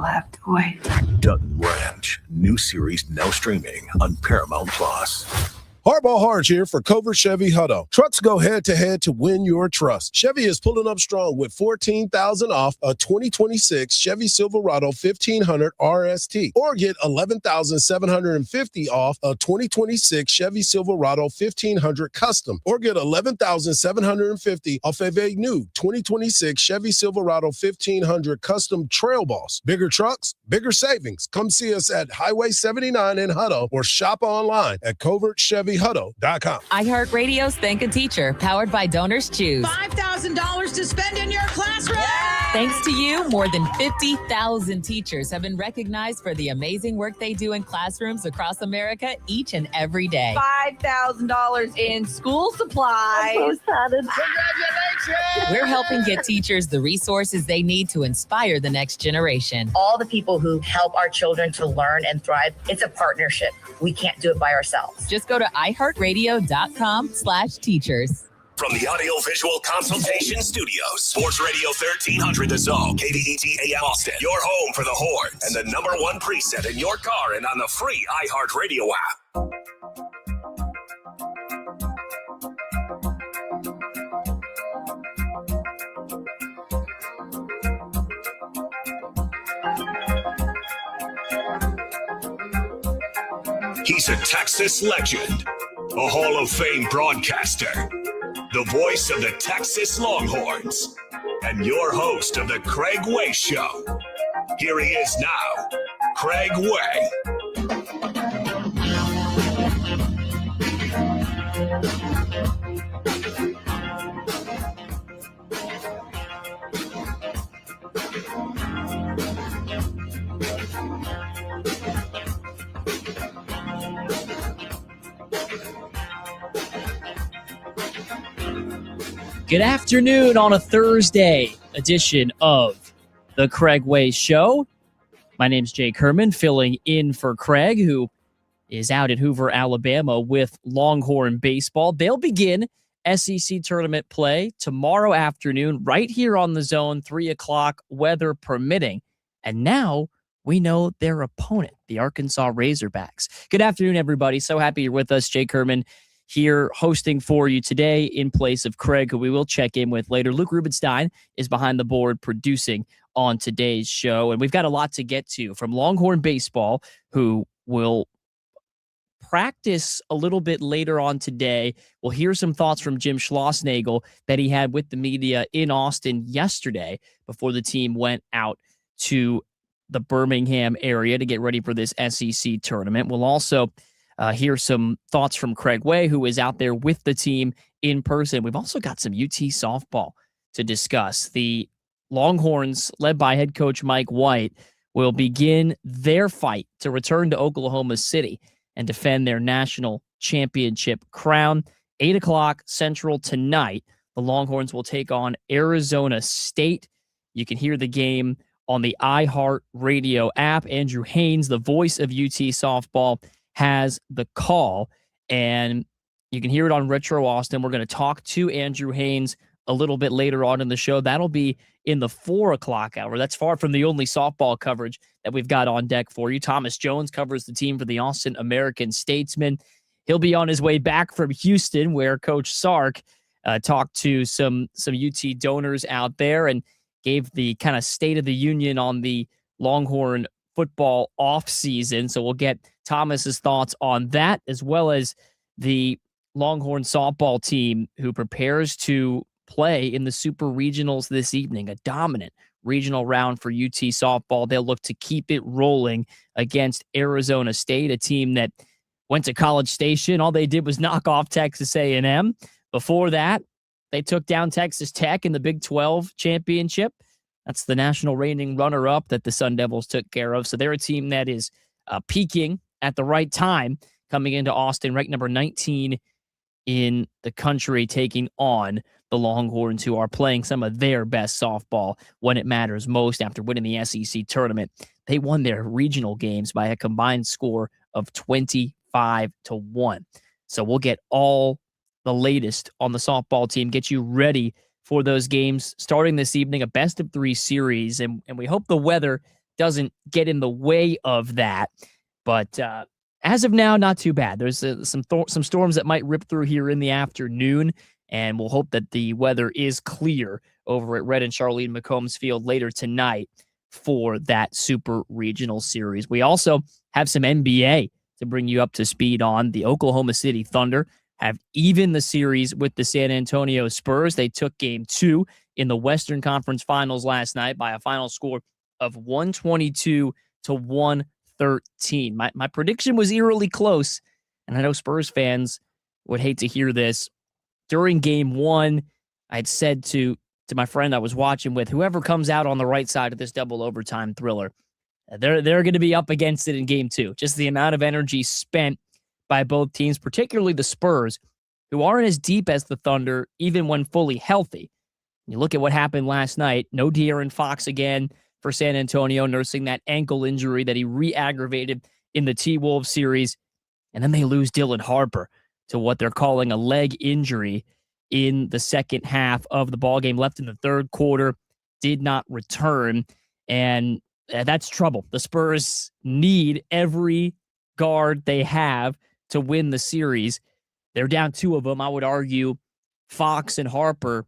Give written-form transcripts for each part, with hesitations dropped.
have to wait. Dutton Ranch, new series now streaming on Paramount Plus. Hardball Harge here for Covert Chevy Hutto. Trucks go head-to-head to win your trust. Chevy is pulling up strong with $14,000 off a 2026 Chevy Silverado 1500 RST. Or get $11,750 off a 2026 Chevy Silverado 1500 Custom. Or get $11,750 off of a new 2026 Chevy Silverado 1500 Custom Trail Boss. Bigger trucks, bigger savings. Come see us at Highway 79 in Hutto or shop online at covertchevyhutto.com. iHeartRadio's Thank a Teacher, powered by Donors Choose. $5,000 to spend in your classroom. Thanks to you, more than 50,000 teachers have been recognized for the amazing work they do in classrooms across America each and every day. $5,000 in school supplies. I'm so excited. Congratulations! We're helping get teachers the resources they need to inspire the next generation. All the people who help our children to learn and thrive, it's a partnership. We can't do it by ourselves. Just go to iHeartRadio.com/teachers. From the Audio-Visual Consultation Studios, Sports Radio 1300 The Zone, KDET AM Austin, your home for the Horns, and the #1 preset in your car and on the free iHeartRadio app. He's a Texas legend, a Hall of Fame broadcaster, the voice of the Texas Longhorns, and your host of the Craig Way Show. Here he is now, Craig Way. Good afternoon on a Thursday edition of the Craig Way Show. My name's Jake Herman, filling in for Craig, who is out in Hoover, Alabama with Longhorn baseball. They'll begin SEC tournament play tomorrow afternoon right here on the Zone, 3 o'clock, weather permitting. And now we know their opponent, the Arkansas Razorbacks. Good afternoon, everybody. So happy you're with us. Jake Herman here hosting for you today in place of Craig, who we will check in with later. Luke Rubenstein is behind the board producing on today's show. And we've got a lot to get to from Longhorn baseball, who will practice a little bit later on today. We'll hear some thoughts from Jim Schlossnagle that he had with the media in Austin yesterday before the team went out to the Birmingham area to get ready for this SEC tournament. We'll also hear some thoughts from Craig Way, who is out there with the team in person. We've also got some UT softball to discuss. The Longhorns, led by head coach Mike White, will begin their fight to return to Oklahoma City and defend their national championship crown. 8 o'clock Central tonight, the Longhorns will take on Arizona State. You can hear the game on the iHeartRadio app. Andrew Haynes, the voice of UT softball, has the call, and you can hear it on Retro Austin. We're going to talk to Andrew Haynes a little bit later on in the show. That'll be in the 4 o'clock hour. That's far from the only softball coverage that we've got on deck for you. Thomas Jones covers the team for the Austin American-Statesman. He'll be on his way back from Houston, where Coach Sark talked to some UT donors out there and gave the kind of state of the union on the Longhorn football off season. So we'll get Thomas's thoughts on that, as well as the Longhorn softball team, who prepares to play in the Super Regionals this evening, a dominant regional round for UT softball. They'll look to keep it rolling against Arizona State, a team that went to College Station. All they did was knock off Texas A&M. Before that, they took down Texas Tech in the Big 12 championship. That's the national reigning runner-up that the Sun Devils took care of. So they're a team that is peaking at the right time, coming into Austin, ranked number 19 in the country, taking on the Longhorns, who are playing some of their best softball when it matters most after winning the SEC tournament. They won their regional games by a combined score of 25-1. So we'll get all the latest on the softball team, get you ready for those games starting this evening, a best-of-3 series, and we hope the weather doesn't get in the way of that. But as of now, not too bad. There's some storms that might rip through here in the afternoon, and we'll hope that the weather is clear over at Red and Charlene McCombs Field later tonight for that Super Regional Series. We also have some NBA to bring you up to speed on. The Oklahoma City Thunder have evened the series with the San Antonio Spurs. They took Game 2 in the Western Conference Finals last night by a final score of 122 to 113. My prediction was eerily close, and I know Spurs fans would hate to hear this. During Game 1, I'd said to my friend I was watching with, whoever comes out on the right side of this double overtime thriller, they're going to be up against it in Game 2. Just the amount of energy spent by both teams, particularly the Spurs, who aren't as deep as the Thunder, even when fully healthy. You look at what happened last night. No De'Aaron Fox again for San Antonio, nursing that ankle injury that he re-aggravated in the T-Wolves series. And then they lose Dylan Harper to what they're calling a leg injury in the second half of the ballgame. Left in the third quarter, did not return. And that's trouble. The Spurs need every guard they have to win the series. They're down two of them. I would argue Fox and Harper,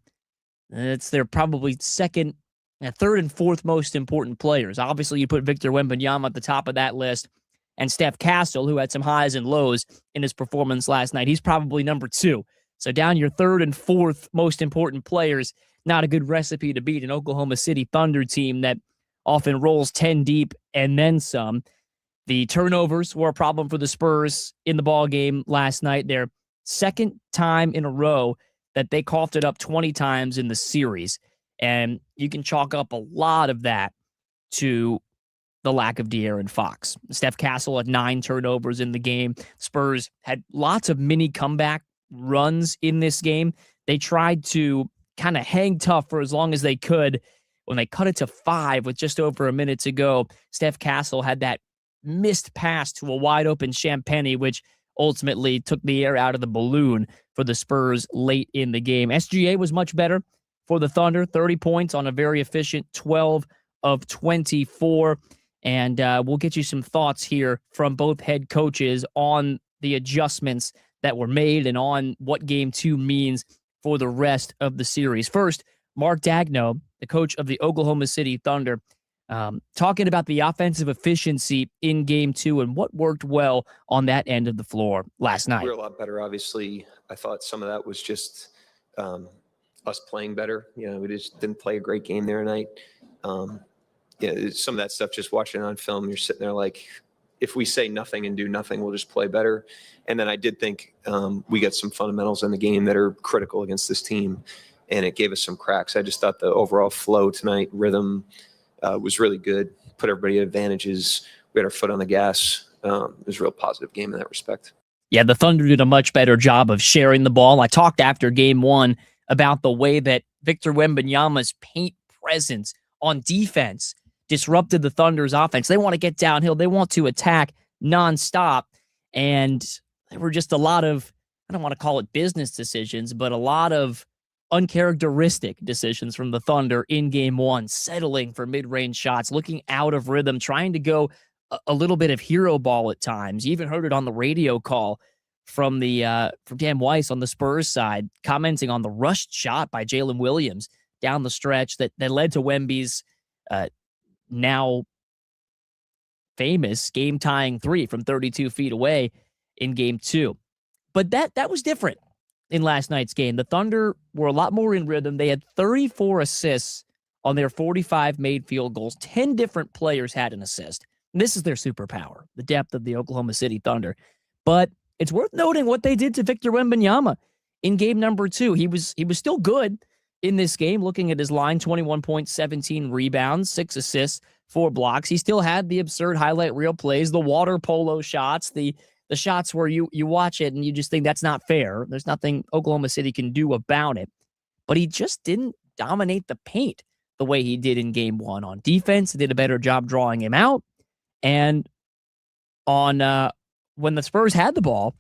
it's their probably third and fourth most important players. Obviously, you put Victor Wembanyama at the top of that list, and Steph Castle, who had some highs and lows in his performance last night. He's probably number 2. So down your third and fourth most important players, not a good recipe to beat an Oklahoma City Thunder team that often rolls 10 deep and then some. The turnovers were a problem for the Spurs in the ballgame last night. Their second time in a row that they coughed it up 20 times in the series. And you can chalk up a lot of that to the lack of De'Aaron Fox. Steph Castle had 9 turnovers in the game. Spurs had lots of mini comeback runs in this game. They tried to kind of hang tough for as long as they could. When they cut it to 5 with just over a minute to go, Steph Castle had that missed pass to a wide open Champagnie, which ultimately took the air out of the balloon for the Spurs late in the game. SGA was much better for the Thunder, 30 points on a very efficient 12 of 24. And we'll get you some thoughts here from both head coaches on the adjustments that were made and on what Game 2 means for the rest of the series. First, Mark Daigneault, the coach of the Oklahoma City Thunder, talking about the offensive efficiency in Game 2 and what worked well on that end of the floor last night. We were a lot better, obviously. I thought some of that was just us playing better. We just didn't play a great game there tonight. Some of that stuff, just watching it on film, you're sitting there like, if we say nothing and do nothing, we'll just play better. And then I did think we got some fundamentals in the game that are critical against this team, and it gave us some cracks. I just thought the overall flow tonight, rhythm, was really good. Put everybody at advantages. We had our foot on the gas. It was a real positive game in that respect. Yeah, the Thunder did a much better job of sharing the ball. I talked after Game 1 about the way that Victor Wembanyama's paint presence on defense disrupted the Thunder's offense. They want to get downhill. They want to attack nonstop. And there were just a lot of, I don't want to call it business decisions, but a lot of uncharacteristic decisions from the Thunder in Game 1, settling for mid-range shots, looking out of rhythm, trying to go a little bit of hero ball at times. You even heard it on the radio call from Dan Weiss on the Spurs side, commenting on the rushed shot by Jalen Williams down the stretch that led to Wemby's now famous game-tying 3 from 32 feet away in Game 2. But that was different in last night's game. The Thunder were a lot more in rhythm. They had 34 assists on their 45 made field goals. 10 different players had an assist. And this is their superpower, the depth of the Oklahoma City Thunder. But it's worth noting what they did to Victor Wembanyama in game number 2. He was still good in this game, looking at his line, 21 points, 17 rebounds, 6 assists, 4 blocks. He still had the absurd highlight reel plays, the water polo shots, the shots where you watch it and you just think that's not fair. There's nothing Oklahoma City can do about it. But he just didn't dominate the paint the way he did in Game 1. On defense, he did a better job drawing him out. And on when the Spurs had the ball,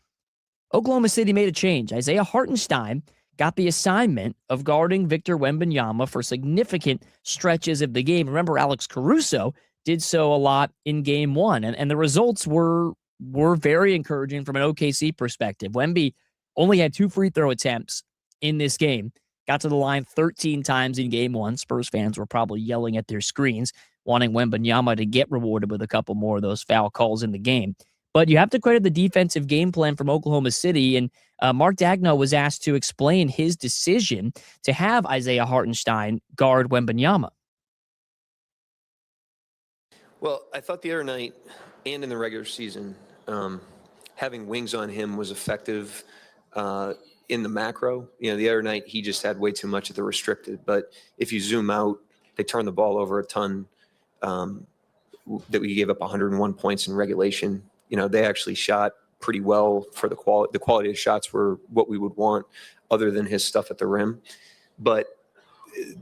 Oklahoma City made a change. Isaiah Hartenstein got the assignment of guarding Victor Wembanyama for significant stretches of the game. Remember, Alex Caruso did so a lot in game one. And the results were very encouraging from an OKC perspective. Wemby only had 2 free throw attempts in this game, got to the line 13 times in game one. Spurs fans were probably yelling at their screens, wanting Wembanyama to get rewarded with a couple more of those foul calls in the game. But you have to credit the defensive game plan from Oklahoma City, and Mark Daigneault was asked to explain his decision to have Isaiah Hartenstein guard Wembanyama. Well, I thought the other night and in the regular season, having wings on him was effective in the macro. You know, the other night he just had way too much of the restricted. But if you zoom out, they turned the ball over a ton. That we gave up 101 points in regulation. You know, they actually shot pretty well for the quality. The quality of shots were what we would want, other than his stuff at the rim. But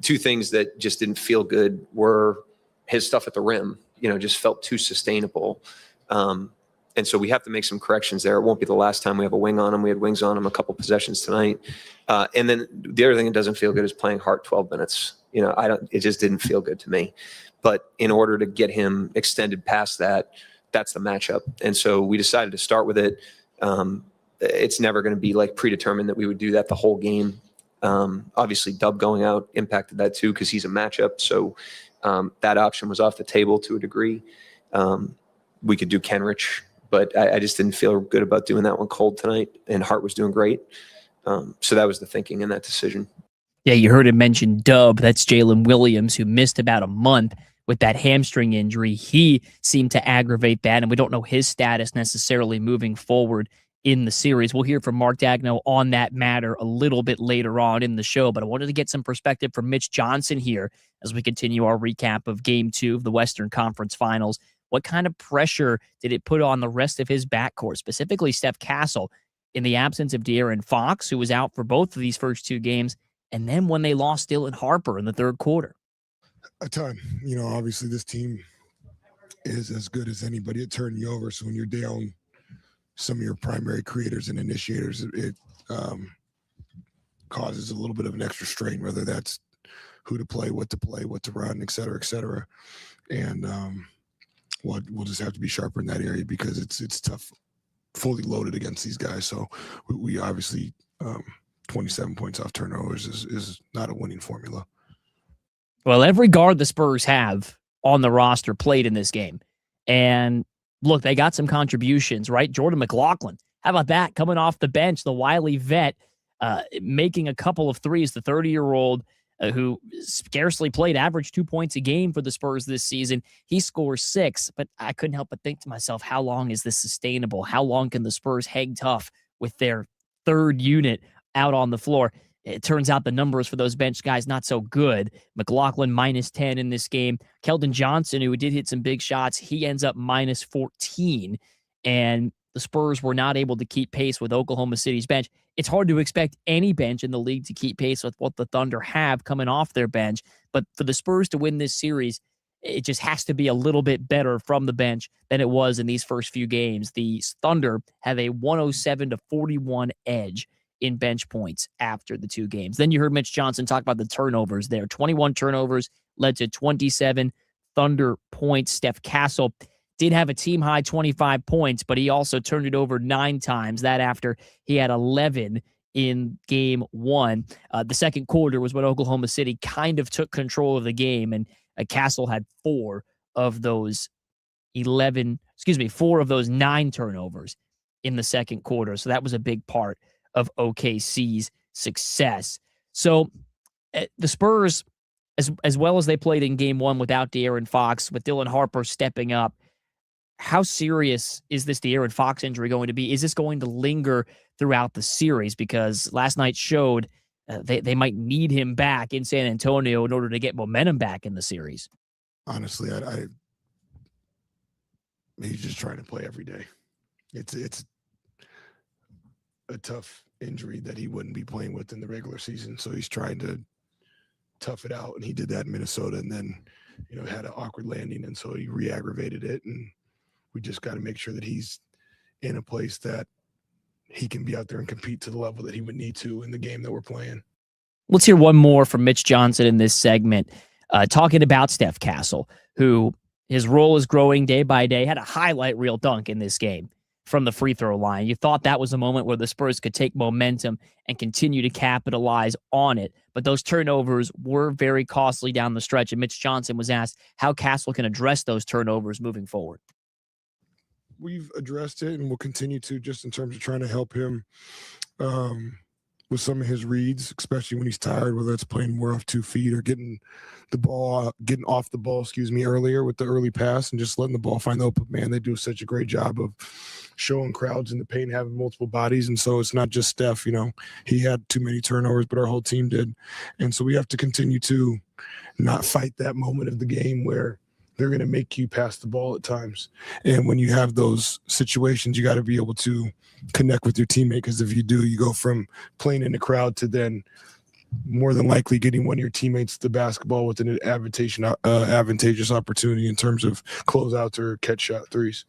2 things that just didn't feel good were his stuff at the rim. You know, just felt too sustainable. And so we have to make some corrections there. It won't be the last time we have a wing on him. We had wings on him a couple possessions tonight. And then the other thing that doesn't feel good is playing Hart 12 minutes. You know, it just didn't feel good to me. But in order to get him extended past that, that's the matchup. And so we decided to start with it. It's never going to be like predetermined that we would do that the whole game. Obviously, Dub going out impacted that too because he's a matchup. So that option was off the table to a degree. We could do Kenrich, but I just didn't feel good about doing that one cold tonight. And Hart was doing great. So that was the thinking in that decision. Yeah, you heard him mention Dub. That's Jalen Williams, who missed about a month with that hamstring injury. He seemed to aggravate that, and we don't know his status necessarily moving forward in the series. We'll hear from Mark Daigneault on that matter a little bit later on in the show, but I wanted to get some perspective from Mitch Johnson here as we continue our recap of Game 2 of the Western Conference Finals. What kind of pressure did it put on the rest of his backcourt, specifically Steph Castle, in the absence of De'Aaron Fox, who was out for both of these first 2 games, and then when they lost Dylan Harper in the third quarter? A ton. You know, obviously this team is as good as anybody at turning you over. So when you're down some of your primary creators and initiators, it causes a little bit of an extra strain, whether that's who to play, what to run, et cetera, et cetera. And we'll just have to be sharper in that area because it's tough, fully loaded against these guys. So we obviously 27 points off turnovers is not a winning formula. Well, every guard the Spurs have on the roster played in this game. And look, they got some contributions, right? Jordan McLaughlin, how about that? Coming off the bench, the wily vet, making a couple of threes, the 30-year-old who scarcely played, averaged 2 points a game for the Spurs this season. He scores 6, but I couldn't help but think to myself, how long is this sustainable? How long can the Spurs hang tough with their third unit out on the floor? It turns out the numbers for those bench guys not so good. McLaughlin -10 in this game. Keldon Johnson, who did hit some big shots, he ends up -14. And the Spurs were not able to keep pace with Oklahoma City's bench. It's hard to expect any bench in the league to keep pace with what the Thunder have coming off their bench. But for the Spurs to win this series, it just has to be a little bit better from the bench than it was in these first few games. The Thunder have a 107-41 edge in bench points after the 2 games. Then you heard Mitch Johnson talk about the turnovers there. 21 turnovers led to 27 Thunder points. Steph Castle did have a team-high 25 points, but he also turned it over 9 times. That after he had 11 in game 1. The second quarter was when Oklahoma City kind of took control of the game, and Castle had 4 of those 9 turnovers in the second quarter. So that was a big part of OKC's success. So the Spurs, as well as they played in game 1 without De'Aaron Fox, with Dylan Harper stepping up, how serious is this De'Aaron Fox injury going to be? Is this going to linger throughout the series? Because last night showed they might need him back in San Antonio in order to get momentum back in the series. Honestly, he's just trying to play every day. It's a tough injury that he wouldn't be playing with in the regular season. So he's trying to tough it out. And he did that in Minnesota and then, had an awkward landing. And so he re-aggravated it. And we just got to make sure that he's in a place that he can be out there and compete to the level that he would need to in the game that we're playing. Let's hear one more from Mitch Johnson in this segment, talking about Steph Castle, who his role is growing day by day. Had a highlight reel dunk in this game from the free throw line. You thought that was a moment where the Spurs could take momentum and continue to capitalize on it. But those turnovers were very costly down the stretch. And Mitch Johnson was asked how Castle can address those turnovers moving forward. We've addressed it and we'll continue to, just in terms of trying to help him with some of his reads, especially when he's tired, whether it's playing more off 2 feet or getting off the ball, earlier with the early pass and just letting the ball find the open man. They do such a great job of showing crowds in the paint, having multiple bodies. And so it's not just Steph, he had too many turnovers, but our whole team did. And so we have to continue to not fight that moment of the game where they're going to make you pass the ball at times. And when you have those situations, you got to be able to connect with your teammate, because if you do, you go from playing in the crowd to then more than likely getting one of your teammates the basketball with an advantageous opportunity in terms of closeouts or catch shot threes.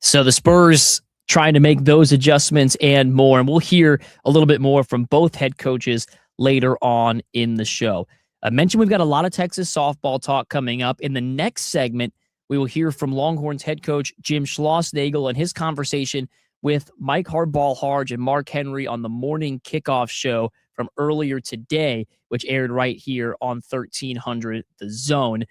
So the Spurs trying to make those adjustments and more. And we'll hear a little bit more from both head coaches later on in the show. I mentioned we've got a lot of Texas softball talk coming up. In the next segment, we will hear from Longhorns head coach Jim Schlossnagle and his conversation with Mike Hardball-Harge and Mark Henry on the morning kickoff show from earlier today, which aired right here on 1300 The Zone.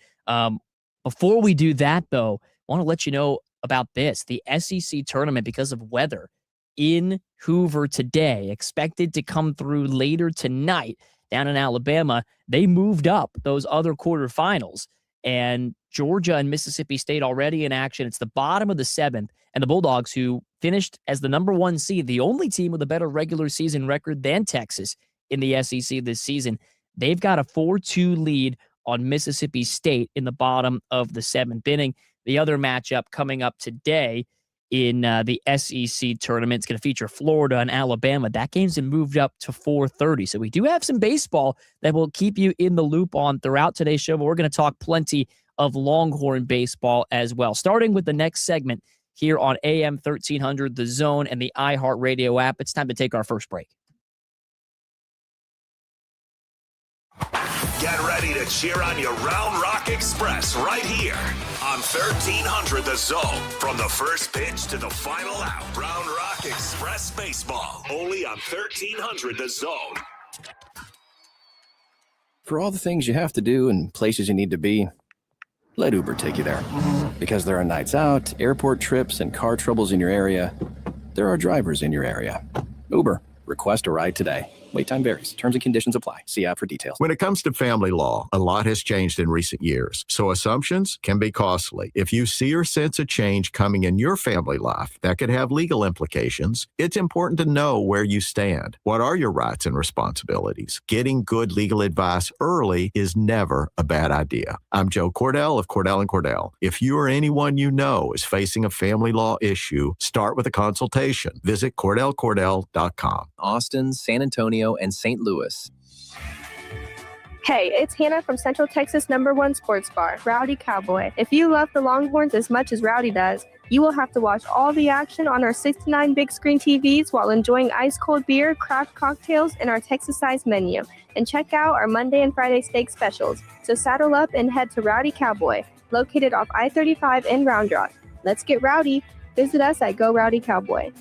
Before we do that, though, I want to let you know about this. The SEC tournament, because of weather, in Hoover today, expected to come through later tonight down in Alabama. They moved up those other quarterfinals, and Georgia and Mississippi State already in action. It's the bottom of the 7th, and the Bulldogs, who finished as the number 1 seed, the only team with a better regular season record than Texas in the SEC this season, they've got a 4-2 lead on Mississippi State in the bottom of the 7th inning. The other matchup coming up today in the SEC tournament, it's going to feature Florida and Alabama. That game's been moved up to 4:30. So we do have some baseball that will keep you in the loop on throughout today's show, but we're going to talk plenty of Longhorn baseball as well. Starting with the next segment here on AM 1300, The Zone, and the iHeartRadio app, it's time to take our first break. Get ready to cheer on your Round Rock Express right here on 1300 The Zone. From the first pitch to the final out, Round Rock Express baseball, only on 1300 The Zone. For all the things you have to do and places you need to be, let Uber take you there. Because there are nights out, airport trips, and car troubles in your area, there are drivers in your area. Uber. Request a ride today. Wait time varies. Terms and conditions apply. See app for details. When it comes to family law, a lot has changed in recent years, so assumptions can be costly. If you see or sense a change coming in your family life that could have legal implications, it's important to know where you stand. What are your rights and responsibilities? Getting good legal advice early is never a bad idea. I'm Joe Cordell of Cordell & Cordell. If you or anyone you know is facing a family law issue, start with a consultation. Visit CordellCordell.com. Austin, San Antonio, and St. Louis. Hey, it's Hannah from Central Texas #1 sports bar, Rowdy Cowboy. If you love the Longhorns as much as Rowdy does, you will have to watch all the action on our 69 big screen TVs while enjoying ice-cold beer, craft cocktails, and our Texas-sized menu. And check out our Monday and Friday steak specials. So saddle up and head to Rowdy Cowboy, located off I-35 in Round Rock. Let's get rowdy. Visit us at Go Rowdy Cowboy.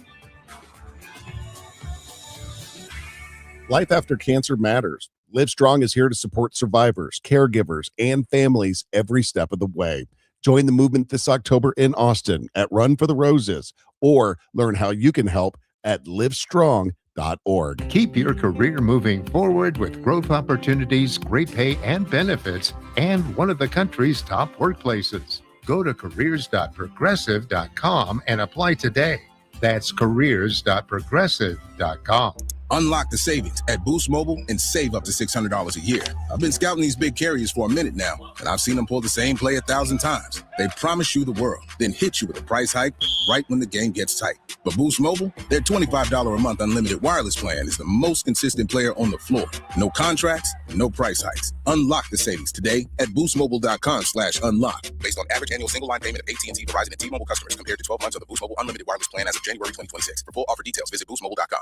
Life after cancer matters. Livestrong is here to support survivors, caregivers, and families every step of the way. Join the movement this October in Austin at Run for the Roses, or learn how you can help at livestrong.org. Keep your career moving forward with growth opportunities, great pay and benefits, and one of the country's top workplaces. Go to careers.progressive.com and apply today. That's careers.progressive.com. Unlock the savings at Boost Mobile and save up to $600 a year. I've been scouting these big carriers for a minute now, and I've seen them pull the same play 1,000 times. They promise you the world, then hit you with a price hike right when the game gets tight. But Boost Mobile, their $25 a month unlimited wireless plan is the most consistent player on the floor. No contracts, no price hikes. Unlock the savings today at boostmobile.com/unlock. Based on average annual single line payment of AT&T, Verizon, and T-Mobile customers compared to 12 months of the Boost Mobile unlimited wireless plan as of January 2026. For full offer details, visit boostmobile.com.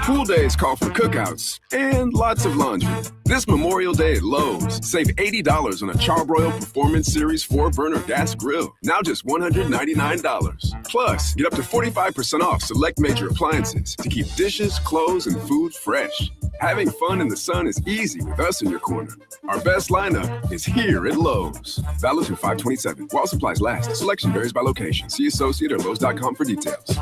Pool days call for cookouts and lots of laundry. This Memorial Day at Lowe's, save $80 on a Charbroil Performance Series 4-burner gas grill. Now just $199. Plus, get up to 45% off select major appliances to keep dishes, clothes, and food fresh. Having fun in the sun is easy with us in your corner. Our best lineup is here at Lowe's. Valid through 5/27. While supplies last. Selection varies by location. See associate or Lowe's.com for details.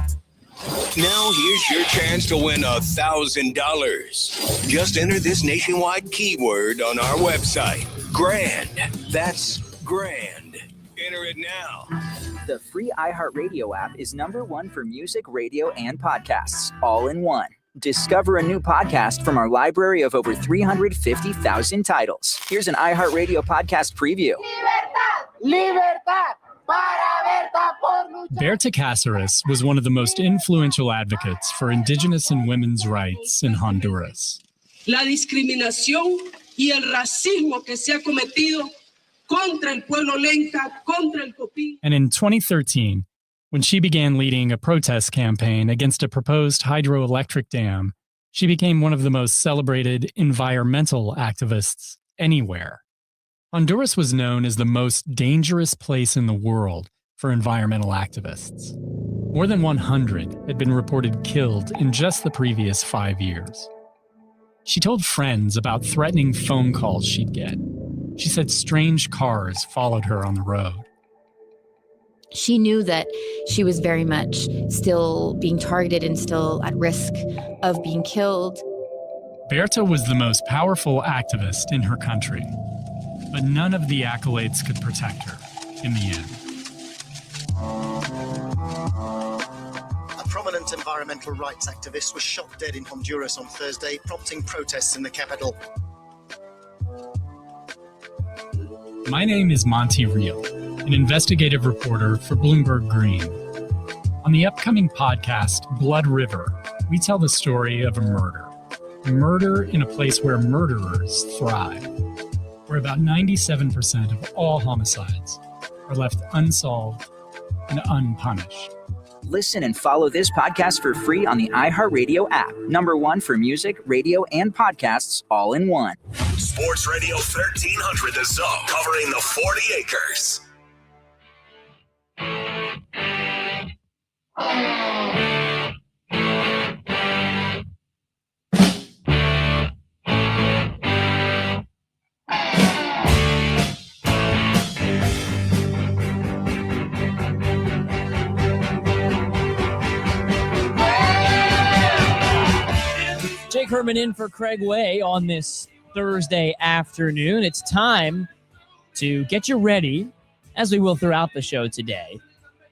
Now here's your chance to win $1,000. Just enter this nationwide keyword on our website. Grand. That's grand. Enter it now. The free iHeartRadio app is #1 for music, radio, and podcasts, all in one. Discover a new podcast from our library of over 350,000 titles. Here's an iHeartRadio podcast preview. Libertad. Berta Cáceres was one of the most influential advocates for indigenous and women's rights in Honduras. La discriminación y el racismo que se ha cometido contra el pueblo lenca, contra el copí. And in 2013, when she began leading a protest campaign against a proposed hydroelectric dam, she became one of the most celebrated environmental activists anywhere. Honduras was known as the most dangerous place in the world for environmental activists. More than 100 had been reported killed in just the previous 5 years. She told friends about threatening phone calls she'd get. She said strange cars followed her on the road. She knew that she was very much still being targeted and still at risk of being killed. Berta was the most powerful activist in her country, but none of the accolades could protect her in the end. A prominent environmental rights activist was shot dead in Honduras on Thursday, prompting protests in the capital. My name is Monty Reel, an investigative reporter for Bloomberg Green. On the upcoming podcast, Blood River, we tell the story of a murder. A murder in a place where murderers thrive, where about 97% of all homicides are left unsolved and unpunished. Listen and follow this podcast for free on the iHeartRadio app. #1 for music, radio, and podcasts, all in one. Sports Radio 1300 The Zone, covering the 40 acres. Jake Herman in for Craig Way on this Thursday afternoon. It's time to get you ready, as we will throughout the show today,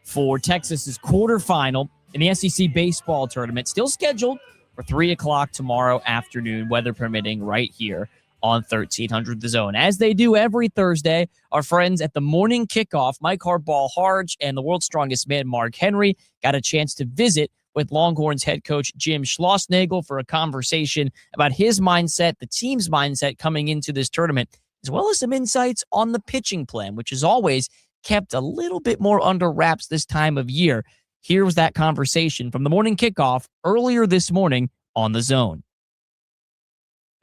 for Texas's quarterfinal in the SEC baseball tournament, still scheduled for 3 o'clock tomorrow afternoon, weather permitting, right here on 1300 The Zone. As they do every Thursday, our friends at the morning kickoff, Mike Harbaugh-Harge and the world's strongest man, Mark Henry, got a chance to visit with Longhorns head coach Jim Schlossnagle for a conversation about his mindset, the team's mindset coming into this tournament, as well as some insights on the pitching plan, which is always kept a little bit more under wraps this time of year. Here was that conversation from the morning kickoff earlier this morning on The Zone.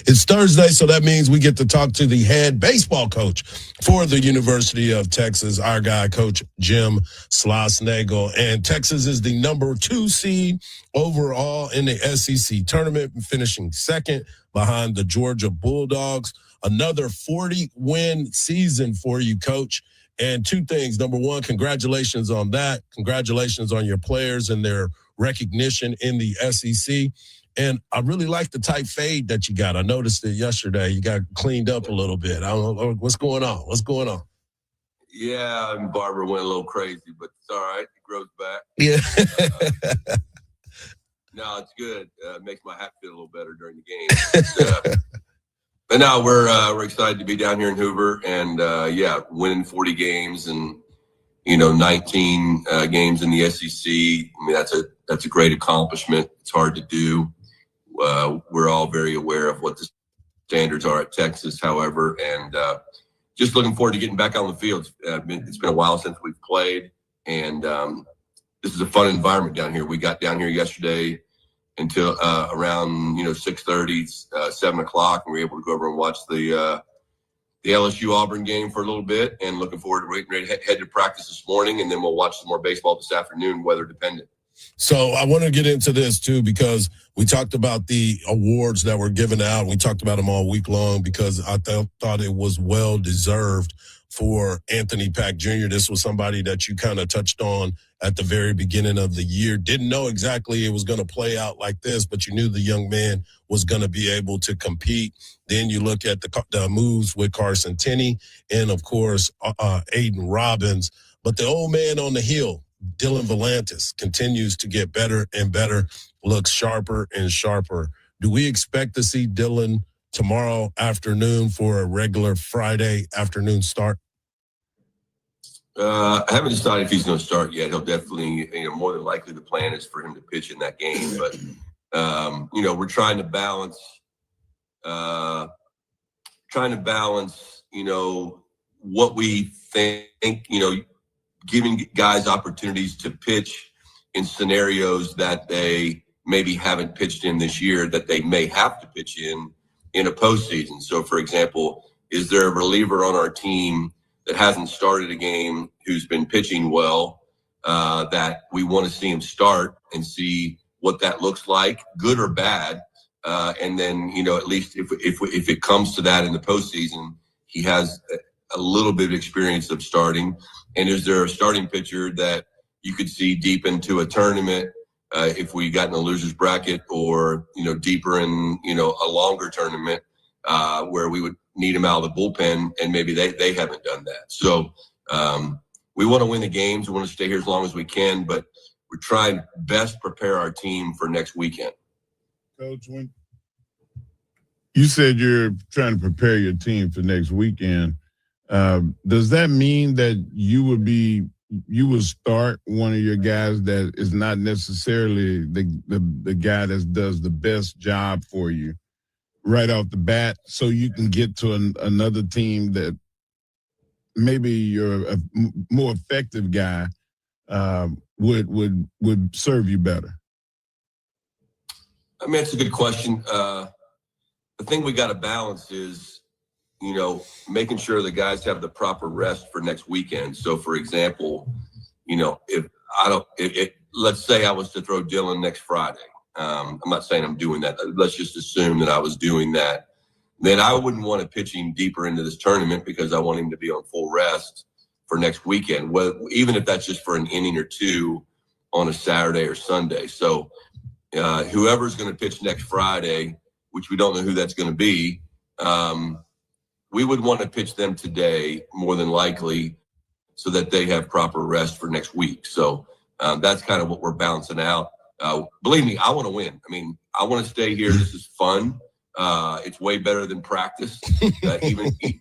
It's Thursday, so that means we get to talk to the head baseball coach for the University of Texas, our guy, Coach Jim Schlossnagle. And Texas is the #2 seed overall in the SEC tournament, finishing second behind the Georgia Bulldogs. Another 40-win season for you, Coach. And two things. Number one, congratulations on that. Congratulations on your players and their recognition in the SEC. And I really like the tight fade that you got. I noticed it yesterday. You got cleaned up a little bit. I don't know what's going on. What's going on? Yeah, and Barbara went a little crazy, but it's all right. It grows back. Yeah. No, it's good. It makes my hat feel a little better during the game. But no, we're excited to be down here in Hoover, and winning 40 games and 19 games in the SEC. I mean, that's a great accomplishment. It's hard to do. We're all very aware of what the standards are at Texas, however, and just looking forward to getting back on the field. It's been a while since we've played, and this is a fun environment down here. We got down here yesterday, until around 6:30, 7 o'clock, and we were able to go over and watch the LSU Auburn game for a little bit, and looking forward to ready to head to practice this morning, and then we'll watch some more baseball this afternoon, weather dependent. So I want to get into this too, because we talked about the awards that were given out. We talked about them all week long because I thought it was well deserved for Anthony Pack Jr. This was somebody that you kind of touched on at the very beginning of the year. Didn't know exactly it was going to play out like this, but you knew the young man was going to be able to compete. Then you look at the moves with Carson Tenney and, of course, Aiden Robbins. But the old man on the hill, Dylan Volantis, continues to get better and better, looks sharper and sharper. Do we expect to see Dylan tomorrow afternoon for a regular Friday afternoon start? I haven't decided if he's going to start yet. He'll definitely, more than likely the plan is for him to pitch in that game. But, we're trying to balance, what we think, giving guys opportunities to pitch in scenarios that they maybe haven't pitched in this year that they may have to pitch in a postseason. So, for example, is there a reliever on our team that hasn't started a game who's been pitching well that we want to see him start and see what that looks like, good or bad? And then, at least if it comes to that in the postseason, he has a little bit of experience of starting. And is there a starting pitcher that you could see deep into a tournament if we got in a loser's bracket, or, deeper in, a longer tournament where we would need him out of the bullpen, and maybe they haven't done that. So we want to win the games. We want to stay here as long as we can, but we're trying to best prepare our team for next weekend. Coach, when you said you're trying to prepare your team for next weekend, does that mean that you would start one of your guys that is not necessarily the guy that does the best job for you right off the bat, so you can get to another team that maybe you're a more effective guy would serve you better? I mean, it's a good question. The thing we got to balance is, making sure the guys have the proper rest for next weekend. So, for example, let's say I was to throw Dylan next Friday. I'm not saying I'm doing that. Let's just assume that I was doing that. Then I wouldn't want to pitch him deeper into this tournament because I want him to be on full rest for next weekend, even if that's just for an inning or two on a Saturday or Sunday. So whoever's going to pitch next Friday, which we don't know who that's going to be, we would want to pitch them today more than likely so that they have proper rest for next week. So that's kind of what we're balancing out. Believe me, I want to win. I mean, I want to stay here. This is fun. It's way better than practice,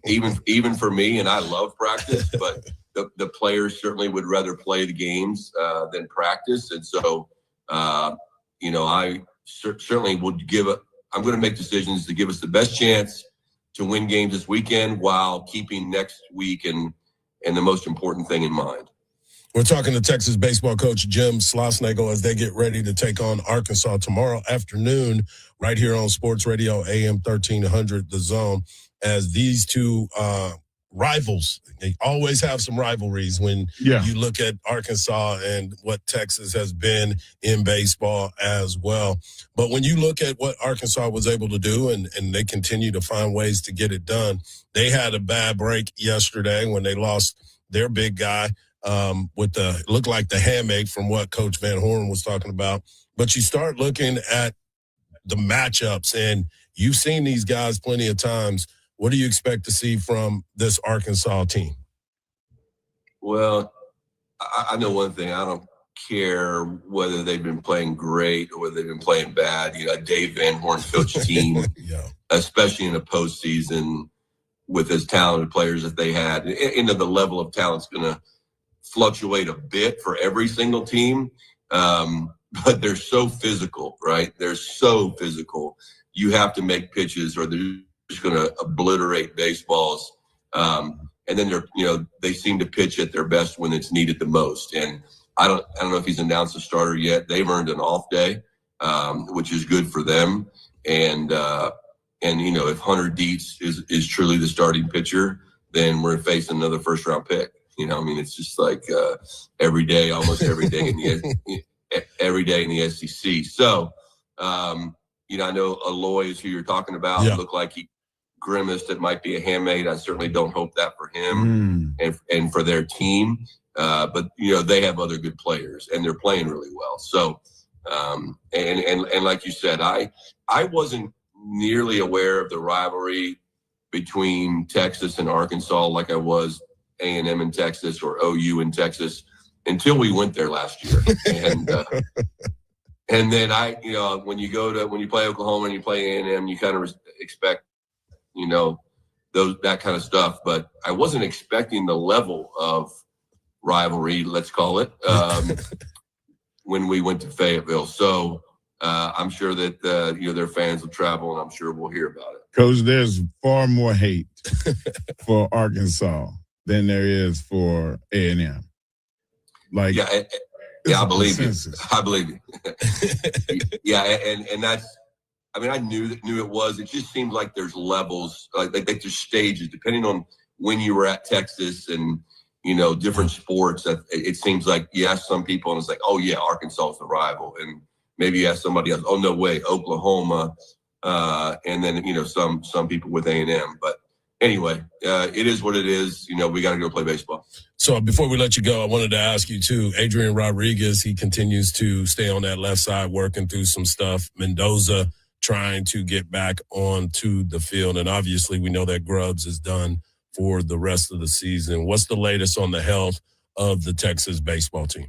even for me. And I love practice, but the players certainly would rather play the games than practice. And so, I certainly would I'm going to make decisions to give us the best chance to win games this weekend while keeping next week and the most important thing in mind. We're talking to Texas baseball coach Jim Schlossnagle as they get ready to take on Arkansas tomorrow afternoon right here on Sports Radio AM 1300, The Zone, as these two rivals. They always have some rivalries when you look at Arkansas and what Texas has been in baseball as well. But when you look at what Arkansas was able to do, and they continue to find ways to get it done, they had a bad break yesterday when they lost their big guy with looked like the hammock from what Coach Van Horn was talking about. But you start looking at the matchups, and you've seen these guys plenty of times. What do you expect to see from this Arkansas team? Well, I know one thing. I don't care whether they've been playing great or whether they've been playing bad. Dave Van Horn coached team, especially in a postseason with as talented players as they had. The level of talent's going to fluctuate a bit for every single team, but they're so physical, right? They're so physical. You have to make pitches or they're just going to obliterate baseballs. And then they seem to pitch at their best when it's needed the most. And I don't know if he's announced a starter yet. They've earned an off day. which is good for them. And if Hunter Dietz is truly the starting pitcher, then we're facing another first round pick. It's just like every day, almost every day every day in the SEC. So, I know Aloy is who you're talking about. Yeah. Looked like he grimaced. It might be a handmade. I certainly don't hope that for him and for their team. But they have other good players and they're playing really well. So, and like you said, I wasn't nearly aware of the rivalry between Texas and Arkansas like I was A&M in Texas or OU in Texas until we went there last year. And then when you play Oklahoma and you play A&M, you kind of expect, that kind of stuff. But I wasn't expecting the level of rivalry, let's call it, when we went to Fayetteville. So I'm sure that, their fans will travel, and I'm sure we'll hear about it. Coach, there's far more hate for Arkansas than there is for A&M. Like, I believe you. I believe you. Yeah, and that's. I knew it was. It just seems like there's levels, like there's stages, depending on when you were at Texas and different sports. It seems like you ask some people and it's like, oh yeah, Arkansas is the rival, and maybe you ask somebody else, oh no way, Oklahoma, and then some people with A&M. But anyway, it is what it is. We got to go play baseball. So before we let you go, I wanted to ask you too, Adrian Rodriguez, he continues to stay on that left side, working through some stuff. Mendoza trying to get back onto the field. And obviously we know that Grubbs is done for the rest of the season. What's the latest on the health of the Texas baseball team?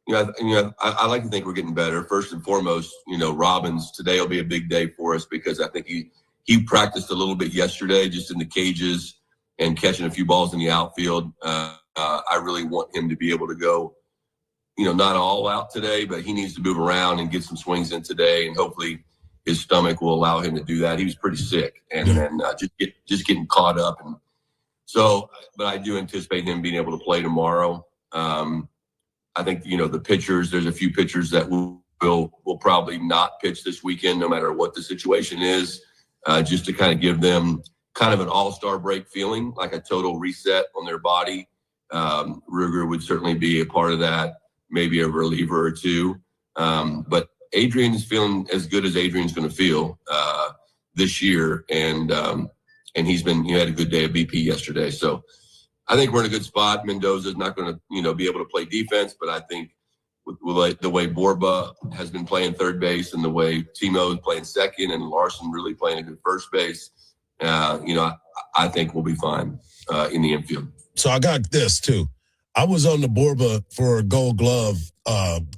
I like to think we're getting better. First and foremost, Robbins, today will be a big day for us because I think he practiced a little bit yesterday just in the cages and catching a few balls in the outfield. I really want him to be able to go, not all out today, but he needs to move around and get some swings in today, and hopefully his stomach will allow him to do that. He was pretty sick, and then just getting caught up. And so, but I do anticipate him being able to play tomorrow. I think, the pitchers, there's a few pitchers that will probably not pitch this weekend, no matter what the situation is, just to kind of give them kind of an all-star break feeling, like a total reset on their body. Ruger would certainly be a part of that, maybe a reliever or two. But Adrian is feeling as good as Adrian's going to feel this year. And he's had a good day of BP yesterday. So I think we're in a good spot. Mendoza's not going to, be able to play defense, but I think with the way Borba has been playing third base and the way Timo is playing second and Larson really playing a good first base, I think we'll be fine in the infield. So I got this too. I was on the Borba for a Gold Glove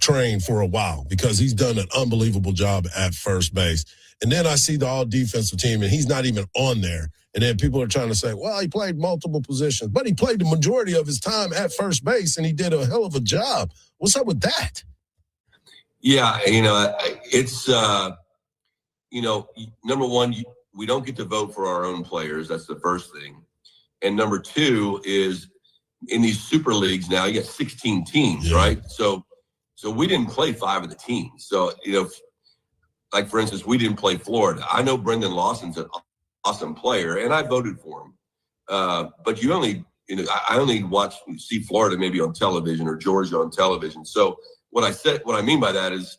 train for a while because he's done an unbelievable job at first base. And then I see the all-defensive team, and he's not even on there. And then people are trying to say, well, he played multiple positions. But he played the majority of his time at first base, and he did a hell of a job. What's up with that? Yeah, it's, number one, we don't get to vote for our own players. That's the first thing. And number two is in these super leagues now, you got 16 teams, right? So we didn't play 5 of the teams. So, like, for instance, we didn't play Florida. I know Brendan Lawson's an awesome player, and I voted for him. But I only see Florida maybe on television or Georgia on television. So what I mean by that is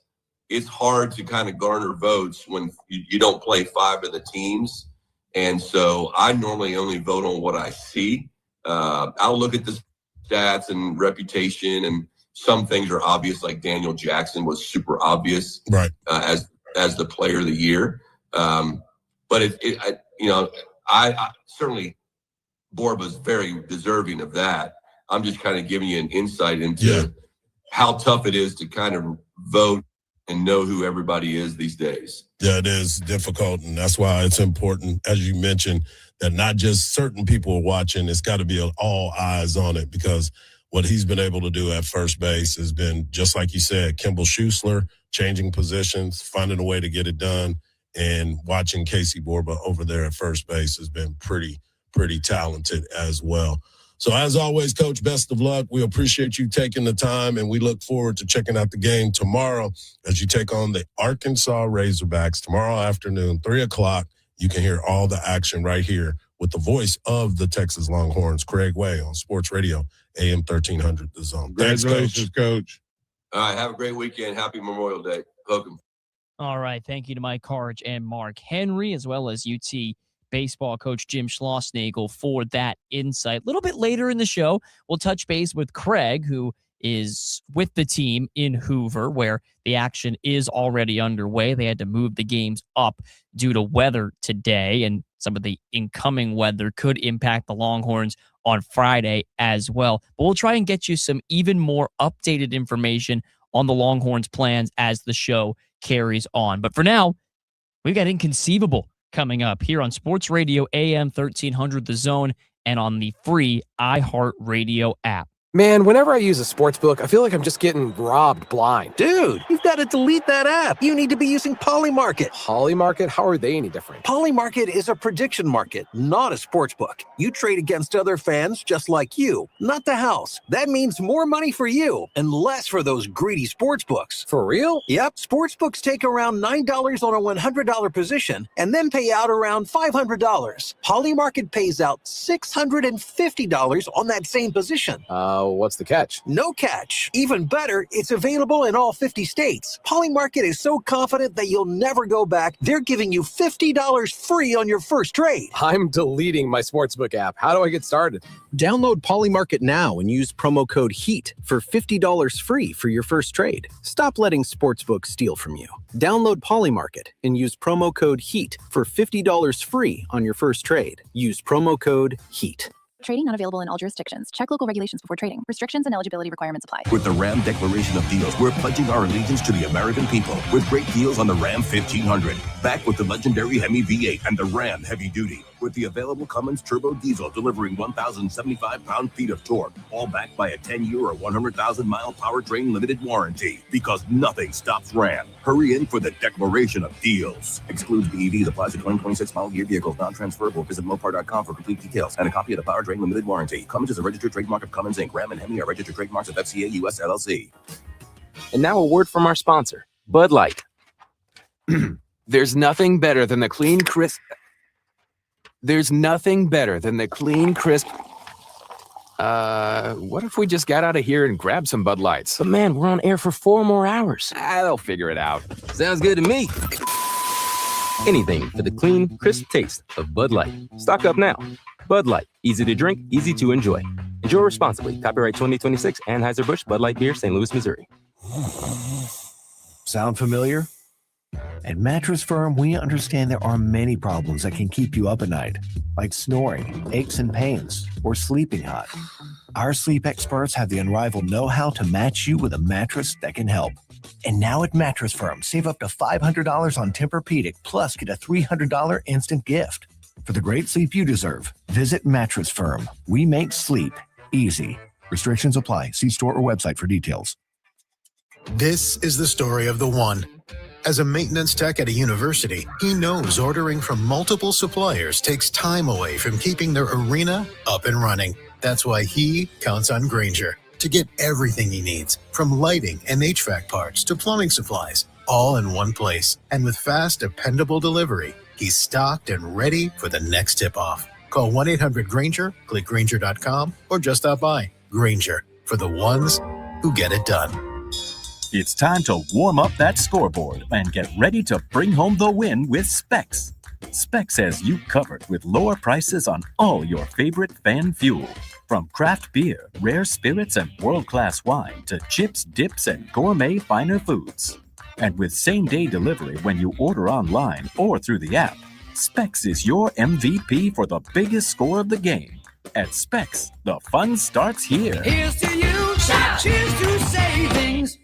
it's hard to kind of garner votes when you don't play 5 of the teams. And so I normally only vote on what I see. I'll look at the stats and reputation, and some things are obvious, like Daniel Jackson was super obvious, right, as the player of the year. But I certainly Borba's very deserving of that. I'm just kind of giving you an insight into how tough it is to kind of vote and know who everybody is these days. Yeah, it is difficult, and that's why it's important, as you mentioned, that not just certain people are watching. It's got to be all eyes on it, because what he's been able to do at first base has been, just like you said, Kimball Schuessler, changing positions, finding a way to get it done, and watching Casey Borba over there at first base has been pretty talented as well. So as always, Coach, best of luck. We appreciate you taking the time, and we look forward to checking out the game tomorrow as you take on the Arkansas Razorbacks tomorrow afternoon, 3 o'clock. You can hear all the action right here with the voice of the Texas Longhorns, Craig Way, on Sports Radio, AM 1300, The Zone. Thanks, Congratulations, Coach. All right, have a great weekend. Happy Memorial Day. Welcome. All right. Thank you to Mike Harge and Mark Henry, as well as UT baseball coach Jim Schlossnagle for that insight. A little bit later in the show, we'll touch base with Craig, who is with the team in Hoover, where the action is already underway. They had to move the games up due to weather today, and some of the incoming weather could impact the Longhorns on Friday as well. But we'll try and get you some even more updated information on the Longhorns' plans as the show carries on. But for now, we've got Inconceivable coming up here on Sports Radio AM 1300 The Zone and on the free iHeartRadio app. Man, whenever I use a sports book, I feel like I'm just getting robbed blind. Dude, you've got to delete that app. You need to be using Polymarket. Polymarket? How are they any different? Polymarket is a prediction market, not a sports book. You trade against other fans just like you, not the house. That means more money for you and less for those greedy sports books. For real? Yep. Sports books take around $9 on a $100 position and then pay out around $500. Polymarket pays out $650 on that same position. What's the catch? No catch. Even better, it's available in all 50 states. Polymarket is so confident that you'll never go back, they're giving you $50 free on your first trade. I'm deleting my sportsbook app. How do I get started? Download Polymarket now and use promo code HEAT for $50 free for your first trade. Stop letting sportsbooks steal from you. Download Polymarket and use promo code HEAT for $50 free on your first trade. Use promo code HEAT. Trading not available in all jurisdictions. Check local regulations before trading. Restrictions and eligibility requirements apply. With the Ram Declaration of Deals, we're pledging our allegiance to the American people with great deals on the Ram 1500. Back with the legendary Hemi V8 and the Ram Heavy Duty. With the available Cummins Turbo Diesel delivering 1,075 pound-feet of torque, all backed by a 10-year or 100,000-mile powertrain limited warranty. Because nothing stops Ram. Hurry in for the Declaration of Deals. Excludes BEVs, applies to 2026 model year vehicles, non-transferable. Visit Mopar.com for complete details and a copy of the powertrain limited warranty. Cummins is a registered trademark of Cummins Inc. Ram and Hemi are registered trademarks of FCA US LLC. And now a word from our sponsor, Bud Light. There's nothing better than the clean, crisp... There's nothing better than the clean, crisp... what if we just got out of here and grabbed some Bud Lights? But man, we're on air for 4 more hours. They'll figure it out. Sounds good to me. Anything for the clean, crisp taste of Bud Light. Stock up now. Bud Light. Easy to drink, easy to enjoy. Enjoy responsibly. Copyright 2026, Anheuser-Busch, Bud Light Beer, St. Louis, Missouri. Sound familiar? At Mattress Firm, we understand there are many problems that can keep you up at night, like snoring, aches and pains, or sleeping hot. Our sleep experts have the unrivaled know-how to match you with a mattress that can help. And now at Mattress Firm, save up to $500 on Tempur-Pedic, plus get a $300 instant gift. For the great sleep you deserve, visit Mattress Firm. We make sleep easy. Restrictions apply. See store or website for details. This is the story of the one. As a maintenance tech at a university, he knows ordering from multiple suppliers takes time away from keeping their arena up and running. That's why he counts on Grainger to get everything he needs, from lighting and HVAC parts to plumbing supplies, all in one place. And with fast, dependable delivery, he's stocked and ready for the next tip-off. Call 1-800-GRAINGER, click Grainger.com, or just stop by. Grainger, for the ones who get it done. It's time to warm up that scoreboard and get ready to bring home the win with Specs. Specs has you covered with lower prices on all your favorite fan fuel. From craft beer, rare spirits, and world-class wine to chips, dips, and gourmet finer foods. And with same-day delivery when you order online or through the app, Specs is your MVP for the biggest score of the game. At Specs, the fun starts here. Here's to you, cheers to savings.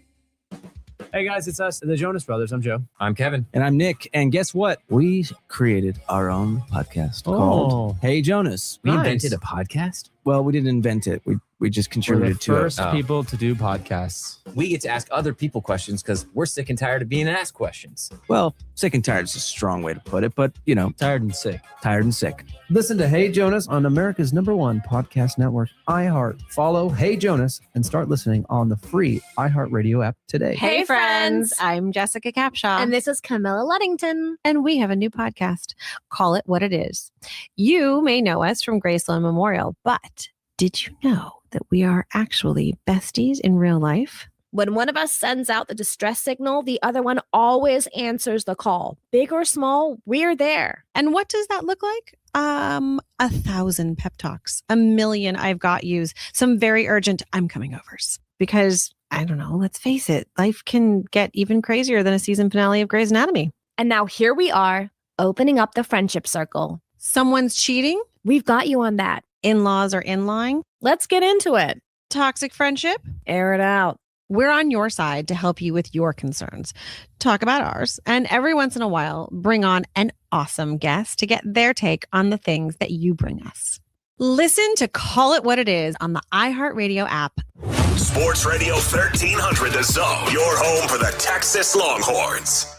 Hey guys, it's us, the Jonas Brothers. I'm Joe. I'm Kevin. And I'm Nick. And guess what? We created our own podcast called Hey Jonas. We invented a podcast? Well, we didn't invent it. We just contributed to it. First people to do podcasts. we get to ask other people questions because we're sick and tired of being asked questions. Well, sick and tired is a strong way to put it, but, you know, tired and sick. Tired and sick. Listen to Hey Jonas on America's #1 podcast network, iHeart. Follow Hey Jonas and start listening on the free iHeartRadio app today. Hey friends, I'm Jessica Capshaw. And this is Camilla Luddington. And we have a new podcast, Call It What It Is. You may know us from Graceland Memorial, but did you know that we are actually besties in real life? When one of us sends out the distress signal, the other one always answers the call. Big or small, we're there. And what does that look like? 1,000 pep talks, 1,000,000 I've got yous, some very urgent I'm coming overs. Because, I don't know, let's face it, life can get even crazier than a season finale of Grey's Anatomy. And now here we are, opening up the friendship circle. Someone's cheating? We've got you on that. In-laws are in-lying? Let's get into it. Toxic friendship? Air it out. We're on your side to help you with your concerns. Talk about ours. And every once in a while, bring on an awesome guest to get their take on the things that you bring us. Listen to Call It What It Is on the iHeartRadio app. Sports Radio 1300 The Zone, your home for the Texas Longhorns.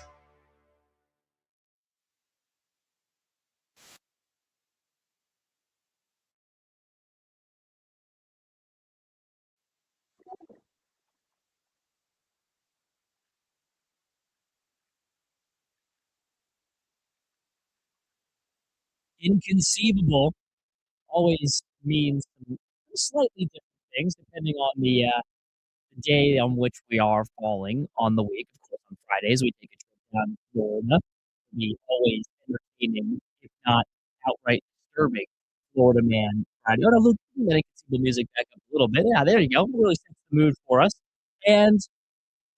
Inconceivable always means slightly different things depending on the day on which we are falling on the week. Of course, on Fridays, we take a trip down to Florida. We always entertaining, if not outright disturbing, Florida man Friday. Oh, no, look, I can see the music back up a little bit. Yeah, there you go. Really sets the mood for us. And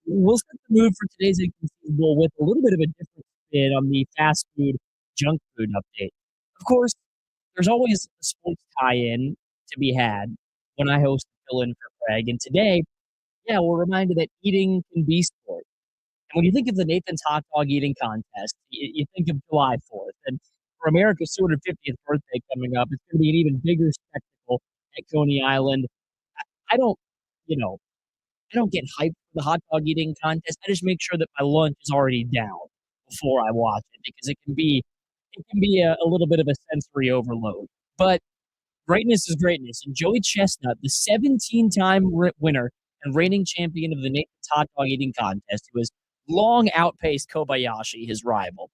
we'll set the mood for today's Inconceivable with a little bit of a different spin on the fast food, junk food update. Of course, there's always a sports tie-in to be had when I host the fill-in for Craig. And today, yeah, we're reminded that eating can be sport. And when you think of the Nathan's Hot Dog Eating Contest, you think of July 4th. And for America's 250th birthday coming up, it's going to be an even bigger spectacle at Coney Island. I don't get hyped for the hot dog eating contest. I just make sure that my lunch is already down before I watch it because it can be a little bit of a sensory overload. But greatness is greatness. And Joey Chestnut, the 17-time winner and reigning champion of the Nathan's Hot Dog Eating Contest, who has long outpaced Kobayashi, his rival,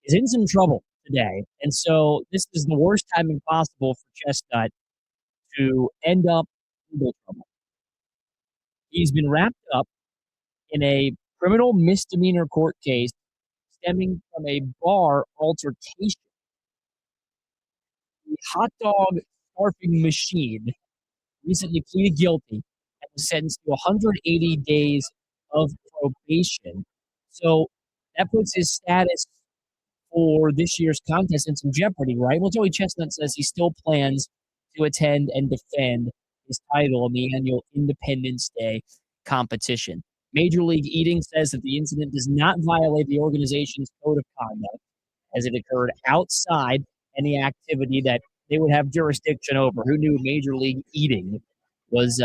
is in some trouble today. And so this is the worst timing possible for Chestnut to end up in legal trouble. He's been wrapped up in a criminal misdemeanor court case stemming from a bar altercation. The hot dog scarfing machine recently pleaded guilty and was sentenced to 180 days of probation. So that puts his status for this year's contest in some jeopardy, right? Well, Joey Chestnut says he still plans to attend and defend his title in the annual Independence Day competition. Major League Eating says that the incident does not violate the organization's code of conduct, as it occurred outside any activity that they would have jurisdiction over. Who knew Major League Eating was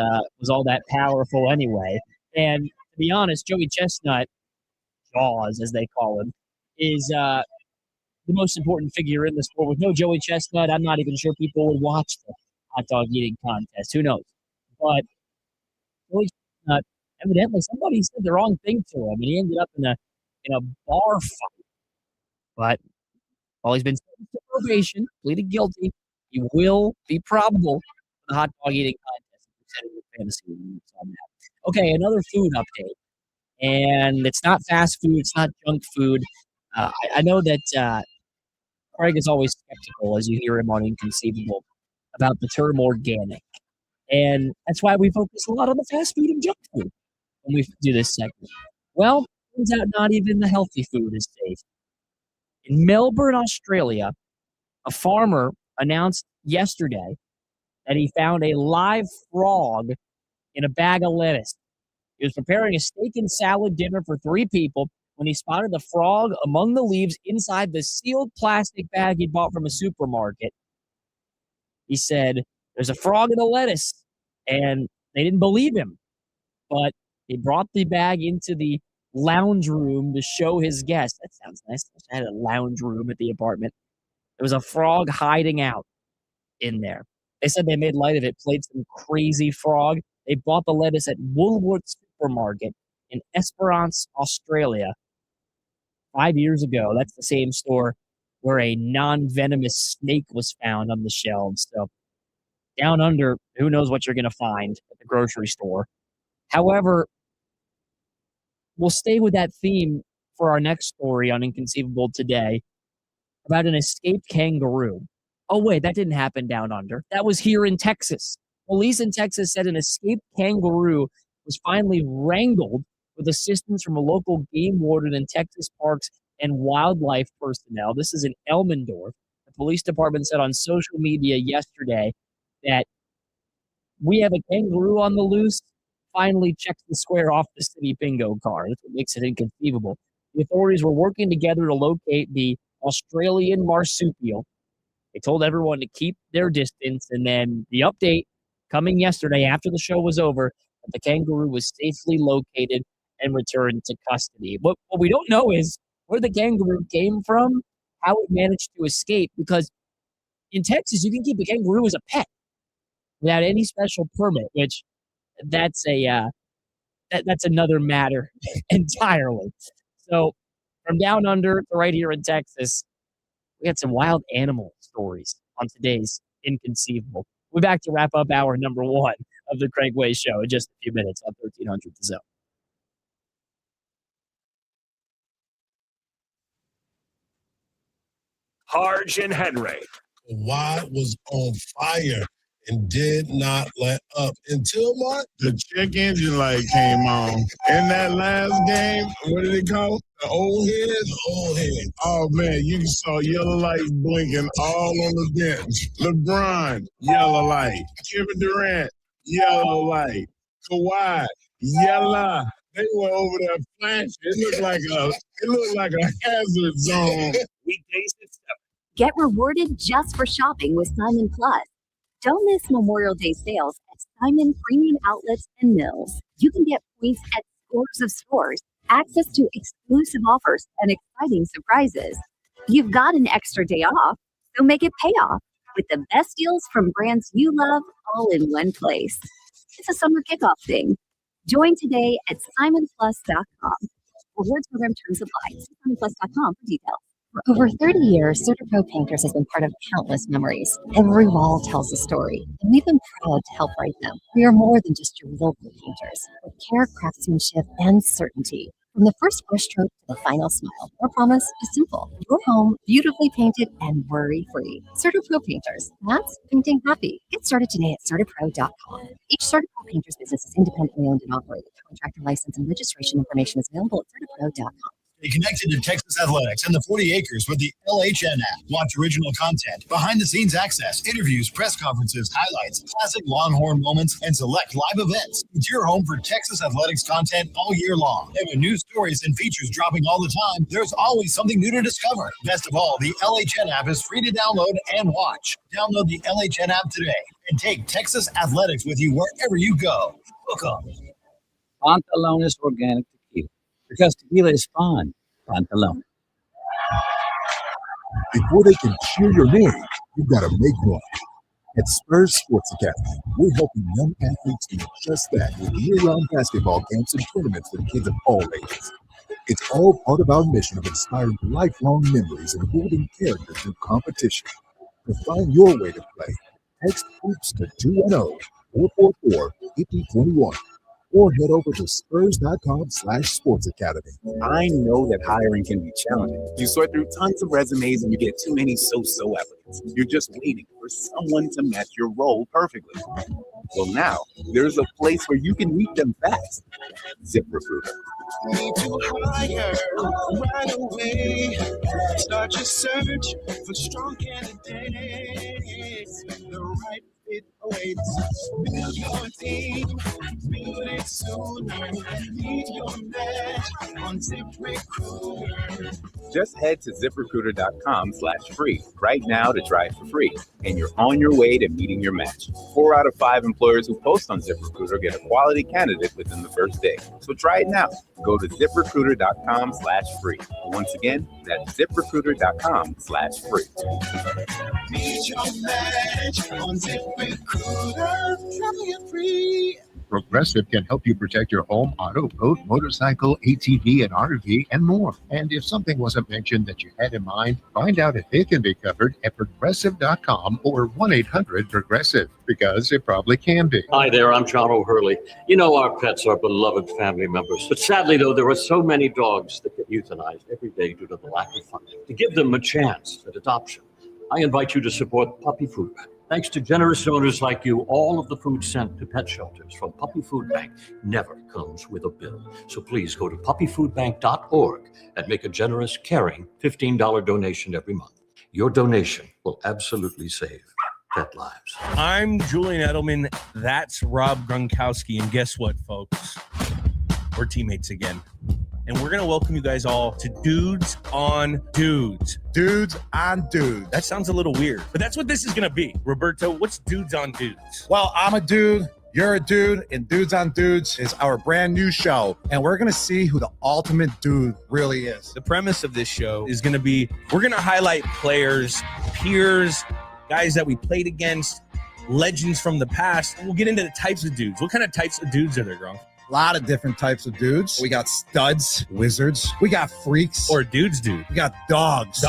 all that powerful anyway? And to be honest, Joey Chestnut, Jaws as they call him, is the most important figure in the sport. With no Joey Chestnut, I'm not even sure people would watch the hot dog eating contest. Who knows? But Joey Chestnut, evidently somebody said the wrong thing to him, and he ended up in a bar fight. But while he's been sentenced to probation, pleaded guilty, he will be probable for the hot dog eating contest. Okay, another food update. And it's not fast food, it's not junk food. I know that Craig is always skeptical, as you hear him on Inconceivable, about the term organic. And that's why we focus a lot on the fast food and junk food when we do this segment. Well, turns out not even the healthy food is safe. In Melbourne, Australia, a farmer announced yesterday that he found a live frog in a bag of lettuce. He was preparing a steak and salad dinner for 3 people when he spotted the frog among the leaves inside the sealed plastic bag he bought from a supermarket. He said, "There's a frog in the lettuce," and they didn't believe him. But He brought the bag into the lounge room to show his guests. That sounds nice. I had a lounge room at the apartment. There was a frog hiding out in there. They said they made light of it, played some crazy frog. They bought the lettuce at Woolworths Supermarket in Esperance, Australia, 5 years ago. That's the same store where a non-venomous snake was found on the shelves. So down under, who knows what you're going to find at the grocery store. However, we'll stay with that theme for our next story on Inconceivable today about an escaped kangaroo. Oh, wait, that didn't happen down under. That was here in Texas. Police in Texas said an escaped kangaroo was finally wrangled with assistance from a local game warden and Texas Parks and Wildlife personnel. This is in Elmendorf. The police department said on social media yesterday that we have a kangaroo on the loose. Finally checks the square off the city bingo card. That's what makes it inconceivable. The authorities were working together to locate the Australian marsupial. They told everyone to keep their distance, and then the update coming yesterday after the show was over, that the kangaroo was safely located and returned to custody. What we don't know is where the kangaroo came from, how it managed to escape, because in Texas, you can keep a kangaroo as a pet without any special permit, which that's another matter entirely. So from down under to right here in Texas, we had some wild animal stories on today's Inconceivable. We're back to wrap up hour number 1 of the Craig Way Show in just a few minutes on 1300 The Zone. Harge and Henry. Kawhi was on fire and did not let up until Mark. The check engine light came on. In that last game, what did it call? The old head? The old head. Oh, man, you saw yellow lights blinking all on the bench. LeBron, yellow light. Kevin Durant, yellow light. Kawhi, yellow. They were over there flashing. It looked like a hazard zone. Weekdays at 7. Get rewarded just for shopping with Simon Plus. Don't miss Memorial Day sales at Simon Premium Outlets and Mills. You can get points at scores of stores, access to exclusive offers, and exciting surprises. You've got an extra day off, so make it pay off with the best deals from brands you love all in one place. It's a summer kickoff thing. Join today at simonplus.com. Rewards program terms apply. See simonplus.com for details. For over 30 years, CertaPro Painters has been part of countless memories. Every wall tells a story, and we've been proud to help write them. We are more than just your local painters, with care, craftsmanship, and certainty. From the first brushstroke to the final smile, our promise is simple. Your home beautifully painted and worry-free. CertaPro Painters. That's painting happy. Get started today at CertaPro.com. Each CertaPro Painters business is independently owned and operated. Contractor license and registration information is available at CertaPro.com. Stay connected to Texas athletics and the 40 acres with the LHN app. Watch original content, behind-the-scenes access, interviews, press conferences, highlights, classic Longhorn moments, and select live events. It's your home for Texas athletics content all year long. And with new stories and features dropping all the time, there's always something new to discover. Best of all, the LHN app is free to download and watch. Download the LHN app today and take Texas athletics with you wherever you go. Hook 'em. Pantalones Organic Tequila. Because tequila is fun. Pantalone. Before they can cheer your name, you've got to make one. At Spurs Sports Academy, we're helping young athletes do just that with year-round basketball camps and tournaments for kids of all ages. It's all part of our mission of inspiring lifelong memories and building character through competition. To find your way to play, text HOOPS to 210-444-5021. Or head over to spurs.com/sports academy. I know that hiring can be challenging. You sort through tons of resumes and you get too many so-so applicants. You're just waiting for someone to match your role perfectly. Well, now there's a place where you can meet them fast. ZipRecruiter. Need to hire right away. Start your search for strong candidates. The right fit awaits. Build your team, build it sooner. Meet your match on ZipRecruiter. Just head to ziprecruiter.com/free right now to try it for free, and you're on your way to meeting your match. 4 out of 5 employers who post on ZipRecruiter get a quality candidate within the first day. So try it now. Go to ziprecruiter.com/free. Once again, that's ziprecruiter.com/free. Meet your match on ZipRecruiter. Try it free. Progressive can help you protect your home, auto, boat, motorcycle, ATV, and RV, and more. And if something wasn't mentioned that you had in mind, find out if it can be covered at progressive.com or 1-800-PROGRESSIVE, because it probably can be. Hi there, I'm John O'Hurley. You know our pets are beloved family members. But sadly, though, there are so many dogs that get euthanized every day due to the lack of funding. To give them a chance at adoption, I invite you to support Puppy Food Bank. Thanks to generous donors like you, all of the food sent to pet shelters from Puppy Food Bank never comes with a bill. So please go to puppyfoodbank.org and make a generous, caring $15 donation every month. Your donation will absolutely save pet lives. I'm Julian Edelman. That's Rob Gronkowski. And guess what, folks? We're teammates again. And we're going to welcome you guys all to Dudes on Dudes. Dudes on Dudes. That sounds a little weird, but that's what this is going to be. Roberto, what's Dudes on Dudes? Well, I'm a dude. You're a dude, and Dudes on Dudes is our brand new show, and we're going to see who the ultimate dude really is. The premise of this show is going to be, we're going to highlight players, peers, guys that we played against, legends from the past, and we'll get into the types of dudes. What kind of types of dudes are there, Gronk? A lot of different types of dudes. We got studs, wizards. We got freaks. Or dudes, dude. We got dogs.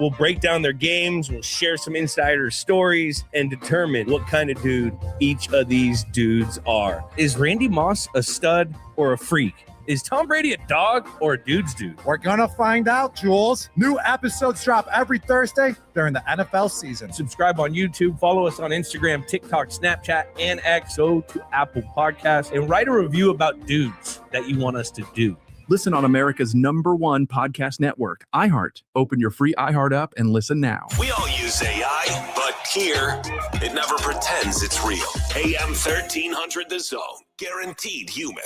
We'll break down their games. We'll share some insider stories and determine what kind of dude each of these dudes are. Is Randy Moss a stud or a freak? Is Tom Brady a dog or a dude's dude? We're going to find out, Jules. New episodes drop every Thursday during the NFL season. Subscribe on YouTube, follow us on Instagram, TikTok, Snapchat, and X. Go to Apple Podcasts and write a review about dudes that you want us to do. Listen on America's #1 podcast network, iHeart. Open your free iHeart app and listen now. We all use AI, but here, it never pretends it's real. AM 1300 The Zone. Guaranteed human.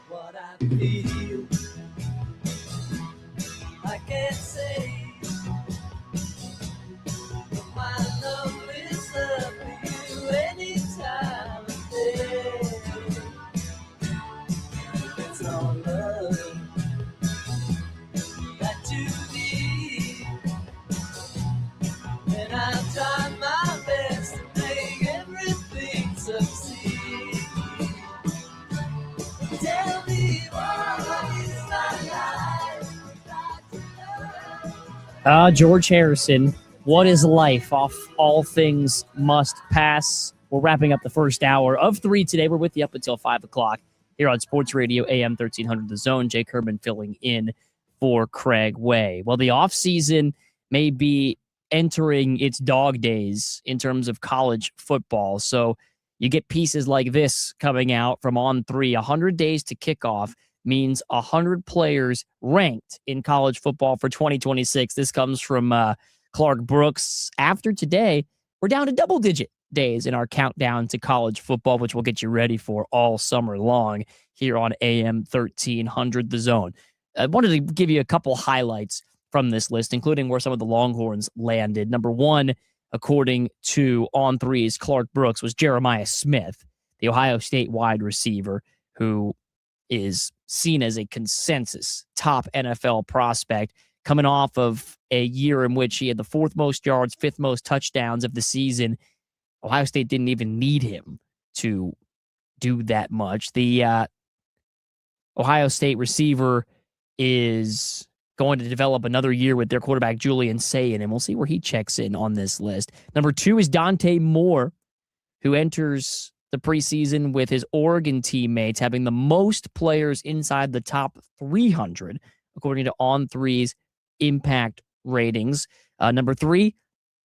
What I feel, I can't say. My love is up for you anytime of day. It's all love that you need, and I've tried my best to make everything succeed. Tell me what is my life? George Harrison. What is life? Off All Things Must Pass. We're wrapping up the first hour of 3 today. We're with you up until 5 o'clock here on Sports Radio AM 1300 The Zone. Jake Herman filling in for Craig Way. Well, the offseason may be entering its dog days in terms of college football. So you get pieces like this coming out from On3. 100 days to kickoff means 100 players ranked in college football for 2026. This comes from Clark Brooks. After today, we're down to double-digit days in our countdown to college football, which we'll get you ready for all summer long here on AM 1300 The Zone. I wanted to give you a couple highlights from this list, including where some of the Longhorns landed. Number one, according to On3's Clark Brooks, was Jeremiah Smith, the Ohio State wide receiver, who is seen as a consensus top NFL prospect, coming off of a year in which he had the 4th most yards, 5th most touchdowns of the season. Ohio State didn't even need him to do that much. The Ohio State receiver is going to develop another year with their quarterback, Julian Sayin, and we'll see where he checks in on this list. Number 2 is Dante Moore, who enters the preseason with his Oregon teammates having the most players inside the top 300, according to On3's impact ratings. Number 3,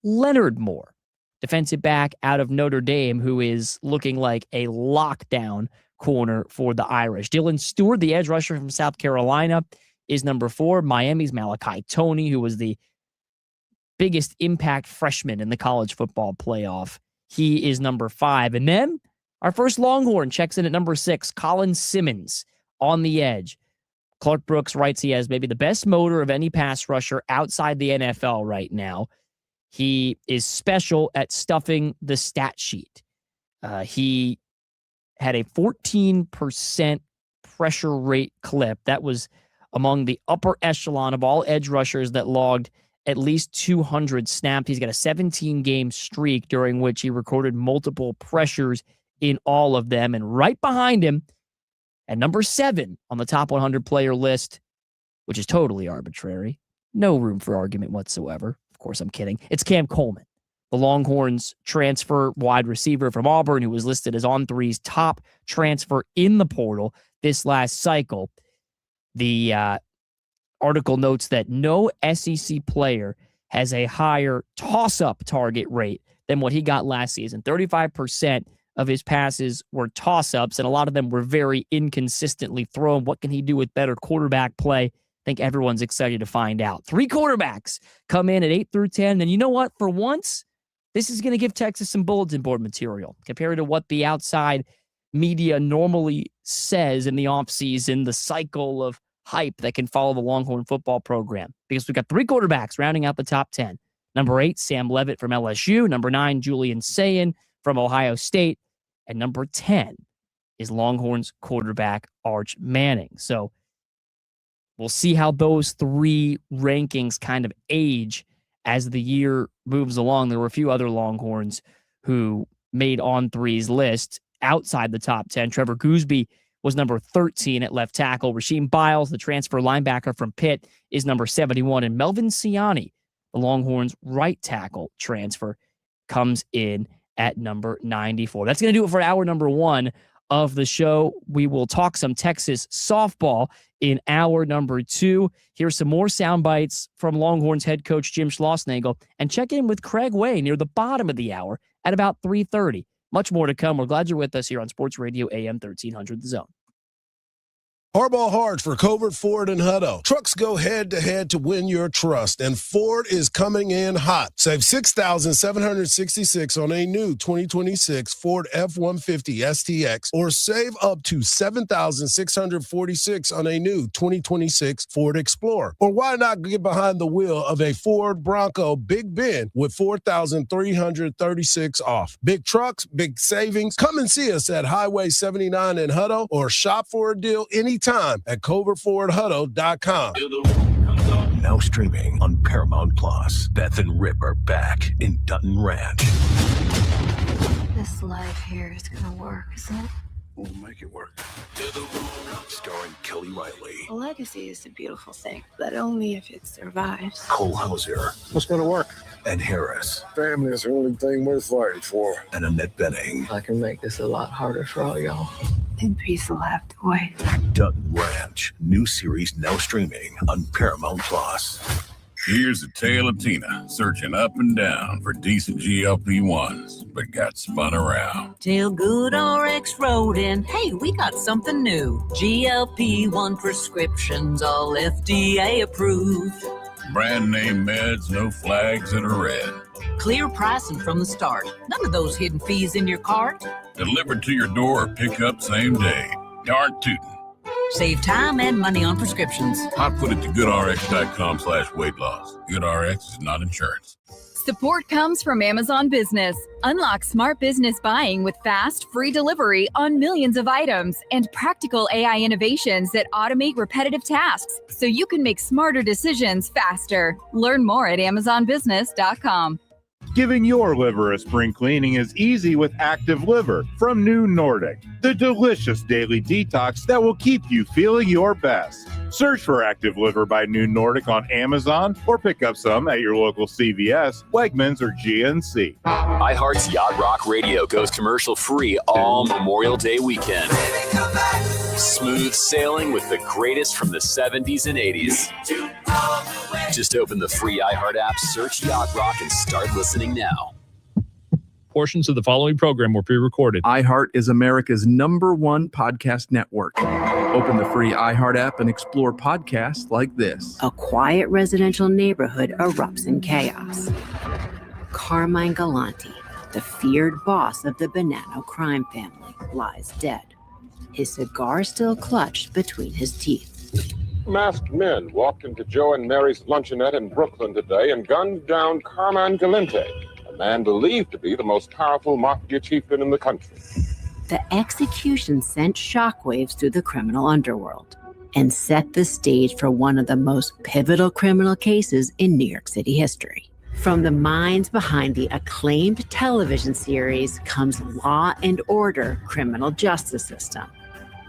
Leonard Moore, defensive back out of Notre Dame, who is looking like a lockdown corner for the Irish. Dylan Stewart, the edge rusher from South Carolina, is number 4. Miami's Malachi Toney, who was the biggest impact freshman in the college football playoff. He is number 5. And then our first Longhorn checks in at number 6, Colin Simmons on the edge. Clark Brooks writes he has maybe the best motor of any pass rusher outside the NFL right now. He is special at stuffing the stat sheet. He had a 14% pressure rate clip. That was among the upper echelon of all edge rushers that logged at least 200 snaps. He's got a 17-game streak during which he recorded multiple pressures in all of them. And right behind him, at number 7 on the top 100 player list, which is totally arbitrary, no room for argument whatsoever. Of course, I'm kidding. It's Cam Coleman, the Longhorns transfer wide receiver from Auburn, who was listed as On3's top transfer in the portal this last cycle. The article notes that no SEC player has a higher toss-up target rate than what he got last season. 35% of his passes were toss-ups, and a lot of them were very inconsistently thrown. What can he do with better quarterback play? I think everyone's excited to find out. 3 quarterbacks come in at 8 through 10, and you know what? For once, this is going to give Texas some bulletin board material compared to what the outside media normally says in the offseason, the cycle of hype that can follow the Longhorn football program. Because we've got 3 quarterbacks rounding out the top 10. Number 8, Sam Levitt from LSU. Number 9, Julian Sayin from Ohio State. And number 10 is Longhorns quarterback Arch Manning. So we'll see how those 3 rankings kind of age as the year moves along. There were a few other Longhorns who made On3's list outside the top 10. Trevor Gooseby was number 13 at left tackle. Rasheem Biles, the transfer linebacker from Pitt, is number 71. And Melvin Siani, the Longhorns right tackle transfer, comes in at number 94. That's going to do it for hour number 1 of the show. We will talk some Texas softball in hour number 2. Here's some more sound bites from Longhorns head coach Jim Schlossnagle, and check in with Craig Way near the bottom of the hour at about 3:30. Much more to come. We're glad you're with us here on Sports Radio AM 1300 The Zone. Hardball hard for Covert, Ford, and Hutto. Trucks go head-to-head to win your trust, and Ford is coming in hot. Save $6,766 on a new 2026 Ford F-150 STX, or save up to $7,646 on a new 2026 Ford Explorer. Or why not get behind the wheel of a Ford Bronco Big Bend with $4,336 off? Big trucks, big savings. Come and see us at Highway 79 in Hutto, or shop for a deal anytime at covertfordhutto.com. Now streaming on Paramount Plus. Beth and Rip are back in Dutton Ranch. This life here is gonna work, isn't it? We'll make it work. Starring Kelly Riley, A legacy is a beautiful thing, but only if it survives. Cole Hauser, What's going to work? Ed Harris, Family is the only thing worth fighting for. and Annette Benning. I can make this a lot harder for all y'all. And peace will have to wait. Dutton Ranch. New series now streaming on Paramount Plus. Here's the tale of Tina, searching up and down for decent GLP-1s, but got spun around. Till Good RX wrote in, hey, we got something new. GLP-1 prescriptions, all FDA approved. Brand name meds, no flags that are red. Clear pricing from the start. None of those hidden fees in your cart. Delivered to your door or pick up same day. Darn tootin'. Save time and money on prescriptions. I put it to goodrx.com/weight loss. GoodRx is not insurance. Support comes from Amazon Business. Unlock smart business buying with fast, free delivery on millions of items and practical AI innovations that automate repetitive tasks so you can make smarter decisions faster. Learn more at amazonbusiness.com. Giving your liver a spring cleaning is easy with Active Liver from New Nordic, the delicious daily detox that will keep you feeling your best. Search for Active Liver by New Nordic on Amazon or pick up some at your local CVS, Wegmans, or GNC. iHeart's Yacht Rock Radio goes commercial free all Memorial Day weekend. Smooth sailing with the greatest from the 70s and 80s. Just open the free iHeart app, search Yacht Rock, and start listening now. Portions of the following program were pre-recorded. iHeart is America's #1 podcast network. Open the free iHeart app and explore podcasts like this. A quiet residential neighborhood erupts in chaos. Carmine Galante, the feared boss of the Bonanno crime family, lies dead, his cigar still clutched between his teeth. Masked men walked into Joe and Mary's luncheonette in Brooklyn today and gunned down Carmine Galante, a man believed to be the most powerful mafia chieftain in the country. The execution sent shockwaves through the criminal underworld and set the stage for one of the most pivotal criminal cases in New York City history. From the minds behind the acclaimed television series comes Law and Order: Criminal Justice System.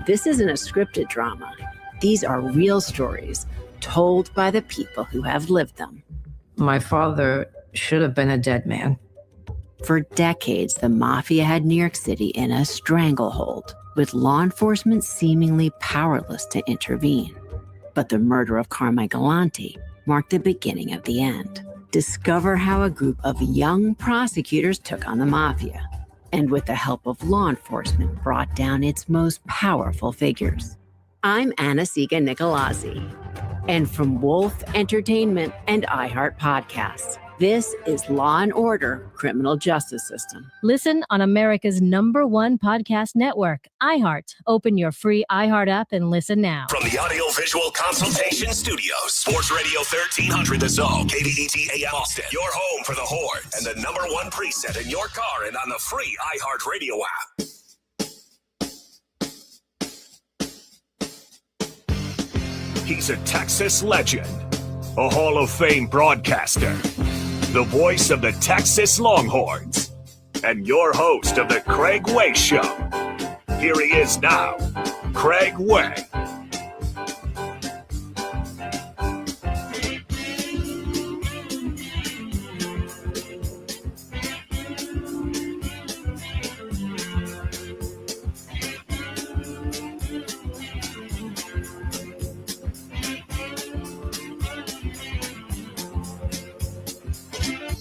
This isn't a scripted drama. These are real stories told by the people who have lived them. My father should have been a dead man. For decades, the mafia had New York City in a stranglehold, with law enforcement seemingly powerless to intervene. But the murder of Carmine Galante marked the beginning of the end. Discover how a group of young prosecutors took on the mafia, and with the help of law enforcement, brought down its most powerful figures. I'm Anna-Siga Nicolazzi, and from Wolf Entertainment and iHeart Podcasts, this is Law and Order: Criminal Justice System. Listen on America's #1 podcast network, iHeart. Open your free iHeart app and listen now. From the Audio Visual Consultation Studios, Sports Radio 1300 The Zone, KVET AM Austin, your home for the Horns, and the #1 preset in your car and on the free iHeart Radio app. He's a Texas legend, a Hall of Fame broadcaster, the voice of the Texas Longhorns, and your host of the Craig Way Show. Here he is now, Craig Way.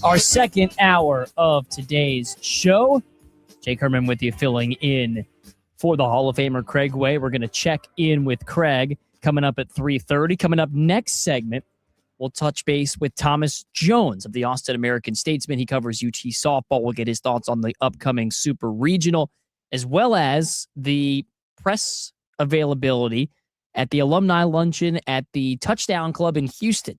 Our second hour of today's show. Jake Herman with you, filling in for the Hall of Famer Craig Way. We're going to check in with Craig coming up at 3:30. Coming up next segment, we'll touch base with Thomas Jones of the Austin American-Statesman. He covers UT softball. We'll get his thoughts on the upcoming Super Regional, as well as the press availability at the alumni luncheon at the Touchdown Club in Houston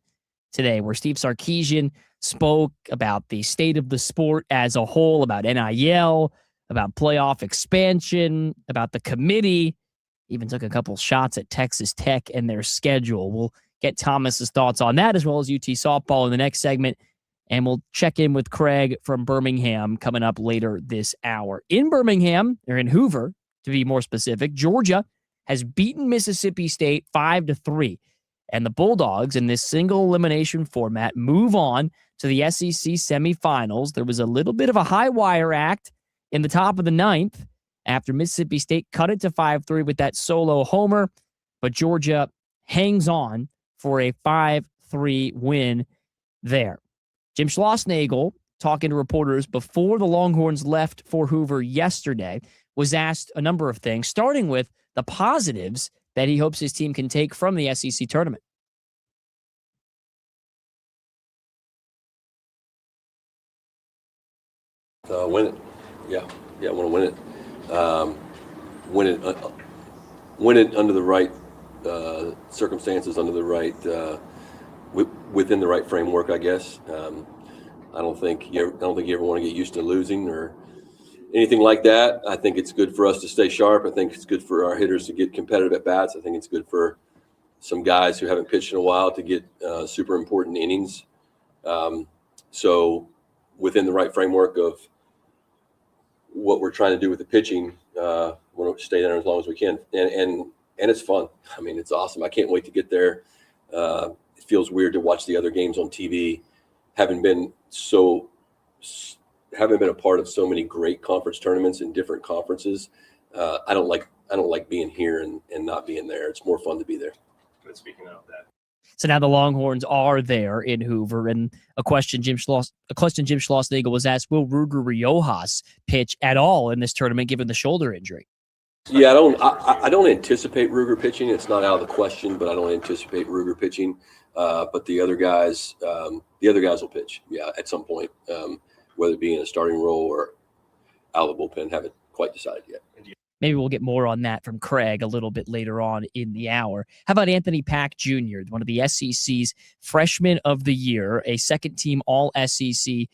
today, where Steve Sarkisian spoke about the state of the sport as a whole, about NIL, about playoff expansion, about the committee, even took a couple shots at Texas Tech and their schedule. We'll get Thomas's thoughts on that, as well as UT softball in the next segment, and we'll check in with Craig from Birmingham coming up later this hour. In Birmingham, or in Hoover, to be more specific, Georgia has beaten Mississippi State 5-3. And the Bulldogs, in this single elimination format, move on to the SEC semifinals. There was a little bit of a high wire act in the top of the ninth after Mississippi State cut it to 5-3 with that solo homer. But Georgia hangs on for a 5-3 win there. Jim Schlossnagle, talking to reporters before the Longhorns left for Hoover yesterday, was asked a number of things, starting with the positives that he hopes his team can take from the SEC tournament. Win it. Yeah, I want to win it. Win it under the right circumstances, under the right, within the right framework, I guess. I don't think you ever want to get used to losing or anything like that. I think it's good for us to stay sharp. I think it's good for our hitters to get competitive at bats. I think it's good for some guys who haven't pitched in a while to get super important innings. So within the right framework of what we're trying to do with the pitching, we want to stay there as long as we can. And it's fun. I mean, it's awesome. I can't wait to get there. It feels weird to watch the other games on TV. Haven't been a part of so many great conference tournaments in different conferences. I don't like don't like being here and not being there. It's more fun to be there. But speaking of that. So now the Longhorns are there in Hoover, and a question Jim Schlossnagle was asked: will Ruger Riojas pitch at all in this tournament, given the shoulder injury? Yeah, I don't anticipate Ruger pitching. It's not out of the question, but I don't anticipate Ruger pitching. But the other guys will pitch. Yeah, at some point, whether it be in a starting role or out of the bullpen, haven't quite decided yet. Maybe we'll get more on that from Craig a little bit later on in the hour. How about Anthony Pack Jr., one of the SEC's Freshman of the Year, a second-team All-SEC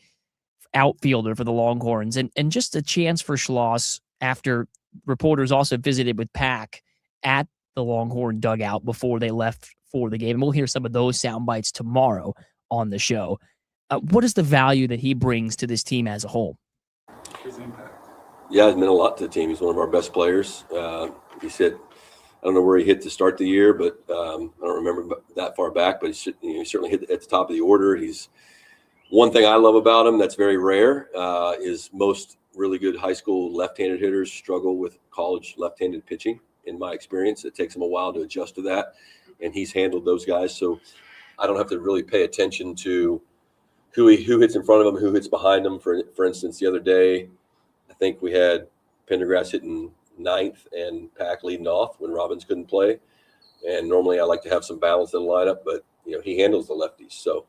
outfielder for the Longhorns, and just a chance for Schloss after reporters also visited with Pack at the Longhorn dugout before they left for the game. And we'll hear some of those sound bites tomorrow on the show. What is the value that he brings to this team as a whole? His impact. Yeah, it's meant a lot to the team. He's one of our best players. He said, I don't know where he hit to start the year, but I don't remember that far back, but he certainly hit at the top of the order. He's one thing I love about him that's very rare is most really good high school left-handed hitters struggle with college left-handed pitching. In my experience, it takes him a while to adjust to that, and he's handled those guys. So I don't have to really pay attention to who hits in front of him, who hits behind him. For instance, the other day, I think we had Pendergrass hitting ninth and Pack leading off when Robbins couldn't play. And normally I like to have some balance in the lineup, but he handles the lefties. So,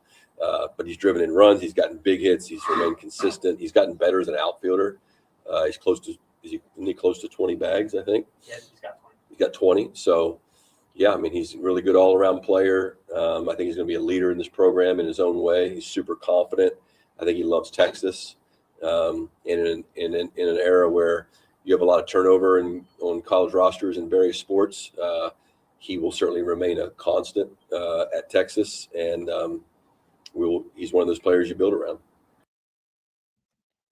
but he's driven in runs. He's gotten big hits. He's remained consistent. He's gotten better as an outfielder. He's close to 20 bags, I think. Yeah, he's got 20. He's got 20. So, yeah, I mean, he's a really good all-around player. I think he's going to be a leader in this program in his own way. He's super confident. I think he loves Texas. In an era where you have a lot of turnover on college rosters in various sports, he will certainly remain a constant at Texas, and he's one of those players you build around.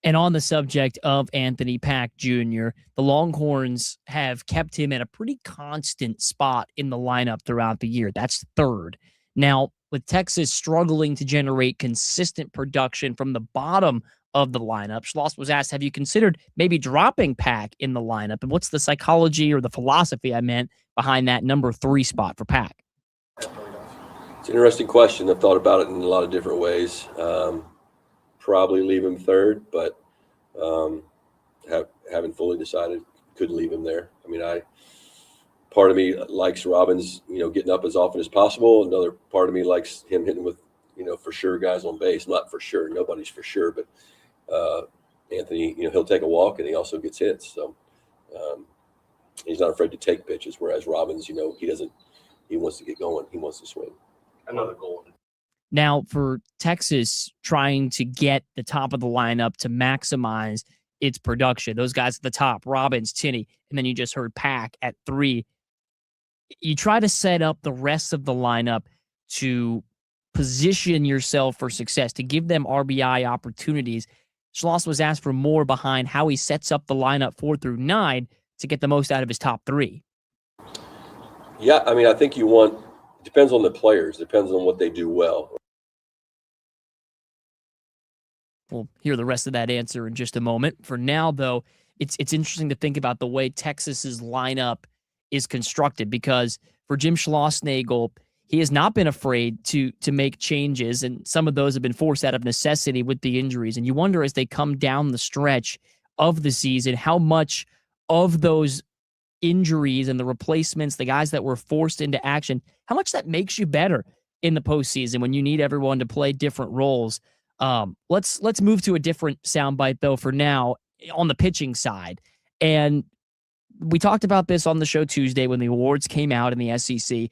And on the subject of Anthony Pack Jr., the Longhorns have kept him at a pretty constant spot in the lineup throughout the year. That's third. Now, with Texas struggling to generate consistent production from the bottom of the lineup, Schloss was asked, have you considered maybe dropping Pack in the lineup? And what's the psychology or the philosophy, behind that number 3 spot for Pack? It's an interesting question. I've thought about it in a lot of different ways. Probably leave him third, but haven't fully decided. Could leave him there. I mean, part of me likes Robbins, getting up as often as possible. Another part of me likes him hitting with, for sure guys on base. Not for sure. nobody's for sure, but Anthony, he'll take a walk and he also gets hits. So he's not afraid to take pitches. Whereas Robbins, he wants to get going. He wants to swing. Another goal. Now, for Texas trying to get the top of the lineup to maximize its production, those guys at the top, Robbins, Tinney, and then you just heard Pack at 3. You try to set up the rest of the lineup to position yourself for success, to give them RBI opportunities. Schloss was asked for more behind how he sets up the lineup 4 through 9 to get the most out of his top 3. Yeah, I mean, I think it depends on the players, depends on what they do well. We'll hear the rest of that answer in just a moment. For now, though, it's interesting to think about the way Texas's lineup is constructed, because for Jim Schlossnagle, he has not been afraid to make changes, and some of those have been forced out of necessity with the injuries. And you wonder, as they come down the stretch of the season, how much of those injuries and the replacements, the guys that were forced into action, how much that makes you better in the postseason when you need everyone to play different roles. Let's move to a different soundbite, though, for now, on the pitching side. And we talked about this on the show Tuesday when the awards came out in the SEC.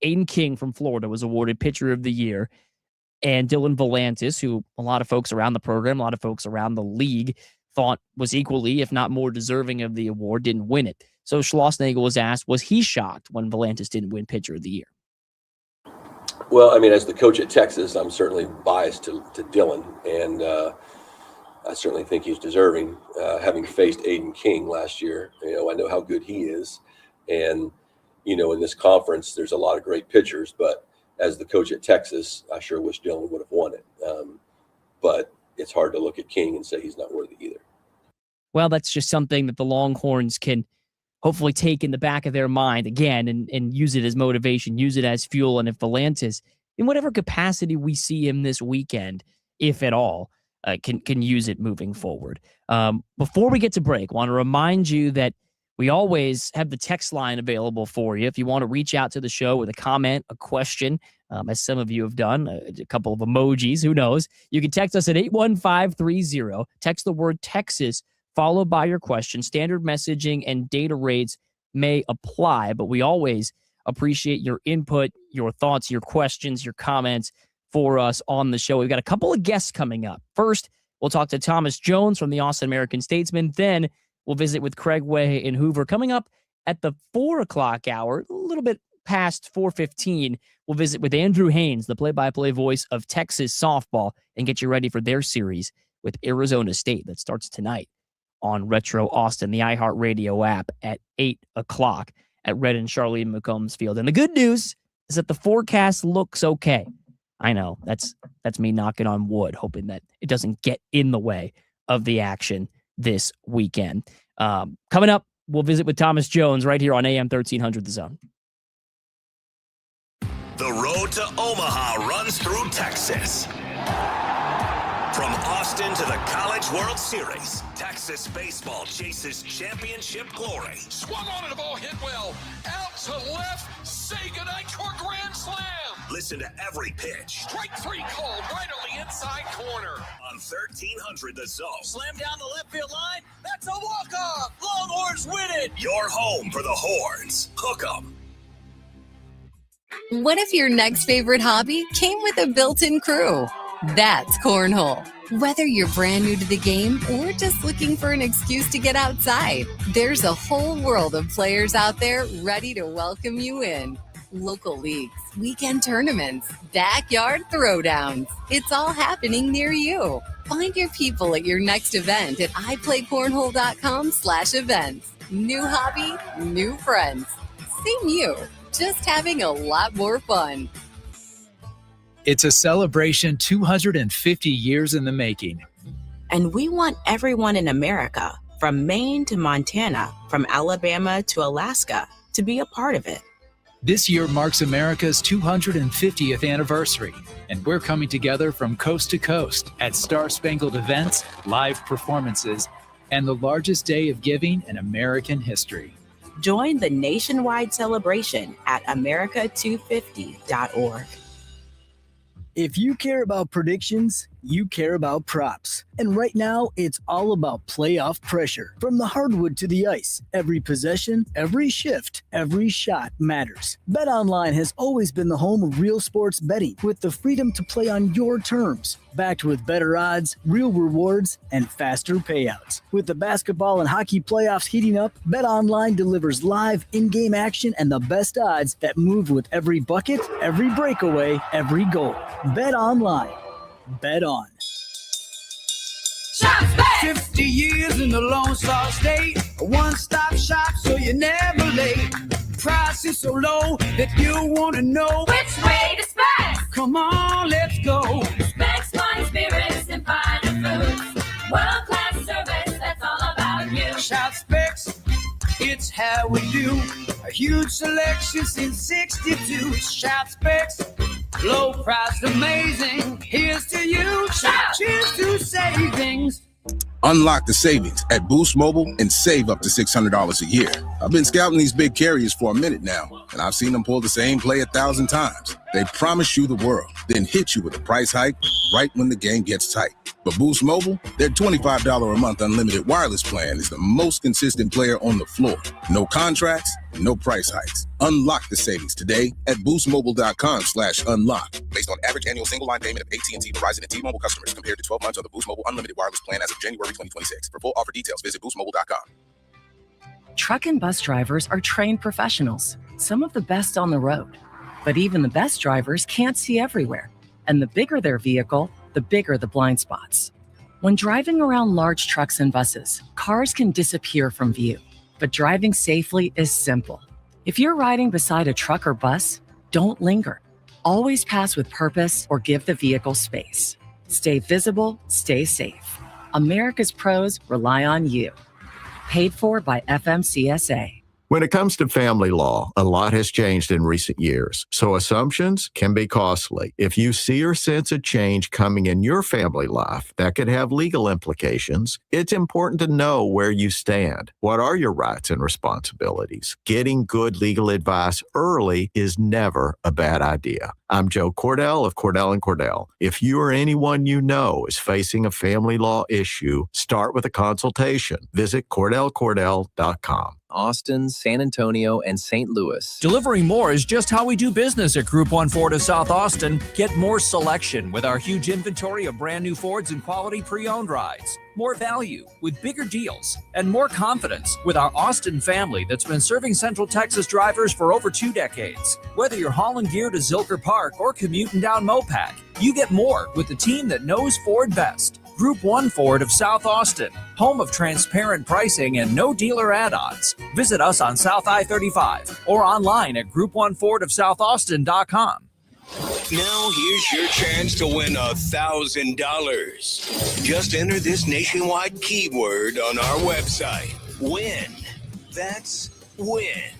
Aiden King from Florida was awarded Pitcher of the Year, and Dylan Volantis, who a lot of folks around the program, a lot of folks around the league thought was equally, if not more deserving of the award, didn't win it. So Schlossnagle was asked, was he shocked when Volantis didn't win Pitcher of the Year? Well, I mean, as the coach at Texas, I'm certainly biased to Dylan, and I certainly think he's deserving. Having faced Aiden King last year, I know how good he is, and in this conference, there's a lot of great pitchers, but as the coach at Texas, I sure wish Dylan would have won it. But it's hard to look at King and say he's not worthy either. Well, that's just something that the Longhorns can hopefully take in the back of their mind again and use it as motivation, use it as fuel. And if Volantis, in whatever capacity we see him this weekend, if at all, can use it moving forward. Before we get to break, I want to remind you that we always have the text line available for you. If you want to reach out to the show with a comment, a question, as some of you have done, a couple of emojis, who knows, you can text us at 81530. Text the word Texas, followed by your question. Standard messaging and data rates may apply, but we always appreciate your input, your thoughts, your questions, your comments for us on the show. We've got a couple of guests coming up. First, we'll talk to Thomas Jones from the Austin American-Statesman. Then we'll visit with Craig Way in Hoover. Coming up at the 4 o'clock hour, a little bit past 4:15, we'll visit with Andrew Haynes, the play-by-play voice of Texas softball, and get you ready for their series with Arizona State that starts tonight on Retro Austin, the iHeartRadio app at 8 o'clock at Red and Charlene McCombs Field. And the good news is that the forecast looks okay. I know, that's me knocking on wood, hoping that it doesn't get in the way of the action this weekend. Coming up, we'll visit with Thomas Jones right here on AM 1300 The Zone. The road to Omaha runs through Texas. From Austin to the College World Series, Texas baseball chases championship glory. Swung on it, the ball hit well. Out to left, say goodnight for a grand slam. Listen to every pitch. Strike three called right on the inside corner. On 1300 The Zone. Slam down the left field line. That's a walk-off. Longhorns win it. Your home for the Horns. Hook 'em. What if your next favorite hobby came with a built-in crew? That's Cornhole. Whether you're brand new to the game or just looking for an excuse to get outside, there's a whole world of players out there ready to welcome you in. Local leagues, weekend tournaments, backyard throwdowns. It's all happening near you. Find your people at your next event at iPlayCornhole.com/events. New hobby, new friends. Same you, just having a lot more fun. It's a celebration 250 years in the making. And we want everyone in America, from Maine to Montana, from Alabama to Alaska, to be a part of it. This year marks America's 250th anniversary, and we're coming together from coast to coast at Star-Spangled events, live performances, and the largest day of giving in American history. Join the nationwide celebration at America250.org. If you care about predictions, you care about props. And right now, it's all about playoff pressure. From the hardwood to the ice, every possession, every shift, every shot matters. BetOnline has always been the home of real sports betting, with the freedom to play on your terms. Backed with better odds, real rewards, and faster payouts. With the basketball and hockey playoffs heating up, BetOnline delivers live in-game action and the best odds that move with every bucket, every breakaway, every goal. BetOnline. Bet on. 50 years in the Lone Star State, a one-stop shop so you're never late. Price is so low that you want to know Which way to Specs? Come on, let's go. Specs, wine, spirits, and finer foods. World-class service, that's all about you. Shout Specs, it's how we do. A huge selection since 62. Shout Specs, low price, amazing. Here's to you. Shout. Cheers to savings. Unlock the savings at Boost Mobile and save up to $600 a year. I've been scouting these big carriers for a minute now, and I've seen them pull the same play 1,000 times. They promise you the world, then hit you with a price hike right when the game gets tight. But Boost Mobile, their $25 a month unlimited wireless plan is the most consistent player on the floor. No contracts, no price hikes. Unlock the savings today at boostmobile.com/unlock. Based on average annual single line payment of AT&T, Verizon, and T-Mobile customers compared to 12 months of the Boost Mobile unlimited wireless plan as of January 2026. For full offer details, visit boostmobile.com. Truck and bus drivers are trained professionals, some of the best on the road. But even the best drivers can't see everywhere. And the bigger their vehicle, the bigger the blind spots. When driving around large trucks and buses, cars can disappear from view. But driving safely is simple. If you're riding beside a truck or bus, don't linger. Always pass with purpose or give the vehicle space. Stay visible, stay safe. America's pros rely on you. Paid for by FMCSA. When it comes to family law, a lot has changed in recent years, so assumptions can be costly. If you see or sense a change coming in your family life that could have legal implications, it's important to know where you stand. What are your rights and responsibilities? Getting good legal advice early is never a bad idea. I'm Joe Cordell of Cordell & Cordell. If you or anyone you know is facing a family law issue, start with a consultation. Visit CordellCordell.com. Austin, San Antonio, and St. Louis. Delivering more is just how we do business at Group 1 Ford of South Austin. Get more selection with our huge inventory of brand new Fords and quality pre-owned rides. More value with bigger deals and more confidence with our Austin family that's been serving Central Texas drivers for over 2 decades. Whether you're hauling gear to Zilker Park or commuting down Mopac, you get more with the team that knows Ford best. Group 1 Ford of South Austin, home of transparent pricing and no dealer add-ons. Visit us on South I-35 or online at group1fordofsouthaustin.com. Now here's your chance to win $1,000. Just enter this nationwide keyword on our website. Win. That's win.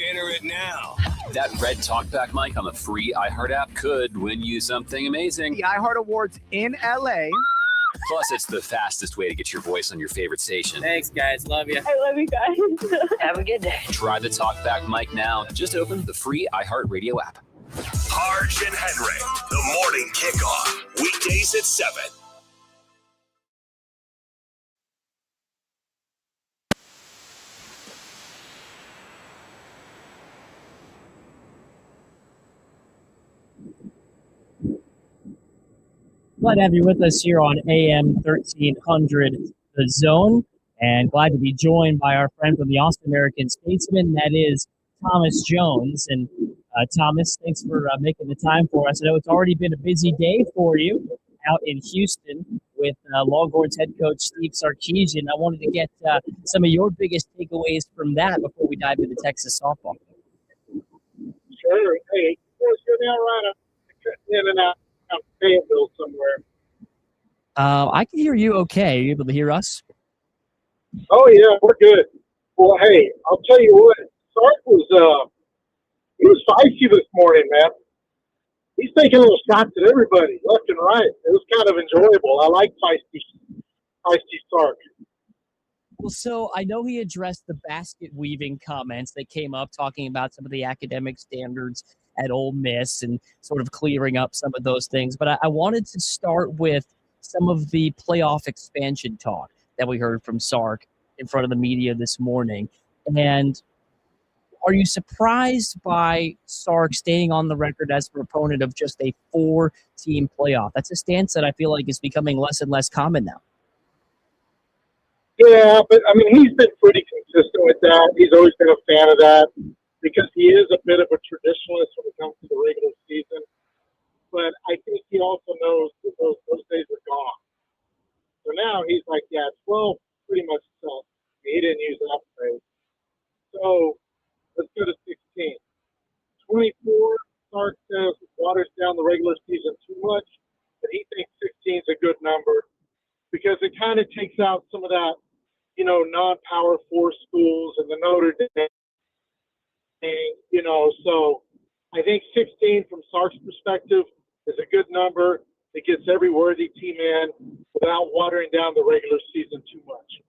Enter it now. That red talkback mic on the free iHeart app could win you something amazing. The iHeart Awards in LA. Plus, it's the fastest way to get your voice on your favorite station. Thanks, guys. Love you. I love you guys. Have a good day. Try the talkback mic now. Just open the free iHeart Radio app. Harge and Henry, the morning kickoff. Weekdays at 7. Glad to have you with us here on AM 1300 The Zone, and glad to be joined by our friend from the Austin American-Statesman, that is Thomas Jones. And Thomas, thanks for making the time for us. I know it's already been a busy day for you out in Houston with Longhorns head coach Steve Sarkisian. I wanted to get some of your biggest takeaways from that before we dive into Texas softball. Sure. Hey, you're now right in and out. Fayetteville somewhere. I can hear you okay. Are you able to hear us? Oh, yeah, we're good. Well, hey, I'll tell you what. Sark was he was feisty this morning, man. He's taking little shots at everybody, left and right. It was kind of enjoyable. I like feisty Sark. Well, so I know he addressed the basket weaving comments that came up talking about some of the academic standards at Ole Miss and sort of clearing up some of those things. But I wanted to start with some of the playoff expansion talk that we heard from Sark in front of the media this morning. And are you surprised by Sark staying on the record as a proponent of just a 4-team playoff? That's a stance that I feel like is becoming less and less common now. Yeah, but, I mean, he's been pretty consistent with that. He's always been a fan of that, because he is a bit of a traditionalist when it comes to the regular season. But I think he also knows that those days are gone. So now he's like, yeah, 12 pretty much sucks. He didn't use that phrase. So let's go to 16. 24, Sark says, waters down the regular season too much, but he thinks 16 is a good number because it kind of takes out some of that, non-Power 4 schools and the Notre Dame. So I think 16 from Sark's perspective is a good number. It gets every worthy team in without watering down the regular season too much.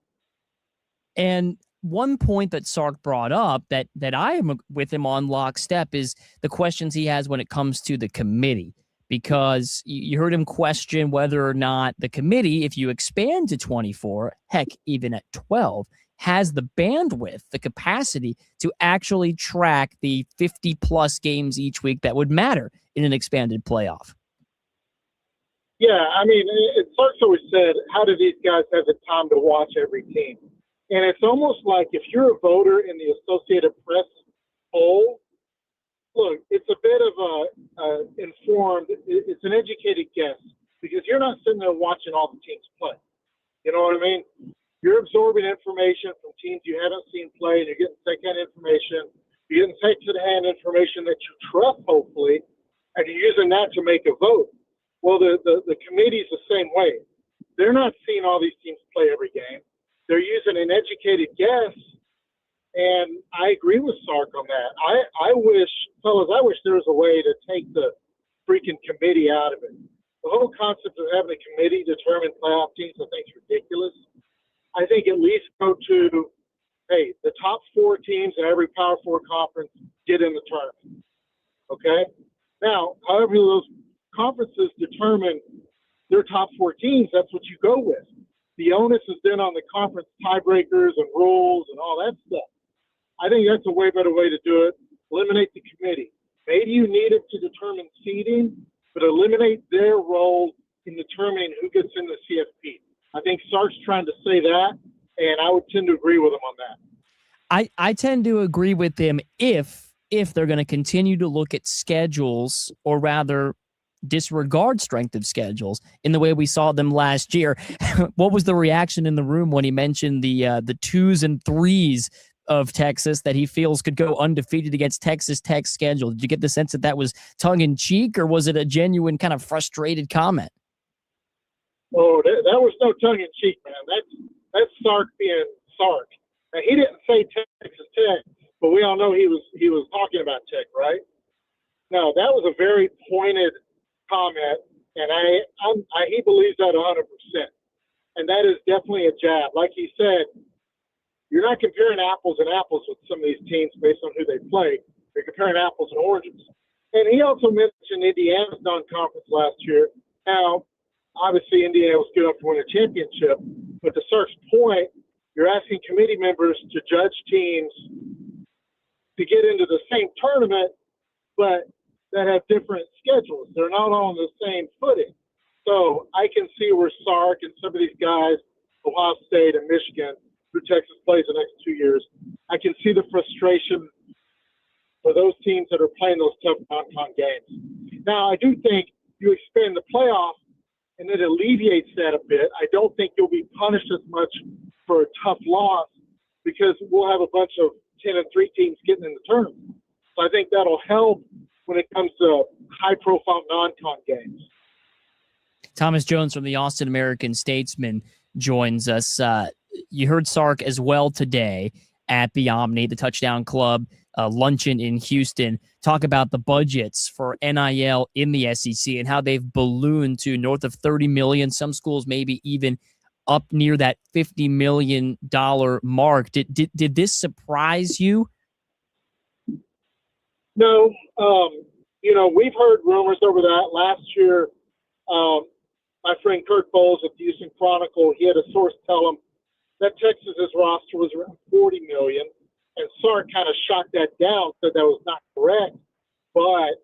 And one point that Sark brought up that I am with him on lockstep is the questions he has when it comes to the committee, because you heard him question whether or not the committee, if you expand to 24, heck, even at 12, has the bandwidth, the capacity to actually track the 50-plus games each week that would matter in an expanded playoff. Yeah, I mean, Sark's always said, how do these guys have the time to watch every team? And it's almost like if you're a voter in the Associated Press poll, look, it's a bit of informed, it's an educated guess, because you're not sitting there watching all the teams play. You know what I mean? You're absorbing information from teams you haven't seen play, and you're getting second-hand information. You're getting second-hand information that you trust, hopefully, and you're using that to make a vote. Well, the committee's the same way. They're not seeing all these teams play every game. They're using an educated guess And I agree with Sark on that. I wish there was a way to take the freaking committee out of it. The whole concept of having a committee determine playoff teams, I think, is ridiculous. I think at least go to, hey, the top 4 teams in every Power 4 conference get in the tournament. Okay? Now, however those conferences determine their top 4 teams, that's what you go with. The onus is then on the conference tiebreakers and rules and all that stuff. I think that's a way better way to do it. Eliminate the committee. Maybe you need it to determine seeding, but eliminate their role in determining who gets in the CFP. I think Sark's trying to say that, and I would tend to agree with him on that. I tend to agree with him if they're going to continue to look at schedules, or rather disregard strength of schedules in the way we saw them last year. What was the reaction in the room when he mentioned the 2s and 3s of Texas that he feels could go undefeated against Texas Tech's schedule? Did you get the sense that that was tongue-in-cheek, or was it a genuine kind of frustrated comment? Oh, that was no tongue-in-cheek, man. That's Sark being Sark. Now, he didn't say Texas Tech, but we all know he was talking about Tech, right? No, that was a very pointed comment, and he believes that 100%. And that is definitely a jab. Like he said, you're not comparing apples and apples with some of these teams based on who they play. You're comparing apples and oranges. And he also mentioned Indiana's non-conference last year. Now, obviously, Indiana was good enough to win a championship. But to Sark's point, you're asking committee members to judge teams to get into the same tournament, but that have different schedules. They're not all on the same footing. So I can see where Sark and some of these guys, Ohio State and Michigan, who Texas plays the next 2 years, I can see the frustration for those teams that are playing those tough non-con games. Now, I do think you expand the playoff and it alleviates that a bit. I don't think you'll be punished as much for a tough loss because we'll have a bunch of 10-3 teams getting in the tournament. So I think that'll help when it comes to high-profile non-con games. Thomas Jones from the Austin American-Statesman joins us. You heard Sark as well today at the Omni, the Touchdown Club luncheon in Houston, talk about the budgets for NIL in the SEC and how they've ballooned to north of $30 million. Some schools maybe even up near that $50 million mark. Did this surprise you? No. We've heard rumors over that. Last year, my friend Kurt Bowles at the Houston Chronicle, he had a source tell him that Texas's roster was around $40 million, and Sark kind of shot that down, said that was not correct. But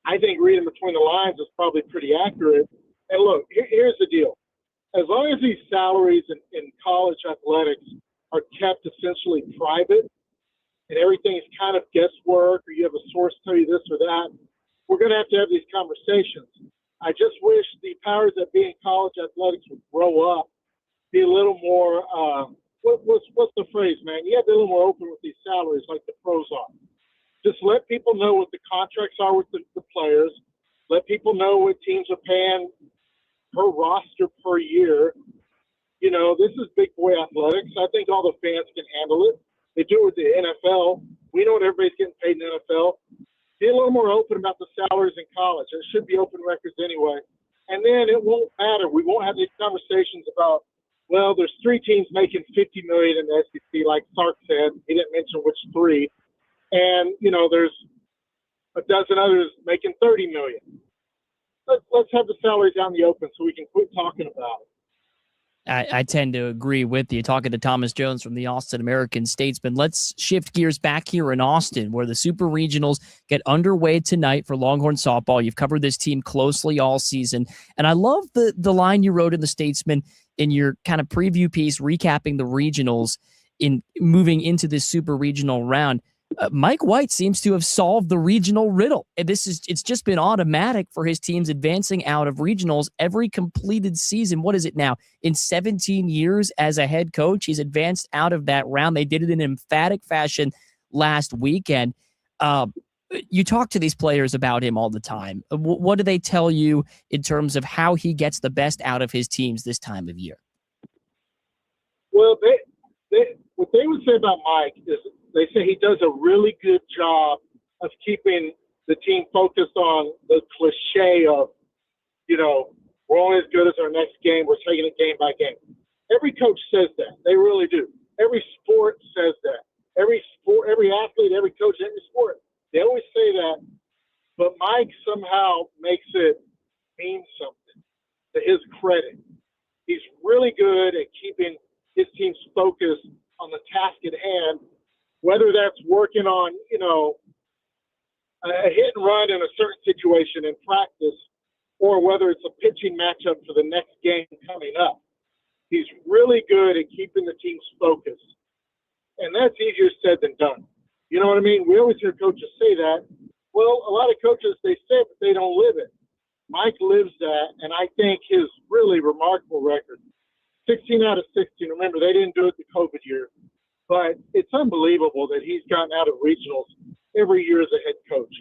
I think reading between the lines is probably pretty accurate. And look, here's the deal. As long as these salaries in college athletics are kept essentially private and everything is kind of guesswork or you have a source tell you this or that, we're going to have these conversations. I just wish the powers that be in college athletics would grow up, be a little more, what's the phrase, man? You have to be a little more open with these salaries like the pros are. Just let people know what the contracts are with the players. Let people know what teams are paying per roster per year. This is big boy athletics. I think all the fans can handle it. They do it with the NFL. We know what everybody's getting paid in the NFL. Be a little more open about the salaries in college. There should be open records anyway. And then it won't matter. We won't have these conversations about, well, there's 3 teams making $50 million in the SEC, like Sark said. He didn't mention which 3. And, there's a dozen others making $30 million. Let's have the salaries out in the open so we can quit talking about it. I tend to agree with you. Talking to Thomas Jones from the Austin American-Statesman. Let's shift gears back here in Austin, where the Super Regionals get underway tonight for Longhorn softball. You've covered this team closely all season, and I love the line you wrote in the Statesman in your kind of preview piece, recapping the regionals in moving into this Super Regional round. Mike White seems to have solved the regional riddle. And it's just been automatic for his teams advancing out of regionals every completed season. What is it now? In 17 years as a head coach, he's advanced out of that round. They did it in emphatic fashion last weekend. You talk to these players about him all the time. What do they tell you in terms of how he gets the best out of his teams this time of year? Well, what they would say about Mike is they say he does a really good job of keeping the team focused on the cliche of, we're only as good as our next game. We're taking it game by game. Every coach says that. They really do. Every sport says that. Every athlete, every coach, every sport, they always say that. But Mike somehow makes it mean something to his credit. He's really good at keeping his team's focus on the task at hand, whether that's working on, a hit and run in a certain situation in practice, or whether it's a pitching matchup for the next game coming up. He's really good at keeping the team's focus. And that's easier said than done. You know what I mean? We always hear coaches say that. Well, a lot of coaches, they say it, but they don't live it. Mike lives that, and I think his really remarkable record, 16 out of 16. Remember, they didn't do it the COVID year, but it's unbelievable that he's gotten out of regionals every year as a head coach.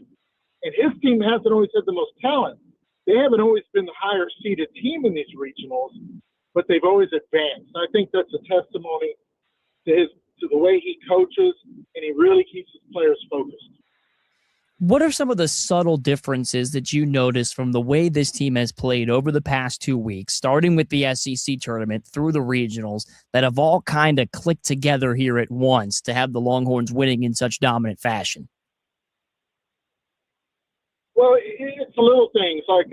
And his team hasn't always had the most talent. They haven't always been the higher seeded team in these regionals, but they've always advanced. I think that's a testimony to the way he coaches, and he really keeps his players focused. What are some of the subtle differences that you notice from the way this team has played over the past 2 weeks, starting with the SEC tournament through the regionals, that have all kind of clicked together here at once to have the Longhorns winning in such dominant fashion? Well, it's the little things. Like,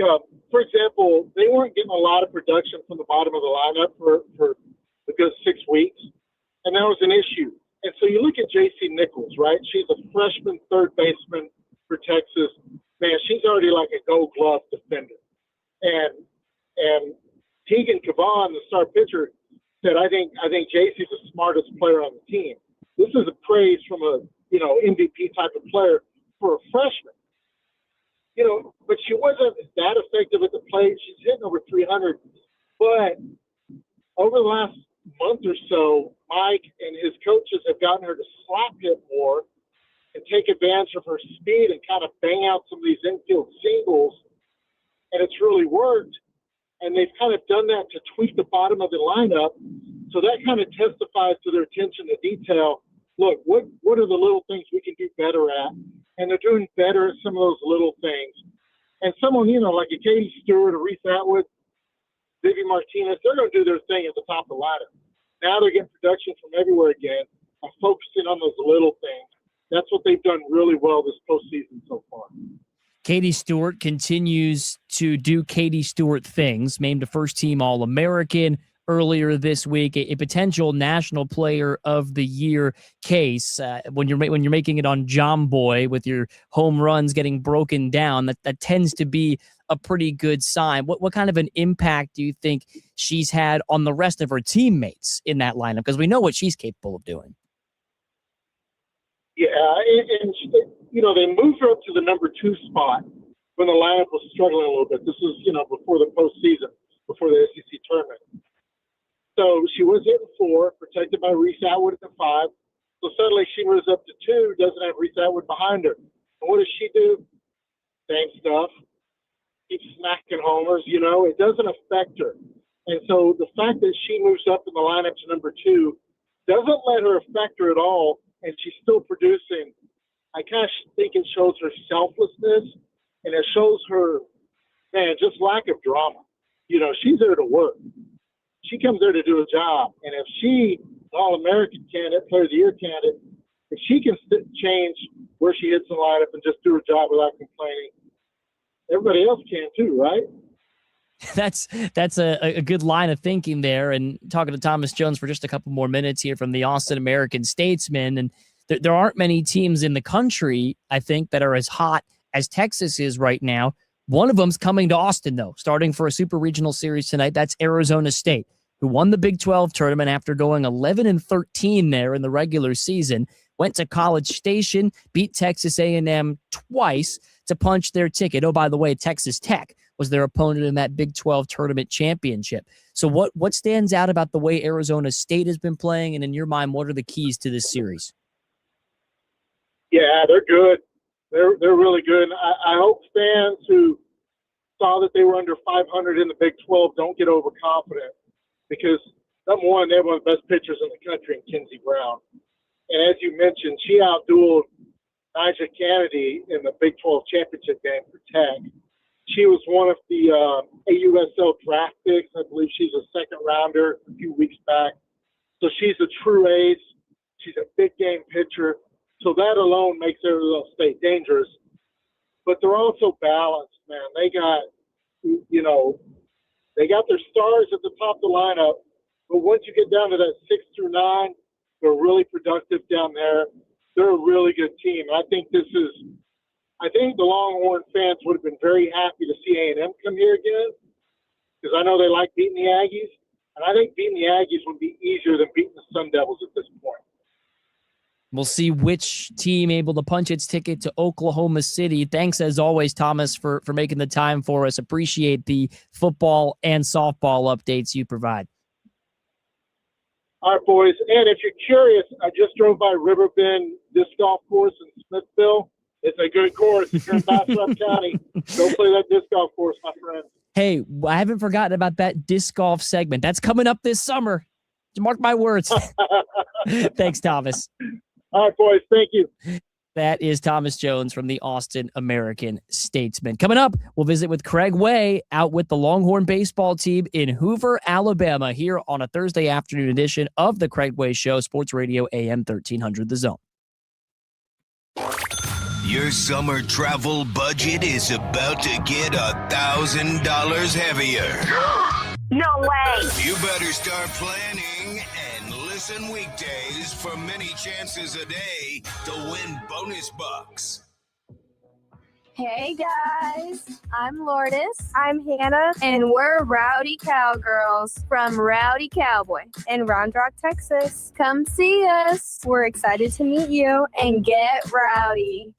for example, they weren't getting a lot of production from the bottom of the lineup for a good 6 weeks, and that was an issue. And so you look at J.C. Nichols, right? She's a freshman third baseman for Texas. Man, she's already like a gold glove defender. And Tegan Cavan, the star pitcher, said, I think J.C.'s the smartest player on the team. This is a praise from a, MVP type of player for a freshman. But she wasn't that effective at the plate. She's hitting over 300. But over the last month or so, Mike and his coaches have gotten her to slap hit more and take advantage of her speed and kind of bang out some of these infield singles. And it's really worked. And they've kind of done that to tweak the bottom of the lineup. So that kind of testifies to their attention to detail. Look, what are the little things we can do better at? And they're doing better at some of those little things. And someone, like a Katie Stewart or Reese Atwood, Vivi Martinez, they're going to do their thing at the top of the ladder. Now they're getting production from everywhere again and focusing on those little things. That's what they've done really well this postseason so far. Katie Stewart continues to do Katie Stewart things, named a first-team All-American earlier this week, a potential National Player of the Year case. When you're making it on John Boy with your home runs getting broken down, that tends to be a pretty good sign. What kind of an impact do you think she's had on the rest of her teammates in that lineup? Because we know what she's capable of doing. Yeah, and they moved her up to the number 2 spot when the lineup was struggling a little bit. This was, before the postseason, before the SEC tournament. So she was hitting 4, protected by Reese Atwood at 5. So suddenly she moves up to 2, doesn't have Reese Atwood behind her. And what does she do? Same stuff. Keeps smacking homers, it doesn't affect her. And so the fact that she moves up in the lineup to number 2 doesn't let her affect her at all, and she's still producing. I kind of think it shows her selflessness, and it shows her, just lack of drama. She's there to work. She comes there to do a job. And if she, All-American candidate, Player of the Year candidate, if she can change where she hits the lineup and just do her job without complaining, everybody else can too, right? That's a good line of thinking there. And talking to Thomas Jones for just a couple more minutes here from the Austin American-Statesman. And there aren't many teams in the country, I think, that are as hot as Texas is right now. One of them's coming to Austin, though, starting for a super regional series tonight. That's Arizona State, who won the Big 12 tournament after going 11-13 there in the regular season. Went to College Station, beat Texas A&M twice to punch their ticket. Oh, by the way, Texas Tech was their opponent in that Big 12 tournament championship. So what stands out about the way Arizona State has been playing, and in your mind, what are the keys to this series? Yeah, they're good. They're really good. And I hope fans who saw that they were under 500 in the Big 12 don't get overconfident, because number one, they're one of the best pitchers in the country in Kinsey Brown. And as you mentioned, she outdueled Nigel Kennedy in the Big 12 championship game for Tech. She was one of the AUSL draft picks. I believe she's a second rounder a few weeks back. So she's a true ace. She's a big game pitcher. So that alone makes Arizona State dangerous. But they're also balanced, man. They got, they got their stars at the top of the lineup. But once you get down to that 6 through 9, they're really productive down there. They're a really good team. I think the Longhorn fans would have been very happy to see A&M come here again, because I know they like beating the Aggies. And I think beating the Aggies would be easier than beating the Sun Devils at this point. We'll see which team able to punch its ticket to Oklahoma City. Thanks, as always, Thomas, for making the time for us. Appreciate the football and softball updates you provide. All right, boys. And if you're curious, I just drove by Riverbend Disc Golf Course in Smithville. It's a good course. If you're in Bastrop County, go play that disc golf course, my friend. Hey, I haven't forgotten about that disc golf segment. That's coming up this summer. Mark my words. Thanks, Thomas. All right, boys. Thank you. That is Thomas Jones from the Austin American-Statesman. Coming up, we'll visit with Craig Way out with the Longhorn baseball team in Hoover, Alabama, here on a Thursday afternoon edition of the Craig Way Show, Sports Radio AM 1300 The Zone. Your summer travel budget is about to get $1,000 heavier. No way. You better start planning and listen weekdays for many chances a day to win bonus bucks. Hey guys, I'm Lourdes. I'm Hannah, and we're Rowdy Cowgirls from Rowdy Cowboy in Round Rock, Texas. Come see us. We're excited to meet you and get rowdy.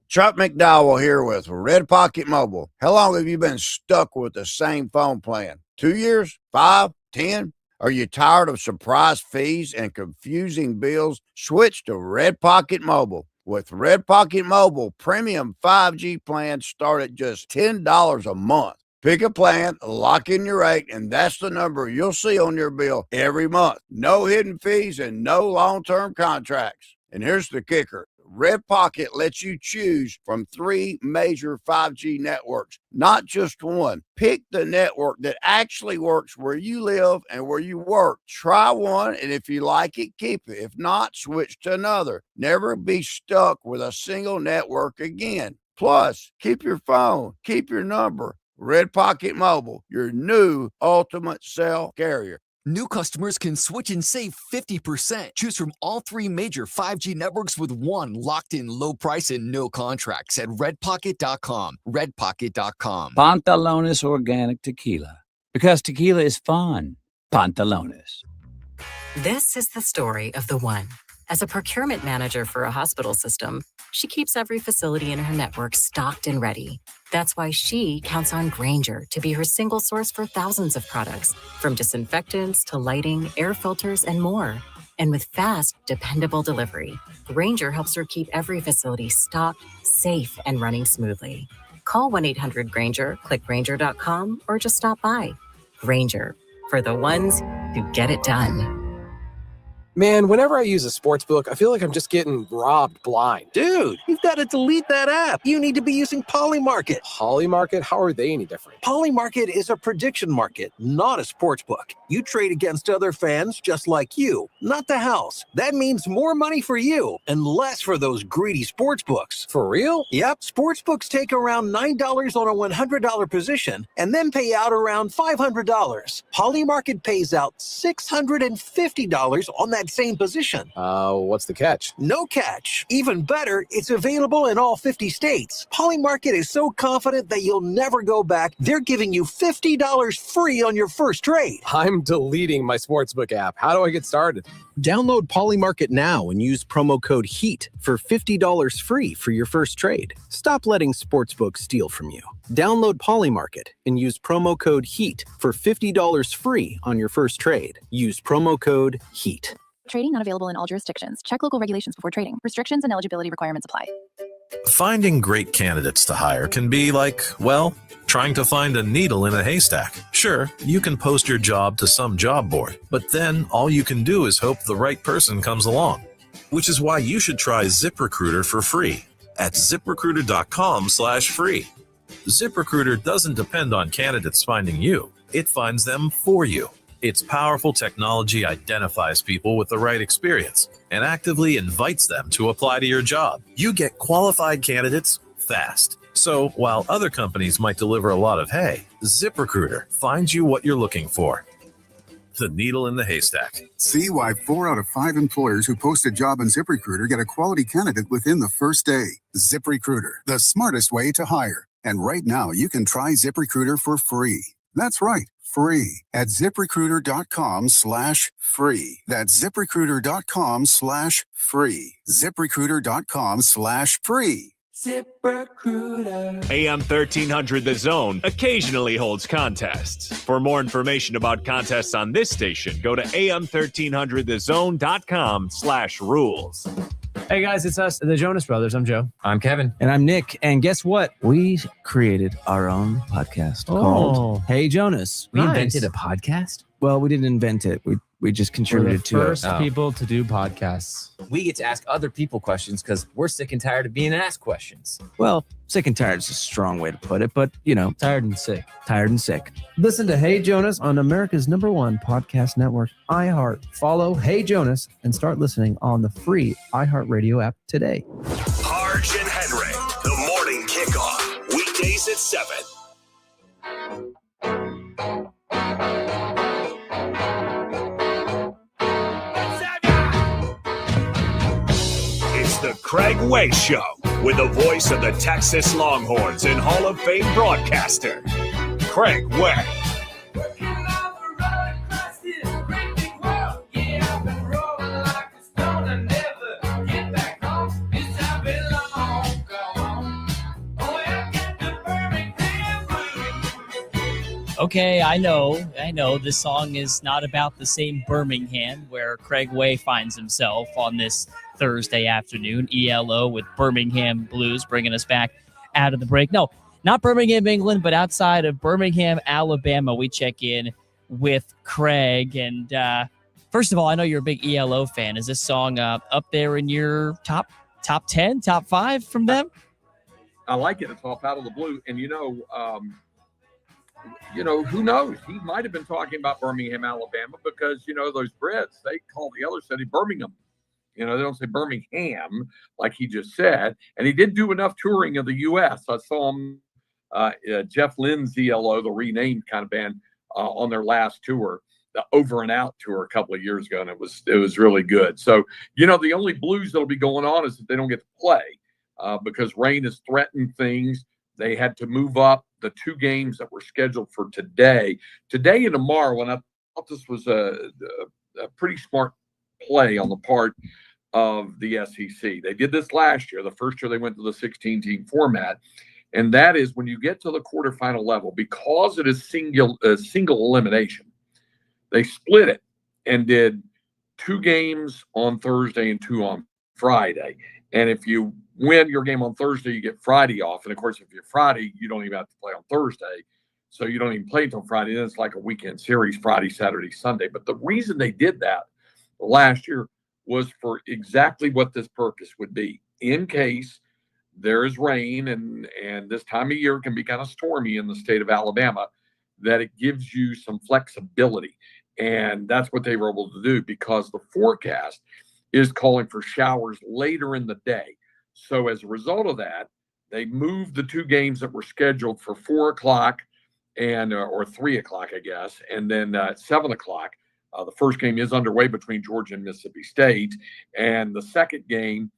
Chuck McDowell here with Red Pocket Mobile. How long have you been stuck with the same phone plan? 2 years? 5? 10? Are you tired of surprise fees and confusing bills? Switch to Red Pocket Mobile. With Red Pocket Mobile, premium 5G plans start at just $10 a month. Pick a plan, lock in your rate, and that's the number you'll see on your bill every month. No hidden fees and no long-term contracts. And here's the kicker. Red Pocket lets you choose from 3 major 5G networks, not just one. Pick the network that actually works where you live and where you work. Try one, and if you like it, keep it. If not, switch to another. Never be stuck with a single network again. Plus, keep your phone, keep your number. Red Pocket Mobile, your new ultimate cell carrier. New customers can switch and save 50%. Choose from all 3 major 5G networks with one locked-in low price and no contracts at redpocket.com. Redpocket.com. Pantalones Organic Tequila. Because tequila is fun. Pantalones. This is the story of the one. As a procurement manager for a hospital system, she keeps every facility in her network stocked and ready. That's why she counts on Grainger to be her single source for thousands of products, from disinfectants to lighting, air filters, and more. And with fast, dependable delivery, Grainger helps her keep every facility stocked, safe, and running smoothly. Call 1-800-GRAINGER, click Grainger.com, or just stop by. Grainger, for the ones who get it done. Man, whenever I use a sports book, I feel like I'm just getting robbed blind. Dude, you've got to delete that app. You need to be using Polymarket. Polymarket? How are they any different? Polymarket is a prediction market, not a sports book. You trade against other fans just like you, not the house. That means more money for you and less for those greedy sports books. For real? Yep. Sports books take around $9 on a $100 position and then pay out around $500. Polymarket pays out $650 on that same position. What's the catch? No catch. Even better, it's available in all 50 states. Polymarket is so confident that you'll never go back, they're giving you $50 free on your first trade. I'm deleting my sportsbook app. How do I get started? Download Polymarket now and use promo code HEAT for $50 free for your first trade. Stop letting sportsbooks steal from you. Download Polymarket and use promo code HEAT for $50 free on your first trade. Use promo code HEAT. Trading not available in all jurisdictions. Check local regulations before trading. Restrictions and eligibility requirements apply. Finding great candidates to hire can be like, well, trying to find a needle in a haystack. Sure, you can post your job to some job board, but then all you can do is hope the right person comes along. Which is why you should try ZipRecruiter for free at ZipRecruiter.com/free. ZipRecruiter doesn't depend on candidates finding you. It finds them for you. Its powerful technology identifies people with the right experience and actively invites them to apply to your job. You get qualified candidates fast. So while other companies might deliver a lot of hay, ZipRecruiter finds you what you're looking for. The needle in the haystack. See why 4 out of 5 employers who post a job on ZipRecruiter get a quality candidate within the first day. ZipRecruiter, the smartest way to hire. And right now, you can try ZipRecruiter for free. That's right, free at ZipRecruiter.com/free. That's ZipRecruiter.com/free. ZipRecruiter.com/free. ZipRecruiter. AM 1300 The Zone occasionally holds contests. For more information about contests on this station, go to am1300thezone.com/rules. Hey guys, it's us, the Jonas Brothers. I'm Joe. I'm Kevin. And I'm Nick. And guess what? We created our own podcast called Hey Jonas. We invented a podcast? Well, we didn't invent it. We just contributed to it. We're the first people to do podcasts. We get to ask other people questions because we're sick and tired of being asked questions. Well, sick and tired is a strong way to put it, but, you know. Tired and sick. Tired and sick. Listen to Hey Jonas on America's #1 podcast network, iHeart. Follow Hey Jonas and start listening on the free iHeartRadio app today. Harge and Henry, the morning kickoff, weekdays at 7. It's the Craig Way Show with the voice of the Texas Longhorns and Hall of Fame broadcaster, Craig Way. Okay, I know. This song is not about the same Birmingham where Craig Way finds himself on this Thursday afternoon. ELO with Birmingham Blues bringing us back out of the break. No, not Birmingham, England, but outside of Birmingham, Alabama. We check in with Craig. And first of all, I know you're a big ELO fan. Is this song up there in your top 10, top 5 from them? I like it. It's off Out of the Blue. And, who knows? He might have been talking about Birmingham, Alabama, because, those Brits, they call the other city Birmingham. They don't say Birmingham like he just said. And he didn't do enough touring of the U.S. I saw him, Jeff Lynne's ELO, the renamed kind of band, on their last tour, the Over and Out tour a couple of years ago, and it was really good. So, the only blues that'll be going on is that they don't get to play because rain has threatened things. They had to move up the 2 games that were scheduled for today and tomorrow. And I thought this was a pretty smart play on the part of the SEC. They did this last year. The first year they went to the 16-team format. And that is when you get to the quarterfinal level, because it is single elimination, they split it and did 2 games on Thursday and 2 on Friday. And if you win your game on Thursday, you get Friday off. And of course, if you're Friday, you don't even have to play on Thursday. So you don't even play until Friday. Then it's like a weekend series, Friday, Saturday, Sunday. But the reason they did that last year was for exactly what this purpose would be. In case there is rain, and this time of year can be kind of stormy in the state of Alabama, that it gives you some flexibility. And that's what they were able to do, because the forecast is calling for showers later in the day. So as a result of that, they moved the 2 games that were scheduled for 4 o'clock or 3 o'clock, I guess, and then 7 o'clock. The first game is underway between Georgia and Mississippi State, and the second game,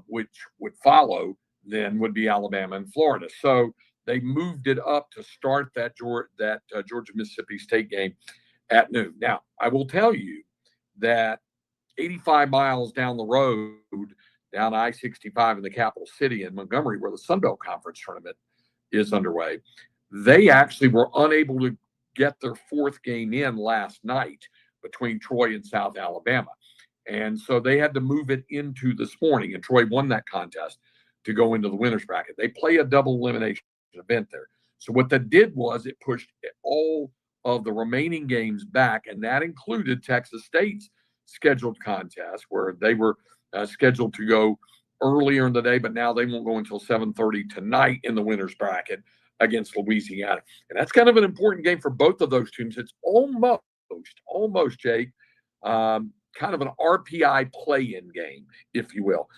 which would follow, then would be Alabama and Florida. So they moved it up to start that Georgia-Mississippi State game at noon. Now, I will tell you that 85 miles down the road, down I-65 in the capital city in Montgomery, where the Sun Belt Conference tournament is underway, they actually were unable to get their 4th game in last night between Troy and South Alabama. And so they had to move it into this morning, and Troy won that contest. to go into the winner's bracket. They play a double elimination event there. So what that did was it pushed all of the remaining games back, and that included Texas State's scheduled contest, where they were scheduled to go earlier in the day, but now they won't go until 7:30 tonight in the winner's bracket against Louisiana. And that's kind of an important game for both of those teams. It's almost, Jake, kind of an RPI play-in game, if you will.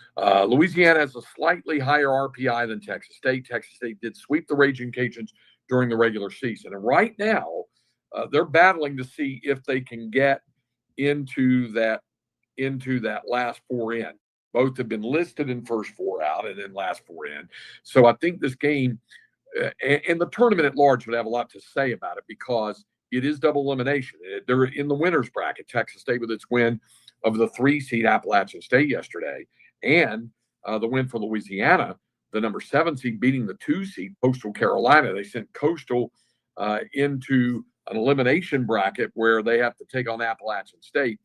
Louisiana has a slightly higher RPI than Texas State. Texas State did sweep the Raging Cajuns during the regular season. And right now, they're battling to see if they can get into that last four in. Both have been listed in first four out and then last four in. So I think this game and the tournament at large would have a lot to say about it, because it is double elimination. They're in the winner's bracket. Texas State with its win of the 3-seed Appalachian State yesterday, and the win for Louisiana, the number 7 seed beating the 2-seed Coastal Carolina. They sent Coastal into an elimination bracket where they have to take on Appalachian State.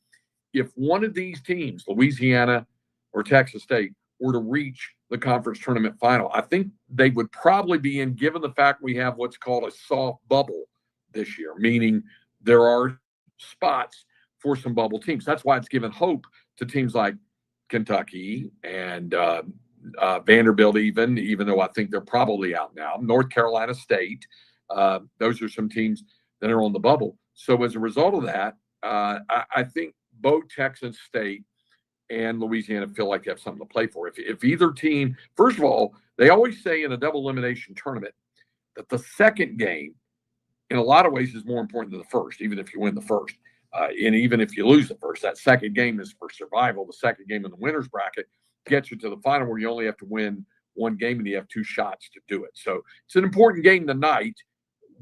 If one of these teams, Louisiana or Texas State, were to reach the conference tournament final, I think they would probably be in, given the fact we have what's called a soft bubble this year, meaning there are spots for some bubble teams. That's why it's given hope to teams like Kentucky and Vanderbilt, even though I think they're probably out now. North Carolina State, those are some teams that are on the bubble. So as a result of that, I think both Texas State and Louisiana feel like they have something to play for. If either team, first of all, they always say in a double elimination tournament that the second game, in a lot of ways, is more important than the first, even if you win the first. And even if you lose the first, that second game is for survival. The second game in the winner's bracket gets you to the final, where you only have to win one game and you have 2 shots to do it. So it's an important game tonight,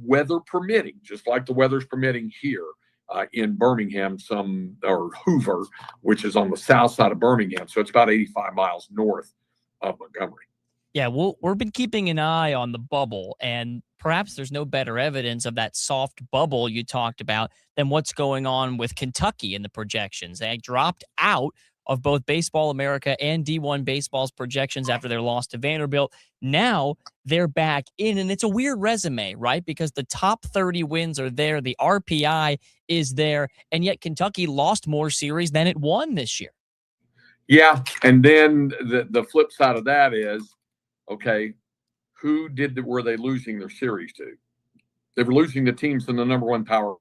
weather permitting, just like the weather's permitting here in Birmingham, or Hoover, which is on the south side of Birmingham. So it's about 85 miles north of Montgomery. Yeah, we've been keeping an eye on the bubble, and perhaps there's no better evidence of that soft bubble you talked about than what's going on with Kentucky in the projections. They dropped out of both Baseball America and D1 Baseball's projections after their loss to Vanderbilt. Now they're back in, and it's a weird resume, right? Because the top 30 wins are there, the RPI is there, and yet Kentucky lost more series than it won this year. Yeah, and then the flip side of that is, okay, were they losing their series to? They were losing the teams in the number 1 power.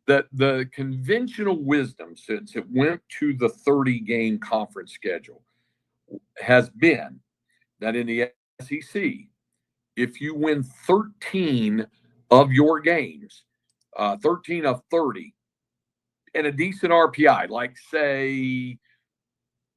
The conventional wisdom since it went to the 30-game conference schedule has been that in the SEC, if you win 13 of your games, 13 of 30, and a decent RPI, like say,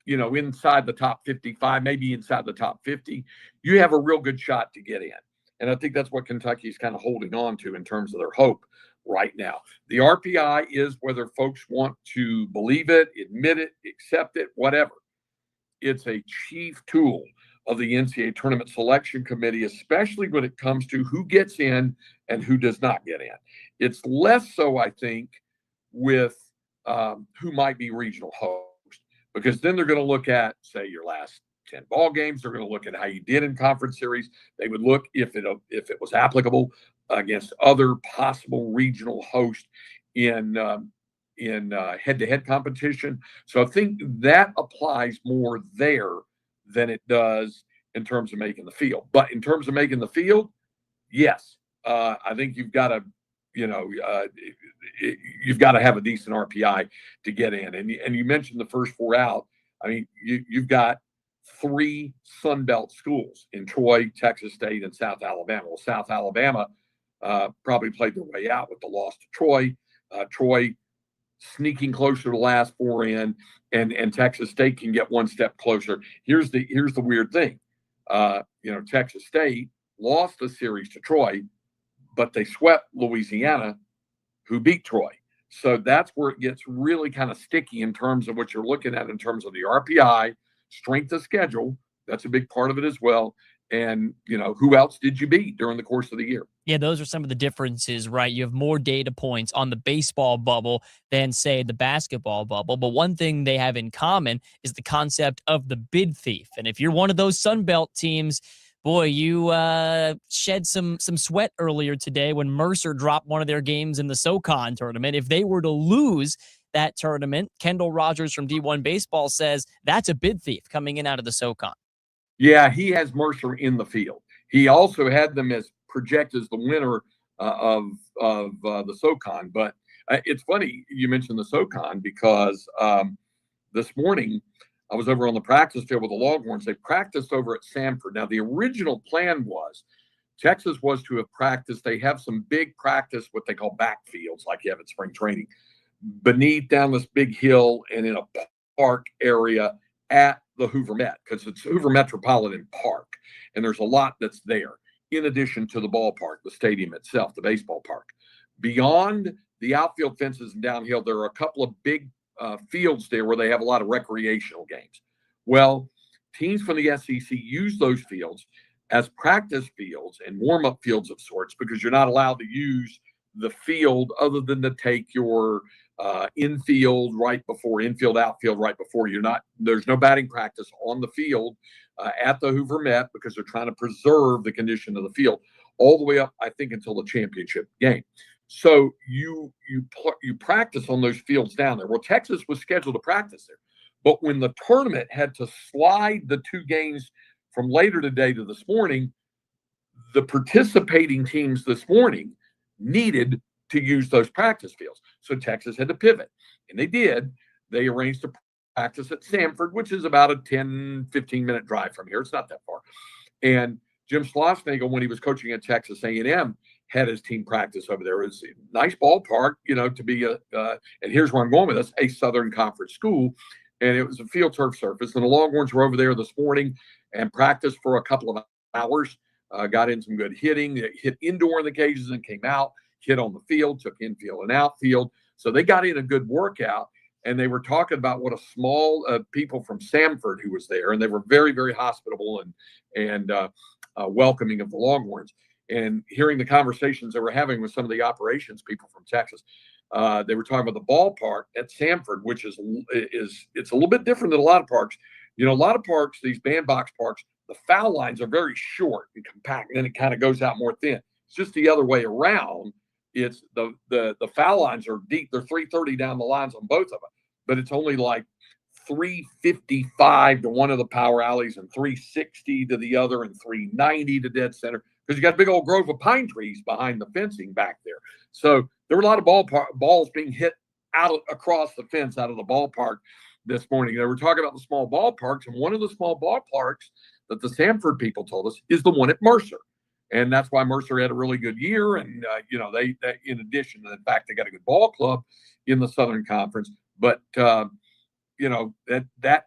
inside the top 55, maybe inside the top 50, you have a real good shot to get in. And I think that's what Kentucky is kind of holding on to in terms of their hope right now. The RPI is, whether folks want to believe it, admit it, accept it, whatever, it's a chief tool of the NCAA Tournament Selection Committee, especially when it comes to who gets in and who does not get in. It's less so, I think, with who might be regional host, because then they're going to look at, say, your last 10 ball games. They're going to look at how you did in conference series. They would look if it was applicable against other possible regional hosts in head-to-head competition. So I think that applies more there than it does in terms of making the field. But in terms of making the field, yes, I think you've got to, you've got to have a decent RPI to get in. And you mentioned the first 4 out. I mean, you've got 3 Sun Belt schools in Troy, Texas State, and South Alabama. Well, South Alabama probably played their way out with the loss to Troy. Troy sneaking closer to the last 4 in, and Texas State can get one step closer. Here's the weird thing. Texas State lost the series to Troy, but they swept Louisiana, who beat Troy. So that's where it gets really kind of sticky in terms of what you're looking at in terms of the RPI, strength of schedule. That's a big part of it as well. And, who else did you beat during the course of the year? Yeah, those are some of the differences, right? You have more data points on the baseball bubble than, say, the basketball bubble. But one thing they have in common is the concept of the bid thief. And if you're one of those Sunbelt teams, boy, you shed some sweat earlier today when Mercer dropped one of their games in the SoCon tournament. If they were to lose that tournament, Kendall Rogers from D1 Baseball says that's a bid thief coming in out of the SoCon. Yeah, he has Mercer in the field. He also had them as projected as the winner of the SoCon. But it's funny you mentioned the SoCon because this morning I was over on the practice field with the Longhorns. They practiced over at Samford. Now, the original plan was Texas was to have practiced. They have some big practice, what they call backfields, like you have at spring training, beneath down this big hill and in a park area at the Hoover Met, because it's Hoover Metropolitan Park, and there's a lot that's there in addition to the ballpark, the stadium itself, the baseball park. Beyond the outfield fences and downhill, there are a couple of big fields there where they have a lot of recreational games. Well, teams from the SEC use those fields as practice fields and warm-up fields of sorts, because you're not allowed to use the field other than to take your infield right before, infield, outfield right before. There's no batting practice on the field at the Hoover Met, because they're trying to preserve the condition of the field all the way up, I think, until the championship game. So you practice on those fields down there. Well, Texas was scheduled to practice there, but when the tournament had to slide the two games from later today to this morning, the participating teams this morning needed to use those practice fields. So Texas had to pivot, and they did. They arranged to practice at Samford, which is about a 10, 15-minute drive from here. It's not that far. And Jim Schlossnagle, when he was coaching at Texas A&M, had his team practice over there. It was a nice ballpark, to be and here's where I'm going with this, a Southern Conference school. And it was a field turf surface. And the Longhorns were over there this morning and practiced for a couple of hours, got in some good hitting, hit indoor in the cages and came out, hit on the field, took infield and outfield. So they got in a good workout. And they were talking about what a small people from Samford who was there, and they were very, very hospitable and welcoming of the Longhorns. And hearing the conversations they were having with some of the operations people from Texas, they were talking about the ballpark at Samford, which is it's a little bit different than a lot of parks. A lot of parks, these bandbox parks, the foul lines are very short and compact, and then it kind of goes out more thin. It's just the other way around. It's the foul lines are deep. They're 330 down the lines on both of them, but it's only like 355 to one of the power alleys and 360 to the other and 390 to dead center, because you got a big old grove of pine trees behind the fencing back there. So there were a lot of balls being hit out across the fence out of the ballpark this morning. They were talking about the small ballparks, and one of the small ballparks that the Samford people told us is the one at Mercer. And that's why Mercer had a really good year. And, they in addition to the fact they got a good ball club in the Southern Conference, but, that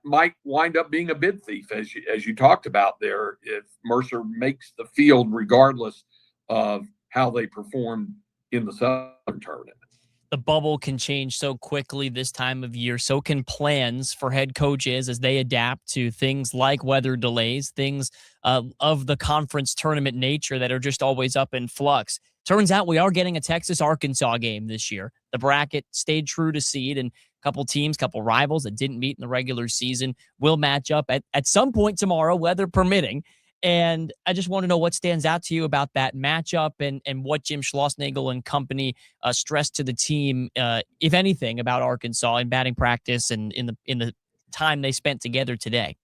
might wind up being a bid thief, as you talked about there, if Mercer makes the field regardless of how they perform in the Southern tournament. The bubble can change so quickly this time of year. So can plans for head coaches as they adapt to things like weather delays, things of the conference tournament nature that are just always up in flux. Turns out we are getting a Texas-Arkansas game this year. The bracket stayed true to seed, and a couple teams, couple rivals that didn't meet in the regular season will match up at some point tomorrow, weather permitting. And I just want to know what stands out to you about that matchup and what Jim Schlossnagle and company stressed to the team, if anything, about Arkansas in batting practice and in the time they spent together today.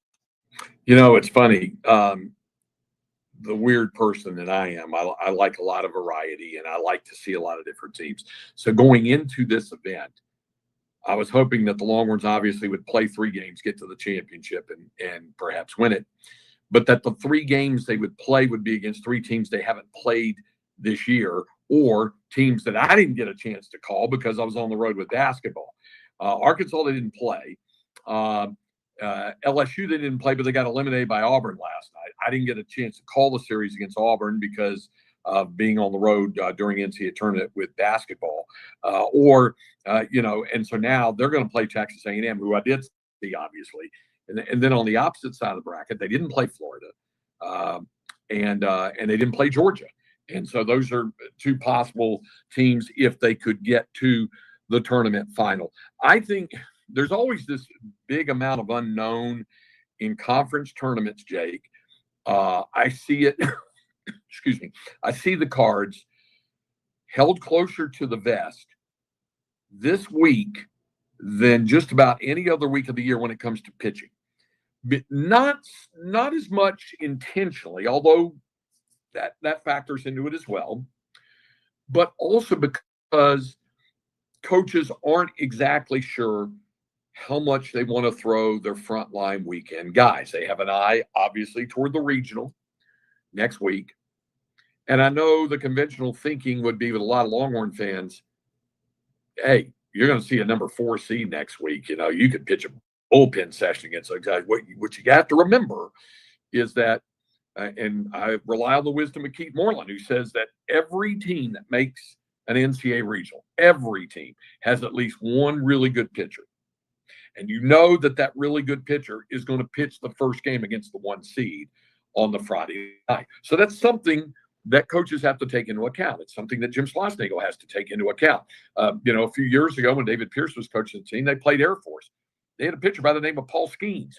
It's funny. The weird person that I am, I like a lot of variety, and I like to see a lot of different teams. So going into this event, I was hoping that the Longhorns obviously would play 3 games, get to the championship, and perhaps win it. But that the 3 games they would play would be against 3 teams they haven't played this year, or teams that I didn't get a chance to call because I was on the road with basketball. Arkansas, they didn't play. LSU, they didn't play, but they got eliminated by Auburn last night. I didn't get a chance to call the series against Auburn because of being on the road during NCAA tournament with basketball. And so now they're going to play Texas A&M, who I did see, obviously. And then on the opposite side of the bracket, they didn't play Florida, and they didn't play Georgia. And so those are two possible teams if they could get to the tournament final. I think there's always this big amount of unknown in conference tournaments, Jake. I see it, excuse me, I see the Cards held closer to the vest this week than just about any other week of the year when it comes to pitching. But not as much intentionally, although that factors into it as well, but also because coaches aren't exactly sure how much they want to throw their frontline weekend guys. They have an eye, obviously, toward the regional next week. And I know the conventional thinking would be with a lot of Longhorn fans, hey, you're going to see a number 4 seed next week. You know, you could pitch a bullpen session against those guys. What you have to remember is that, and I rely on the wisdom of Keith Moreland, who says that every team that makes an NCAA regional, every team has at least one really good pitcher. And you know that really good pitcher is going to pitch the first game against the 1 seed on the Friday night. So that's something that coaches have to take into account. It's something that Jim Schlossnagle has to take into account. A few years ago when David Pierce was coaching the team, they played Air Force. They had a pitcher by the name of Paul Skeens,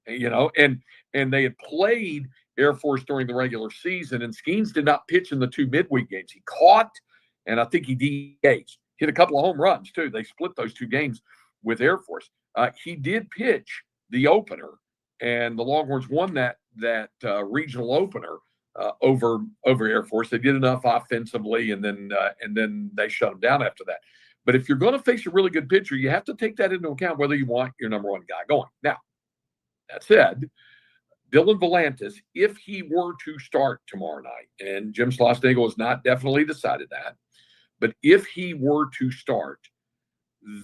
and they had played Air Force during the regular season, and Skeens did not pitch in the 2 midweek games. He caught, and I think he DH'd. Hit a couple of home runs, too. They split those 2 games with Air Force. He did pitch the opener, and the Longhorns won that regional opener over Air Force. They did enough offensively, and then they shut them down after that. But if you're going to face a really good pitcher, you have to take that into account whether you want your number 1 guy going. Now, that said, Dylan Volantis, if he were to start tomorrow night, and Jim Schlossnagle has not definitely decided that, but if he were to start,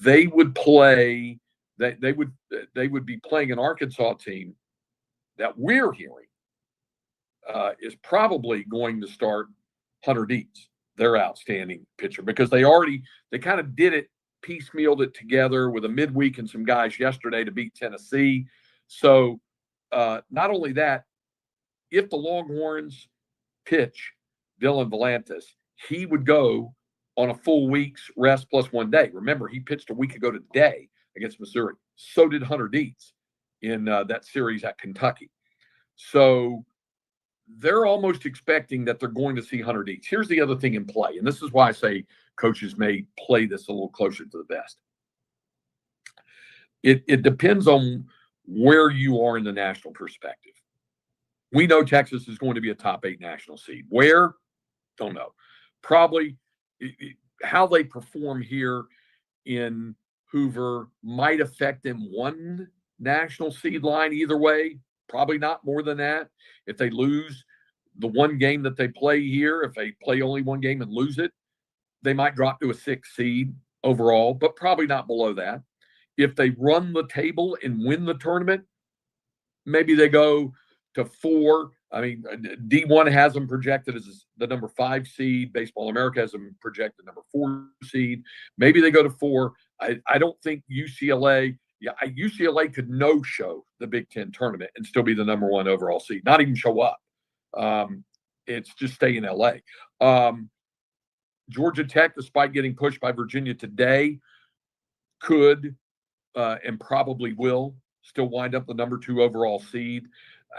they would play. They would be playing an Arkansas team that we're hearing is probably going to start Hunter Dietz, their outstanding pitcher, because they kind of did it, piecemealed it together with a midweek and some guys yesterday to beat Tennessee. So not only that, if the Longhorns pitch Dylan Volantis, he would go on a full week's rest plus 1 day. Remember, he pitched a week ago today against Missouri. So did Hunter Dietz in that series at Kentucky. So they're almost expecting that they're going to see Hunter Dietz. Here's the other thing in play, and this is why I say coaches may play this a little closer to the vest. It depends on where you are in the national perspective. We know Texas is going to be a top 8 national seed. Where? Don't know. Probably how they perform here in Hoover might affect them 1 national seed line either way. Probably not more than that. If they lose the 1 game that they play here, if they play only 1 game and lose it, they might drop to a 6 seed overall, but probably not below that. If they run the table and win the tournament, maybe they go to 4. I mean, D1 has them projected as the number 5 seed. Baseball America has them projected number 4 seed. Maybe they go to 4. I don't think UCLA could no-show the Big Ten tournament and still be the number 1 overall seed, not even show up. It's just stay in LA. Georgia Tech, despite getting pushed by Virginia today, could and probably will still wind up the number 2 overall seed.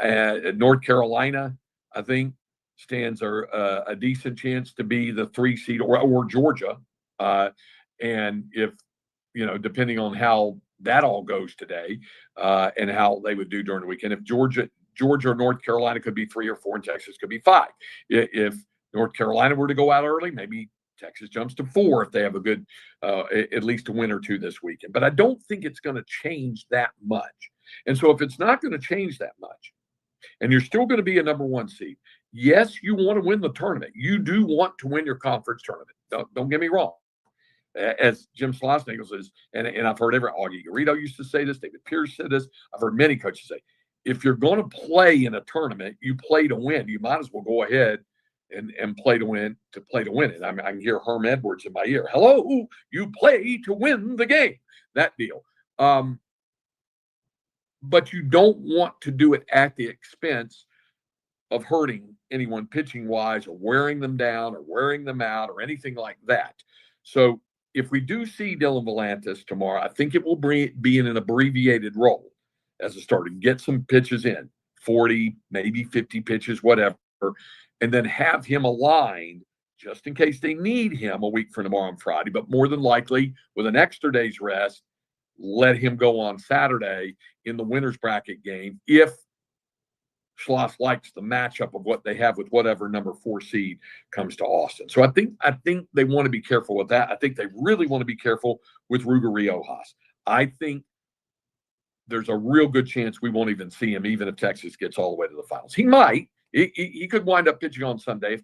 North Carolina, I think, stands a decent chance to be the 3 seed or Georgia. And if, depending on how that all goes today and how they would do during the weekend, if Georgia or North Carolina could be 3 or 4 and Texas could be 5. If North Carolina were to go out early, maybe Texas jumps to 4 if they have a good, at least a win or 2 this weekend. But I don't think it's going to change that much. And so if it's not going to change that much, and you're still going to be a number 1 seed, yes, you want to win the tournament. You do want to win your conference tournament. Don't get me wrong. As Jim Schlossnagle says, and I've heard Augie Garrido used to say this, David Pierce said this, I've heard many coaches say, if you're going to play in a tournament, you play to win. You might as well go ahead and play to win it. I can hear Herm Edwards in my ear. Hello, you play to win the game. That deal. But you don't want to do it at the expense of hurting anyone pitching wise or wearing them down or wearing them out or anything like that. So if we do see Dylan Volantis tomorrow, I think it will be in an abbreviated role as a starter. Get some pitches in, 40, maybe 50 pitches, whatever, and then have him aligned just in case they need him a week from tomorrow on Friday. But more than likely, with an extra day's rest, let him go on Saturday in the winner's bracket game if Schloss likes the matchup of what they have with whatever number 4 seed comes to Austin. So I think they want to be careful with that. I think they really want to be careful with Ruger Riojas. I think there's a real good chance we won't even see him, even if Texas gets all the way to the finals. He might. He could wind up pitching on Sunday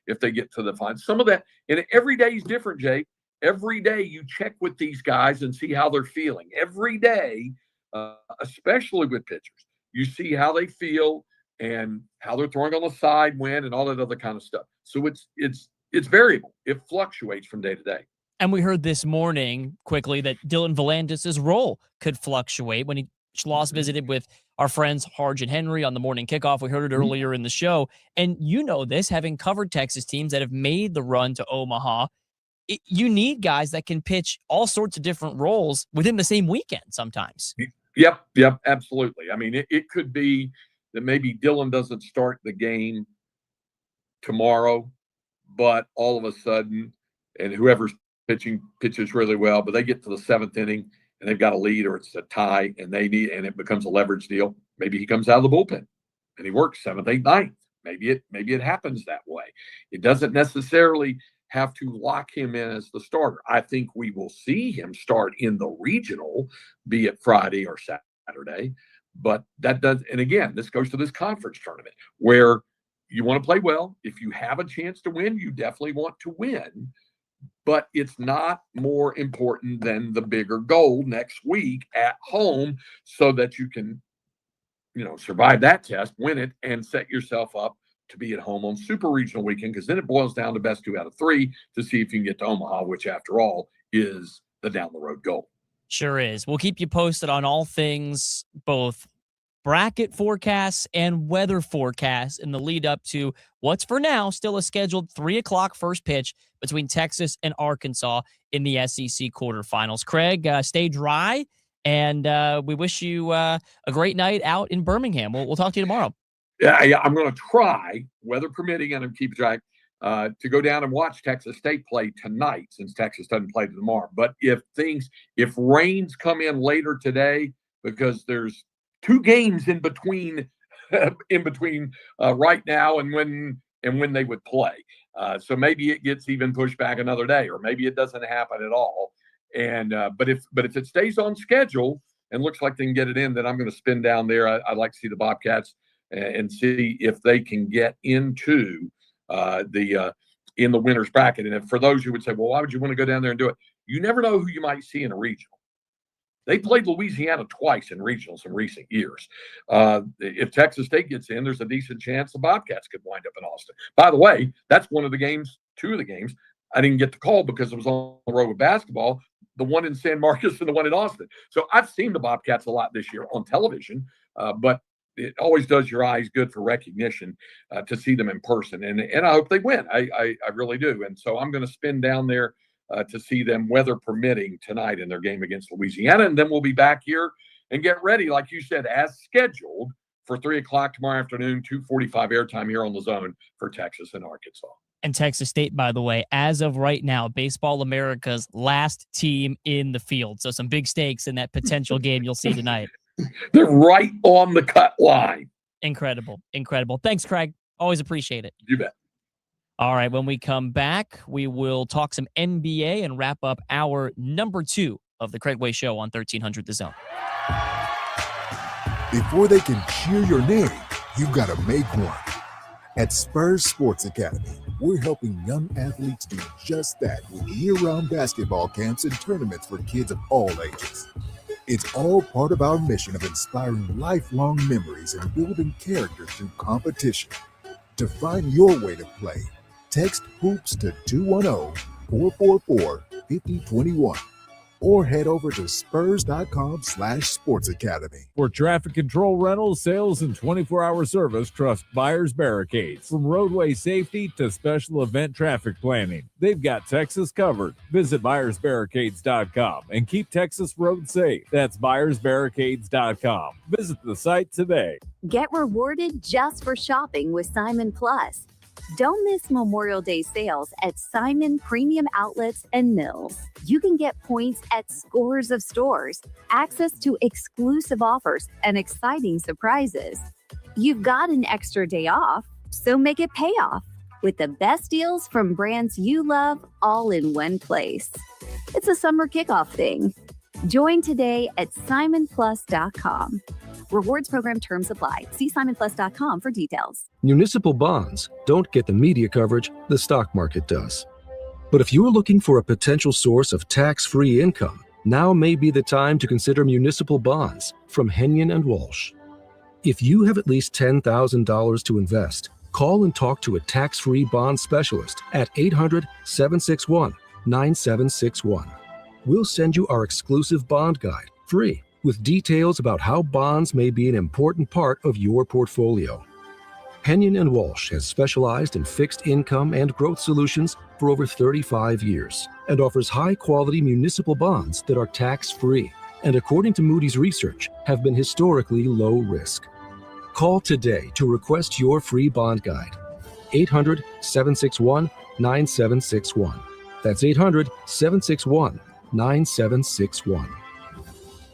if they get to the finals. Some of that, and every day is different, Jake. Every day you check with these guys and see how they're feeling. Every day, especially with pitchers, you see how they feel and how they're throwing on the side when and all that other kind of stuff. So it's variable. It fluctuates from day to day. And we heard this morning quickly that Dylan Volantis' role could fluctuate. When Schloss visited with our friends Harge and Henry on the morning kickoff, we heard it earlier in the show. And you know this, having covered Texas teams that have made the run to Omaha, you need guys that can pitch all sorts of different roles within the same weekend sometimes. Yep, absolutely. I mean, it could be that maybe Dylan doesn't start the game tomorrow, but all of a sudden, and whoever's pitching pitches really well, but they get to the 7th inning and they've got a lead or it's a tie and it becomes a leverage deal. Maybe he comes out of the bullpen and he works 7th, 8th, 9th. Maybe it happens that way. It doesn't necessarily have to lock him in as the starter. I think we will see him start in the regional, be it Friday or Saturday. But that does, and again, this goes to this conference tournament where you want to play well. If you have a chance to win, you definitely want to win. But it's not more important than the bigger goal next week at home so that you can, survive that test, win it, and set yourself up to be at home on Super Regional weekend, because then it boils down to best 2 out of 3 to see if you can get to Omaha, which after all is the down the road goal. Sure is. We'll keep you posted on all things, both bracket forecasts and weather forecasts in the lead up to what's for now still a scheduled 3:00 first pitch between Texas and Arkansas in the SEC quarterfinals. Craig, stay dry, and we wish you a great night out in Birmingham. We'll talk to you tomorrow. Yeah, I'm going to try, weather permitting, and keep it dry, to go down and watch Texas State play tonight, since Texas doesn't play tomorrow. But if rains come in later today, because there's 2 games in between right now and when they would play, so maybe it gets even pushed back another day, or maybe it doesn't happen at all. And but if it stays on schedule and looks like they can get it in, then I'm going to spin down there. I'd like to see the Bobcats and see if they can get into in the winner's bracket. And for those who would say, well, why would you want to go down there and do it? You never know who you might see in a regional. They played Louisiana twice in regionals in recent years. If Texas State gets in, there's a decent chance the Bobcats could wind up in Austin. By the way, that's 2 of the games I didn't get to call because it was on the road with basketball, the one in San Marcos and the one in Austin. So I've seen the Bobcats a lot this year on television, but it always does your eyes good for recognition to see them in person. And I hope they win. I really do. And so I'm going to spin down there to see them, weather permitting, tonight in their game against Louisiana. And then we'll be back here and get ready, like you said, as scheduled for 3:00 tomorrow afternoon, 2:45 airtime here on the Zone for Texas and Arkansas. And Texas State, by the way, as of right now, Baseball America's last team in the field. So some big stakes in that potential game you'll see tonight. They're right on the cut line. Incredible. Thanks, Craig. Always appreciate it. You bet. All right, when we come back, we will talk some NBA and wrap up hour number 2 of the Craig Way Show on 1300 The Zone. Before they can cheer your name, you've got to make one. At Spurs Sports Academy, we're helping young athletes do just that with year-round basketball camps and tournaments for kids of all ages. It's all part of our mission of inspiring lifelong memories and building character through competition. To find your way to play, text HOOPS to 210-444-5021 or head over to spurs.com/sportsacademy. For traffic control rentals, sales, and 24-hour service, trust Buyers Barricades. From roadway safety to special event traffic planning, they've got Texas covered. Visit buyersbarricades.com and keep Texas roads safe. That's buyersbarricades.com. Visit the site today. Get rewarded just for shopping with Simon Plus. Don't miss Memorial Day sales at Simon Premium Outlets and Mills. You can get points at scores of stores, access to exclusive offers, and exciting surprises. You've got an extra day off, so make it pay off with the best deals from brands you love all in one place. It's a summer kickoff thing. Join today at simonplus.com. Rewards program terms apply. See simonplus.com for details. Municipal bonds don't get the media coverage the stock market does. But if you're looking for a potential source of tax-free income, now may be the time to consider municipal bonds from Henyon and Walsh. If you have at least $10,000 to invest, call and talk to a tax-free bond specialist at 800-761-9761. We'll send you our exclusive bond guide, free, with details about how bonds may be an important part of your portfolio. Henyon and Walsh has specialized in fixed income and growth solutions for over 35 years and offers high-quality municipal bonds that are tax-free and, according to Moody's research, have been historically low risk. Call today to request your free bond guide. 800-761-9761. That's 800-761-9761.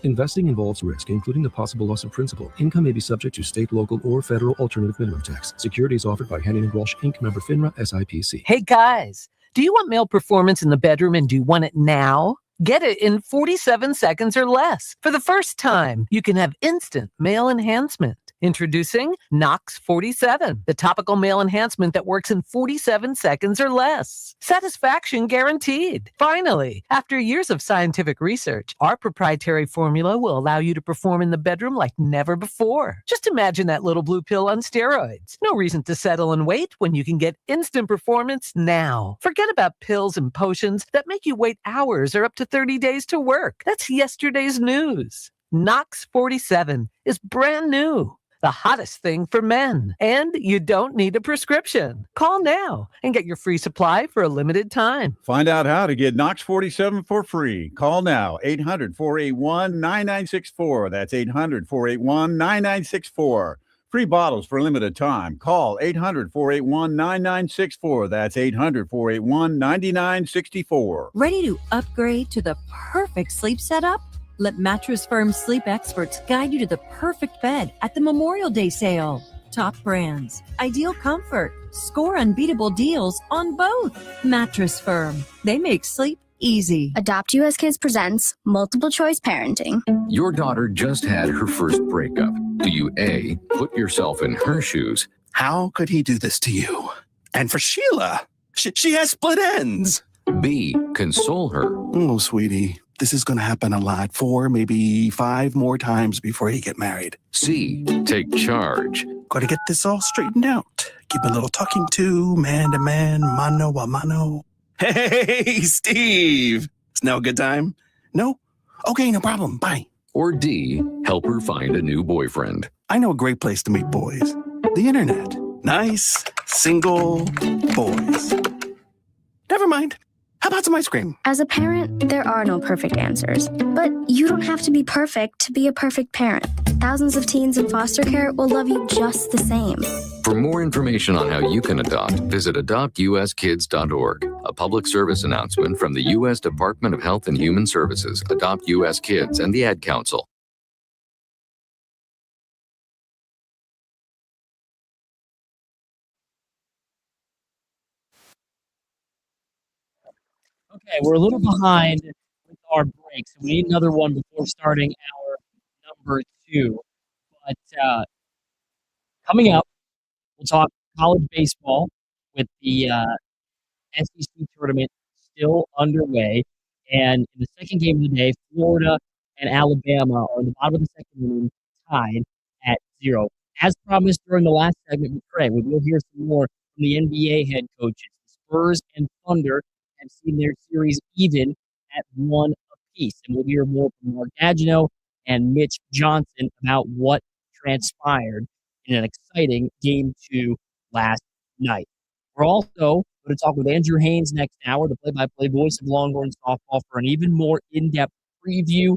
Investing involves risk, including the possible loss of principal. Income may be subject to state, local, or federal alternative minimum tax. Securities offered by Henning & Walsh, Inc., member FINRA, SIPC. Hey guys, do you want male performance in the bedroom and do you want it now? Get it in 47 seconds or less. For the first time, you can have instant male enhancement. Introducing Nox 47, the topical male enhancement that works in 47 seconds or less. Satisfaction guaranteed. Finally, after years of scientific research, our proprietary formula will allow you to perform in the bedroom like never before. Just imagine that little blue pill on steroids. No reason to settle and wait when you can get instant performance now. Forget about pills and potions that make you wait hours or up to 30 days to work. That's yesterday's news. Nox 47 is brand new. The hottest thing for men. And you don't need a prescription. Call now and get your free supply for a limited time. Find out how to get Nox 47 for free. Call now, 800-481-9964. That's 800-481-9964. Free bottles for a limited time. Call 800-481-9964. That's 800-481-9964. Ready to upgrade to the perfect sleep setup? Let Mattress Firm sleep experts guide you to the perfect bed at the Memorial Day sale. Top brands, ideal comfort, score unbeatable deals on both. Mattress Firm, they make sleep easy. Adopt US Kids presents Multiple Choice Parenting. Your daughter just had her first breakup. Do you A, put yourself in her shoes? How could he do this to you? And for Sheila, she has split ends. B, console her. Oh, sweetie, this is going to happen a lot. 4, maybe 5 more times before you get married. C, take charge. Got to get this all straightened out. Keep a little talking to, man to man, mano a mano. Hey, Steve. It's now a good time? No? Okay, no problem. Bye. Or D, help her find a new boyfriend. I know a great place to meet boys. The internet. Nice, single boys. Never mind. How about some ice cream? As a parent, there are no perfect answers. But you don't have to be perfect to be a perfect parent. Thousands of teens in foster care will love you just the same. For more information on how you can adopt, visit adoptuskids.org. A public service announcement from the U.S. Department of Health and Human Services, Adopt U.S. Kids, and the Ad Council. Okay, we're a little behind with our breaks. We need another one before starting our number 2. But coming up, we'll talk college baseball with the SEC tournament still underway. And in the second game of the day, Florida and Alabama are on the bottom of the second inning, tied at 0. As promised during the last segment with Craig, we will hear some more from the NBA head coaches. The Spurs and Thunder have seen their series even at 1 apiece. And we'll hear more from Mark Gagino and Mitch Johnson about what transpired in an exciting Game 2 last night. We're also going to talk with Andrew Haynes next hour, the play-by-play voice of Longhorn softball, for an even more in-depth preview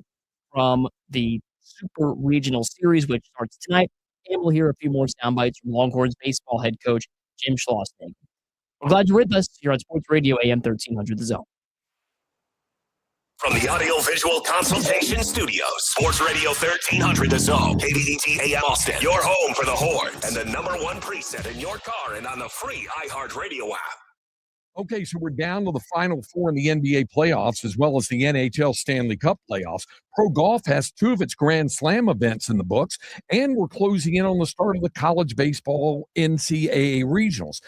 from the Super Regional Series, which starts tonight. And we'll hear a few more sound bites from Longhorns baseball head coach Jim Schlossnagle. We're glad you're with us here on Sports Radio AM 1300 The Zone. From the Audio-Visual Consultation Studios, Sports Radio 1300 The Zone, KBET AM Austin, your home for the Horns, and the #1 preset in your car and on the free iHeartRadio app. Okay, so we're down to the Final Four in the NBA playoffs as well as the NHL Stanley Cup playoffs. Pro Golf has 2 of its Grand Slam events in the books, and we're closing in on the start of the college baseball NCAA regionals.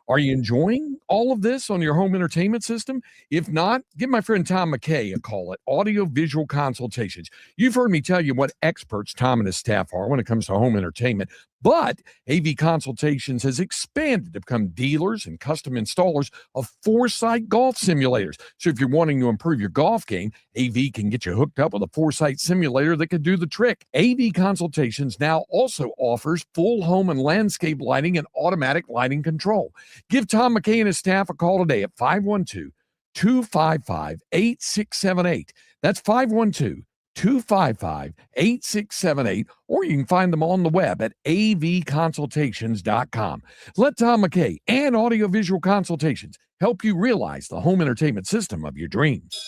Are you enjoying all of this on your home entertainment system? If not, give my friend Tom McKay a call at Audio Visual Consultations. You've heard me tell you what experts Tom and his staff are when it comes to home entertainment, but AV Consultations has expanded to become dealers and custom installers of Foresight golf simulators. So if you're wanting to improve your golf game, AV can get you hooked up with a Foresight simulator that could do the trick. AV Consultations now also offers full home and landscape lighting and automatic lighting control. Give Tom McKay and his staff a call today at 512-255-8678. That's 512-255-8678, or you can find them on the web at avconsultations.com. Let Tom McKay and Audio Visual Consultations help you realize the home entertainment system of your dreams.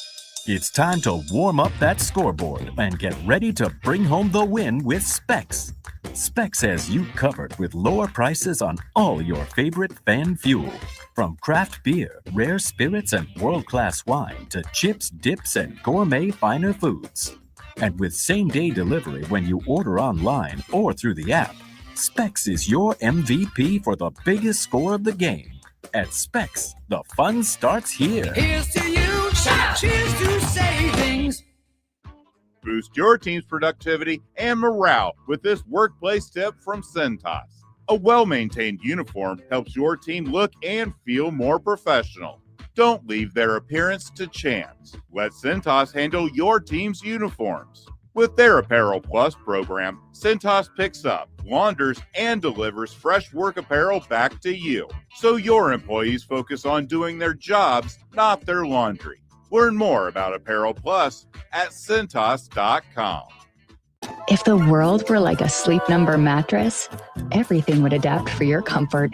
It's time to warm up that scoreboard and get ready to bring home the win with Specs. Specs has you covered with lower prices on all your favorite fan fuel. From craft beer, rare spirits, and world-class wine to chips, dips, and gourmet finer foods. And with same-day delivery when you order online or through the app, Specs is your MVP for the biggest score of the game. At Specs, the fun starts here. Here's to you, cheers to savings. Boost your team's productivity and morale with this workplace tip from Cintas. A well-maintained uniform helps your team look and feel more professional. Don't leave their appearance to chance. Let Cintas handle your team's uniforms. With their Apparel Plus program, Cintas picks up, launders, and delivers fresh work apparel back to you, so your employees focus on doing their jobs, not their laundry. Learn more about Apparel Plus at Cintas.com. If the world were like a Sleep Number mattress, everything would adapt for your comfort.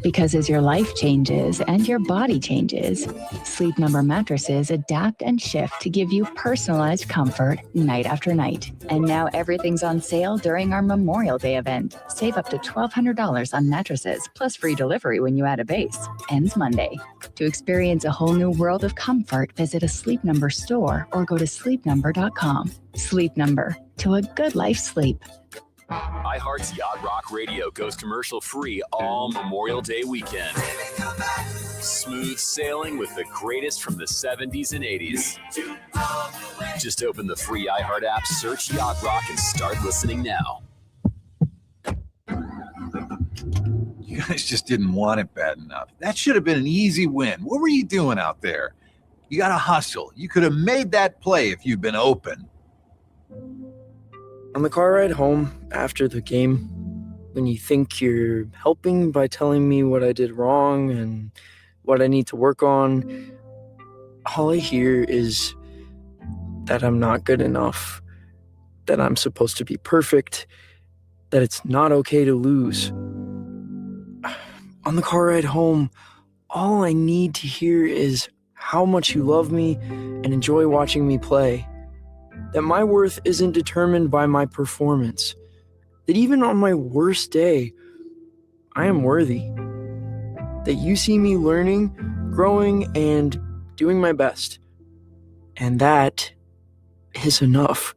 Because as your life changes and your body changes, Sleep Number mattresses adapt and shift to give you personalized comfort night after night. And now everything's on sale during our Memorial Day event. Save up to $1,200 on mattresses, plus free delivery when you add a base. Ends Monday. To experience a whole new world of comfort, visit a Sleep Number store or go to sleepnumber.com. Sleep Number, to a good life sleep. iHeart's Yacht Rock Radio goes commercial-free all Memorial Day weekend. Smooth sailing with the greatest from the 70s and 80s. Just open the free iHeart app, search Yacht Rock, and start listening now. You guys just didn't want it bad enough. That should have been an easy win. What were you doing out there? You got to hustle. You could have made that play if you'd been open. On the car ride home after the game, when you think you're helping by telling me what I did wrong and what I need to work on, all I hear is that I'm not good enough, that I'm supposed to be perfect, that it's not okay to lose. On the car ride home, all I need to hear is how much you love me and enjoy watching me play. That my worth isn't determined by my performance. That even on my worst day, I am worthy. That you see me learning, growing, and doing my best. And that is enough.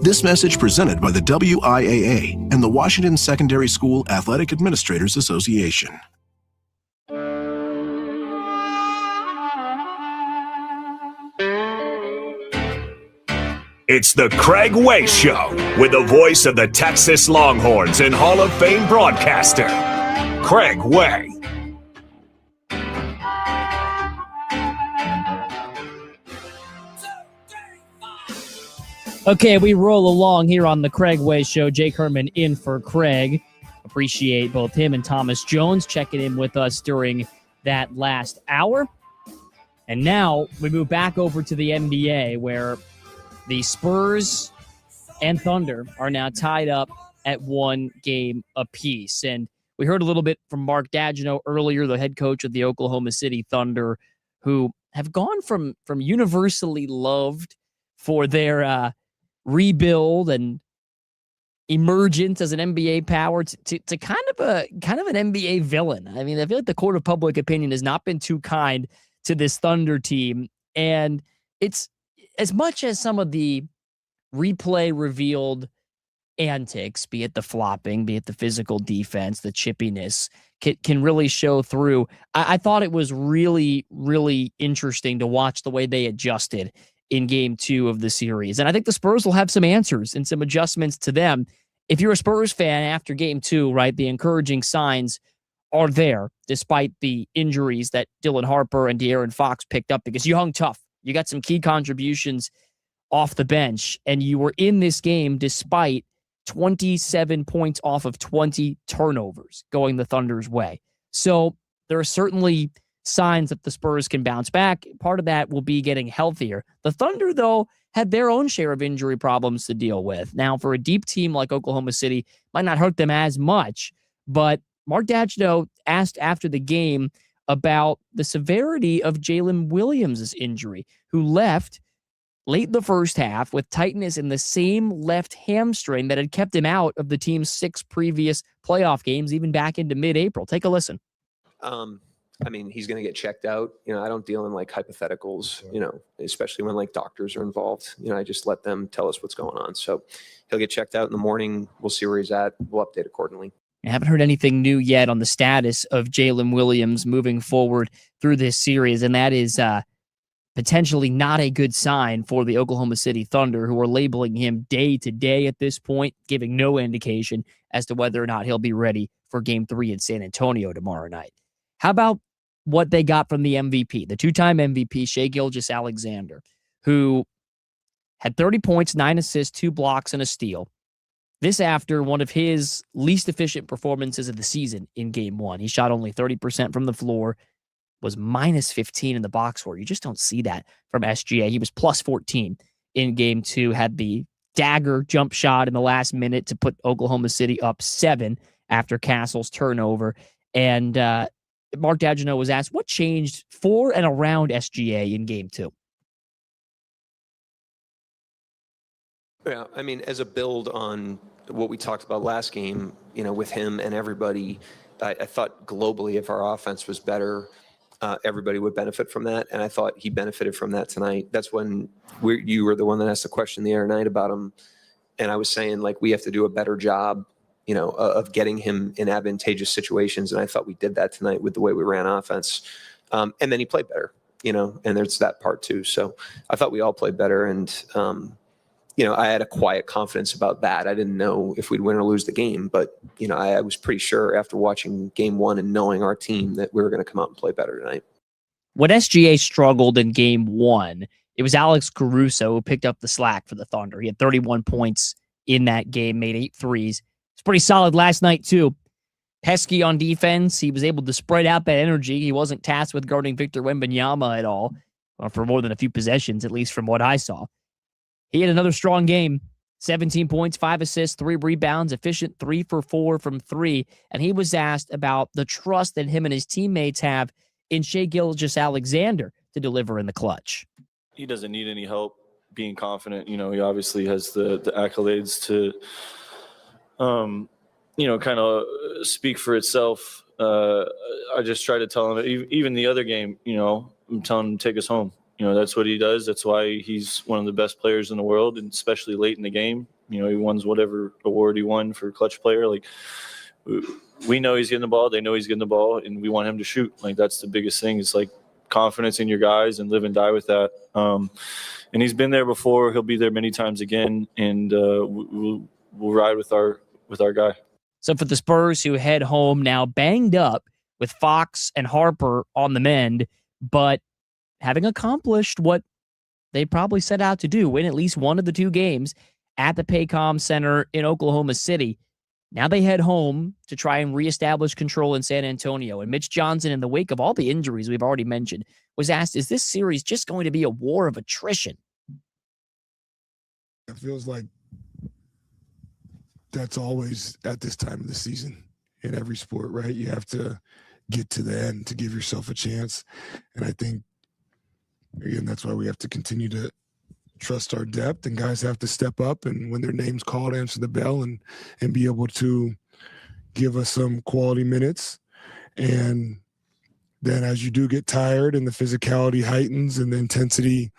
This message presented by the WIAA and the Washington Secondary School Athletic Administrators Association. It's the Craig Way Show with the voice of the Texas Longhorns and Hall of Fame broadcaster, Craig Way. Okay, we roll along here on the Craig Way Show. Jake Herman in for Craig. Appreciate both him and Thomas Jones checking in with us during that last hour. And now we move back over to the NBA, where the Spurs and Thunder are now tied up at 1 game apiece. And we heard a little bit from Mark Daigneault earlier, the head coach of the Oklahoma City Thunder, who have gone from universally loved for their rebuild and emergence as an NBA power to kind of an NBA villain. I mean, I feel like the court of public opinion has not been too kind to this Thunder team. And it's as much as some of the replay revealed antics, be it the flopping, be it the physical defense, the chippiness, can really show through. I thought it was really, really interesting to watch the way they adjusted in game 2 of the series. And I think the Spurs will have some answers and some adjustments to them. If you're a Spurs fan after game 2, right, the encouraging signs are there, despite the injuries that Dylan Harper and De'Aaron Fox picked up, because you hung tough. You got some key contributions off the bench, and you were in this game despite 27 points off of 20 turnovers going the Thunder's way. So there are certainly signs that the Spurs can bounce back. Part of that will be getting healthier. The Thunder, though, had their own share of injury problems to deal with. Now, for a deep team like Oklahoma City, might not hurt them as much, but Mark Daigneault asked after the game about the severity of Jalen Williams' injury, who left late in the first half with tightness in the same left hamstring that had kept him out of the team's 6 previous playoff games, even back into mid-April. Take a listen. I mean, he's going to get checked out. I don't deal in like hypotheticals, especially when like doctors are involved. I just let them tell us what's going on. So he'll get checked out in the morning. We'll see where he's at. We'll update accordingly. I haven't heard anything new yet on the status of Jalen Williams moving forward through this series, and that is potentially not a good sign for the Oklahoma City Thunder, who are labeling him day to day at this point, giving no indication as to whether or not he'll be ready for Game 3 in San Antonio tomorrow night. How about what they got from the MVP, the 2-time MVP, Shai Gilgeous-Alexander, who had 30 points, 9 assists, 2 blocks, and a steal. This after one of his least efficient performances of the season in Game 1. He shot only 30% from the floor, was minus 15 in the box score. You just don't see that from SGA. He was plus 14 in Game 2, had the dagger jump shot in the last minute to put Oklahoma City up 7 after Castle's turnover. And Mark Daigneault was asked what changed for and around SGA in Game 2. Yeah, I mean, as a build on what we talked about last game, with him and everybody, I thought globally if our offense was better, everybody would benefit from that. And I thought he benefited from that tonight. That's when you were the one that asked the question the other night about him. And I was saying, like, we have to do a better job, of getting him in advantageous situations. And I thought we did that tonight with the way we ran offense. And then he played better, and there's that part too. So I thought we all played better. And, I had a quiet confidence about that. I didn't know if we'd win or lose the game, but, I was pretty sure after watching Game 1 and knowing our team that we were going to come out and play better tonight. When SGA struggled in Game 1, it was Alex Caruso who picked up the slack for the Thunder. He had 31 points in that game, made 8 threes. It's pretty solid last night, too. Pesky on defense. He was able to spread out that energy. He wasn't tasked with guarding Victor Wembanyama at all, for more than a few possessions, at least from what I saw. He had another strong game. 17 points, 5 assists, 3 rebounds, efficient 3 for 4 from 3. And he was asked about the trust that him and his teammates have in Shai Gilgeous-Alexander to deliver in the clutch. He doesn't need any help being confident. He obviously has the accolades to kind of speak for itself. I just try to tell him, even the other game, I'm telling him to take us home. That's what he does. That's why he's one of the best players in the world, and especially late in the game. He won whatever award he won for clutch player. Like, we know he's getting the ball. They know he's getting the ball, and we want him to shoot. Like, that's the biggest thing. It's like confidence in your guys and live and die with that. And he's been there before. He'll be there many times again, and we'll ride with our guy. So for the Spurs, who head home now banged up with Fox and Harper on the mend, but having accomplished what they probably set out to do, win at least one of the two games at the Paycom Center in Oklahoma City. Now they head home to try and reestablish control in San Antonio. And Mitch Johnson, in the wake of all the injuries we've already mentioned, was asked, is this series just going to be a war of attrition? It feels like that's always at this time of the season in every sport, right? You have to get to the end to give yourself a chance. And I think, again, that's why we have to continue to trust our depth, and guys have to step up and when their name's called, answer the bell and be able to give us some quality minutes. And then as you do get tired and the physicality heightens and the intensity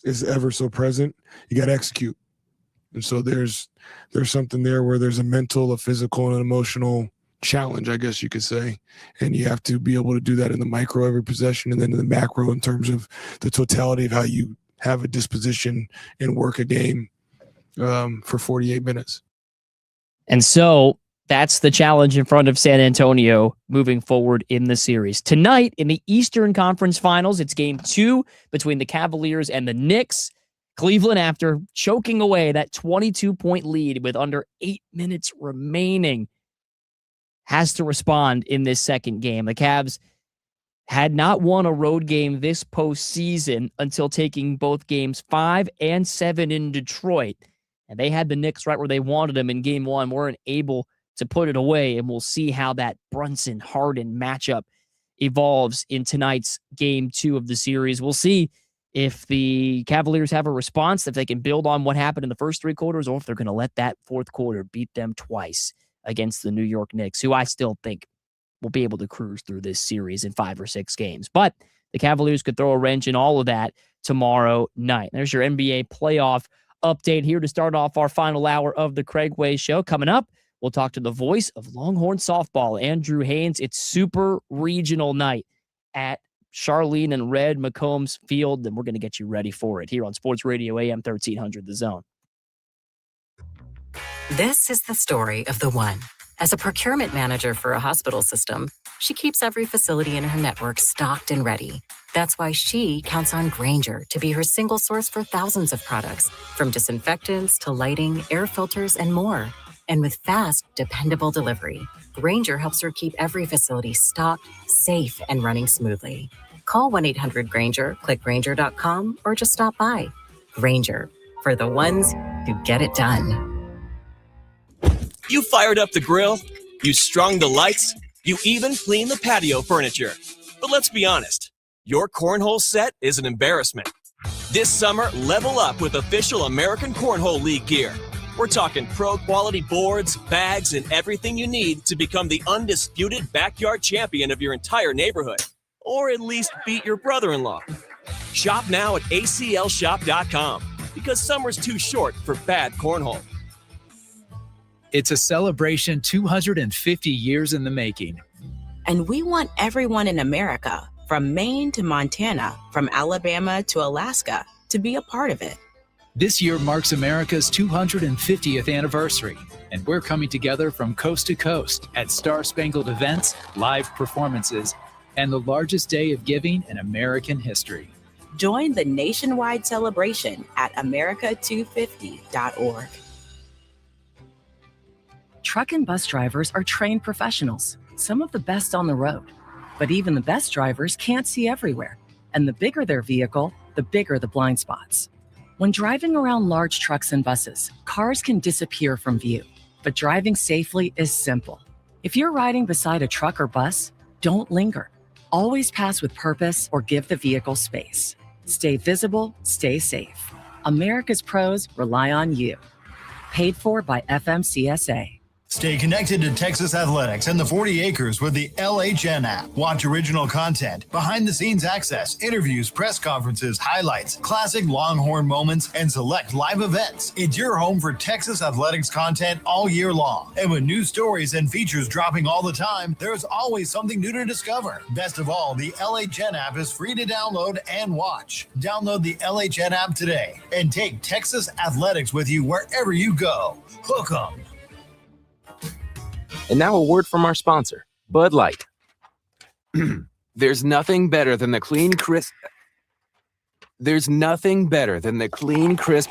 is ever so present, you got to execute. And so there's something there where there's a mental, a physical, and an emotional challenge, I guess you could say. And you have to be able to do that in the micro every possession and then in the macro in terms of the totality of how you have a disposition and work a game for 48 minutes. And so that's the challenge in front of San Antonio moving forward in the series. Tonight in the Eastern Conference Finals, it's game 2 between the Cavaliers and the Knicks. Cleveland, after choking away that 22-point lead with under 8 minutes remaining, has to respond in this second game. The Cavs had not won a road game this postseason until taking both games 5 and 7 in Detroit. And they had the Knicks right where they wanted them in game 1, weren't able to put it away. And we'll see how that Brunson-Harden matchup evolves in tonight's game 2 of the series. We'll see if the Cavaliers have a response, if they can build on what happened in the first 3 quarters, or if they're going to let that fourth quarter beat them twice against the New York Knicks, who I still think will be able to cruise through this series in 5 or 6 games. But the Cavaliers could throw a wrench in all of that tomorrow night. There's your NBA playoff update here to start off our final hour of the Craig Way Show. Coming up, we'll talk to the voice of Longhorn softball, Andrew Haynes. It's super regional night at Charlene and Red McCombs Field, and we're going to get you ready for it here on Sports Radio AM 1300 The Zone. This is the story of the one. As a procurement manager for a hospital system, she keeps every facility in her network stocked and ready. That's why she counts on Grainger to be her single source for thousands of products, from disinfectants to lighting, air filters, and more. And with fast, dependable delivery, Grainger helps her keep every facility stocked, safe, and running smoothly. Call 1-800-GRAINGER, click Grainger.com, or just stop by. Grainger, for the ones who get it done. You fired up the grill, you strung the lights, you even cleaned the patio furniture. But let's be honest, your cornhole set is an embarrassment. This summer, level up with official American Cornhole League gear. We're talking pro-quality boards, bags, and everything you need to become the undisputed backyard champion of your entire neighborhood. Or at least beat your brother-in-law. Shop now at aclshop.com, because summer's too short for bad cornhole. It's a celebration 250 years in the making. And we want everyone in America, from Maine to Montana, from Alabama to Alaska, to be a part of it. This year marks America's 250th anniversary, and we're coming together from coast to coast at star-spangled events, live performances, and the largest day of giving in American history. Join the nationwide celebration at america250.org. Truck and bus drivers are trained professionals, some of the best on the road. But even the best drivers can't see everywhere. And the bigger their vehicle, the bigger the blind spots. When driving around large trucks and buses, cars can disappear from view. But driving safely is simple. If you're riding beside a truck or bus, don't linger. Always pass with purpose or give the vehicle space. Stay visible, stay safe. America's pros rely on you. Paid for by FMCSA. Stay connected to Texas athletics and the 40 acres with the LHN app. Watch original content, behind-the-scenes access, interviews, press conferences, highlights, classic Longhorn moments, and select live events. It's your home for Texas athletics content all year long. And with new stories and features dropping all the time, there's always something new to discover. Best of all, the LHN app is free to download and watch. Download the LHN app today and take Texas athletics with you wherever you go. Hook 'em. And now a word from our sponsor, Bud Light. There's nothing better than the clean, crisp... There's nothing better than the clean, crisp...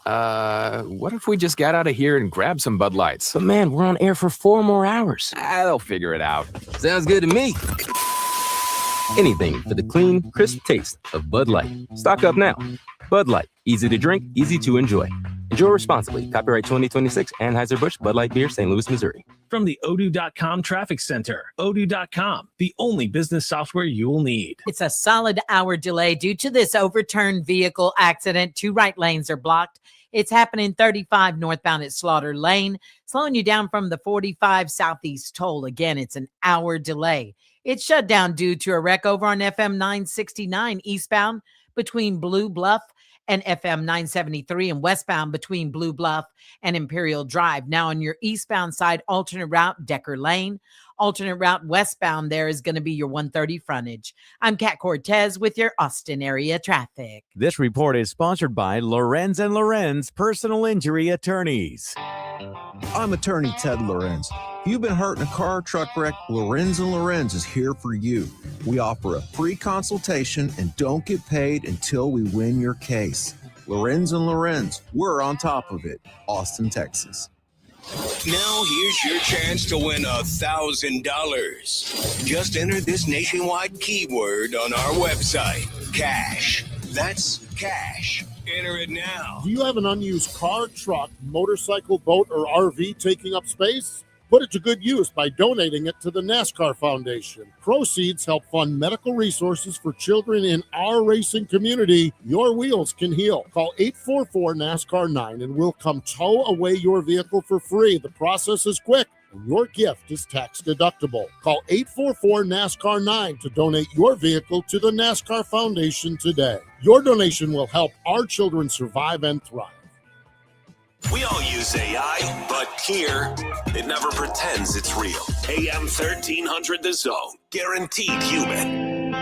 what if we just got out of here and grabbed some Bud Lights? But man, we're on air for 4 more hours. They'll figure it out. Sounds good to me. Anything for the clean, crisp taste of Bud Light. Stock up now. Bud Light. Easy to drink, easy to enjoy. Enjoy responsibly. Copyright 2026, Anheuser-Busch, Bud Light Beer, St. Louis, Missouri. From the Odoo.com Traffic Center, Odoo.com, the only business software you'll need. It's a solid hour delay due to this overturned vehicle accident. 2 right lanes are blocked. It's happening 35 northbound at Slaughter Lane, slowing you down from the 45 southeast toll. Again, it's an hour delay. It's shut down due to a wreck over on FM 969 eastbound between Blue Bluff and FM 973 and westbound between Blue Bluff and Imperial Drive. Now on your eastbound side, alternate route, Decker Lane. Alternate route westbound there is going to be your 130 frontage. I'm Kat Cortez with your Austin area traffic. This report is sponsored by Lorenz & Lorenz Personal Injury Attorneys. I'm attorney Ted Lorenz. If you've been hurt in a car or truck wreck, Lorenz & Lorenz is here for you. We offer a free consultation and don't get paid until we win your case. Lorenz & Lorenz, we're on top of it. Austin, Texas. Now here's your chance to win $1,000. Just enter this nationwide keyword on our website, cash. That's cash. Enter it now. Do you have an unused car, truck, motorcycle, boat, or RV taking up space? Put it to good use by donating it to the NASCAR Foundation. Proceeds help fund medical resources for children in our racing community. Your wheels can heal. Call 844-NASCAR-9 and we'll come tow away your vehicle for free. The process is quick and your gift is tax deductible. Call 844-NASCAR-9 to donate your vehicle to the NASCAR Foundation today. Your donation will help our children survive and thrive. We all use AI, but here, it never pretends it's real. AM 1300 The Zone. Guaranteed human.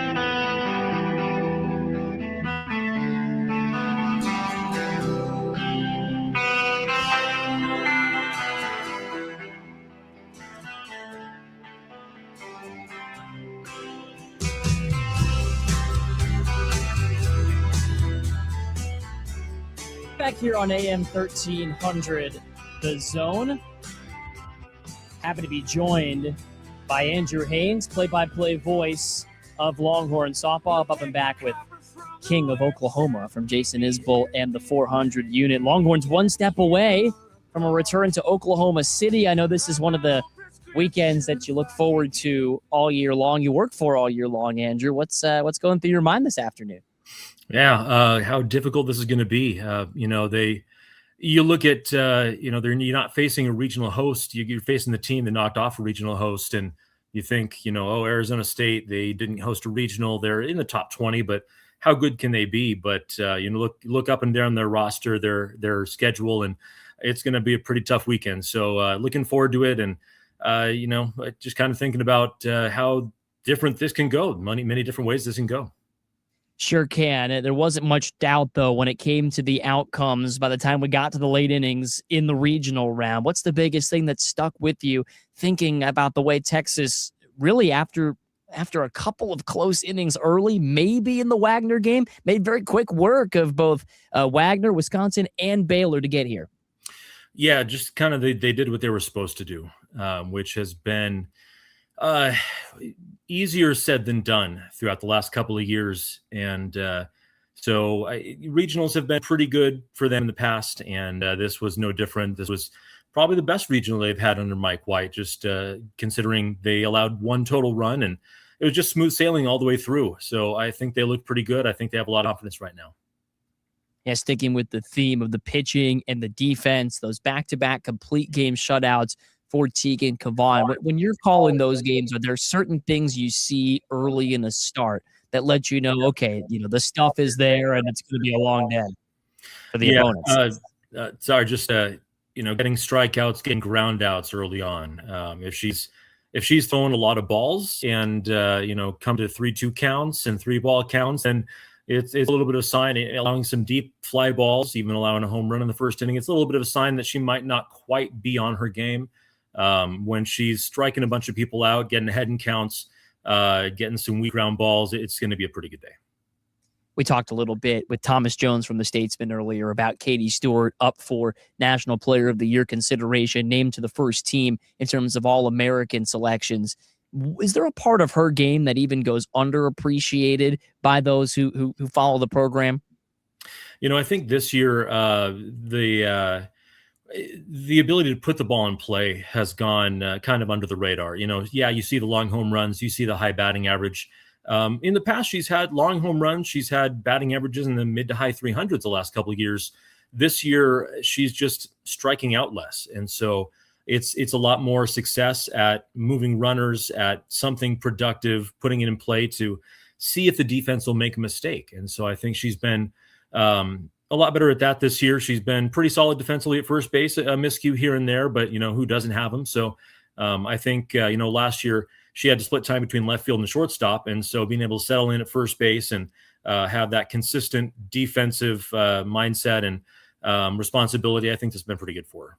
Back here on AM 1300, The Zone. Happy to be joined by Andrew Haynes, play-by-play voice of Longhorn softball, up and back with King of Oklahoma from Jason Isbell and the 400 unit. Longhorns one step away from a return to Oklahoma City. I know this is one of the weekends that you look forward to all year long. You work for all year long, Andrew. What's going through your mind this afternoon? Yeah, how difficult this is going to be. You look at, you're not facing a regional host. You're facing the team that knocked off a regional host, and you think, Arizona State, they didn't host a regional. They're in the top 20, but how good can they be? But look up and down their roster, their schedule, and it's going to be a pretty tough weekend. So looking forward to it, and just kind of thinking about how different this can go. Many different ways this can go. Sure can. There wasn't much doubt, though, when it came to the outcomes by the time we got to the late innings in the regional round. What's the biggest thing that stuck with you thinking about the way Texas really, after a couple of close innings early, maybe in the Wagner game, made very quick work of both Wagner, Wisconsin, and Baylor to get here? Yeah, just kind of they did what they were supposed to do, which has been easier said than done throughout the last couple of years. And regionals have been pretty good for them in the past, and this was no different. This was probably the best regional they've had under Mike White, just considering they allowed one total run, and it was just smooth sailing all the way through. So I think they look pretty good. I think they have a lot of confidence right now. Yeah, sticking with the theme of the pitching and the defense, those back-to-back complete game shutouts for Tegan Kavan. When you're calling those games, are there certain things you see early in the start that let you know, okay, the stuff is there and it's going to be a long day for the opponents? Getting strikeouts, getting ground outs early on. If she's throwing a lot of balls and come to 3-2 counts and 3-ball counts, then it's a little bit of a sign, allowing some deep fly balls, even allowing a home run in the first inning. It's a little bit of a sign that she might not quite be on her game. When she's striking a bunch of people out, getting ahead in counts, getting some weak ground balls, it's going to be a pretty good day. We talked a little bit with Thomas Jones from the Statesman earlier about Katie Stewart up for National Player of the Year consideration, named to the first team in terms of All-American selections. Is there a part of her game that even goes underappreciated by those who follow the program? I think this year the ability to put the ball in play has gone kind of under the radar. You see the long home runs, you see the high batting average. In the past, she's had long home runs. She's had batting averages in the mid to high 300s the last couple of years. This year, she's just striking out less. And so it's a lot more success at moving runners, at something productive, putting it in play to see if the defense will make a mistake. And so I think she's been a lot better at that this year. She's been pretty solid defensively at first base, a miscue here and there, but who doesn't have them? So I think, last year, she had to split time between left field and shortstop. And so being able to settle in at first base and have that consistent defensive mindset and responsibility, I think that's been pretty good for her.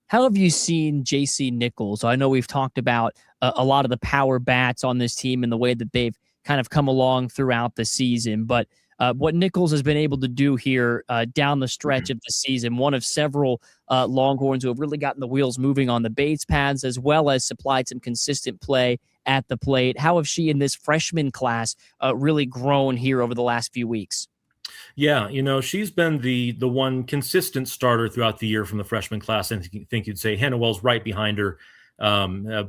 How have you seen JC Nichols? I know we've talked about a lot of the power bats on this team and the way that they've kind of come along throughout the season, but what Nichols has been able to do here down the stretch of the season, one of several Longhorns who have really gotten the wheels moving on the base paths, as well as supplied some consistent play at the plate. How have she in this freshman class really grown here over the last few weeks? Yeah, she's been the one consistent starter throughout the year from the freshman class. And I think you'd say Hannah Wells right behind her.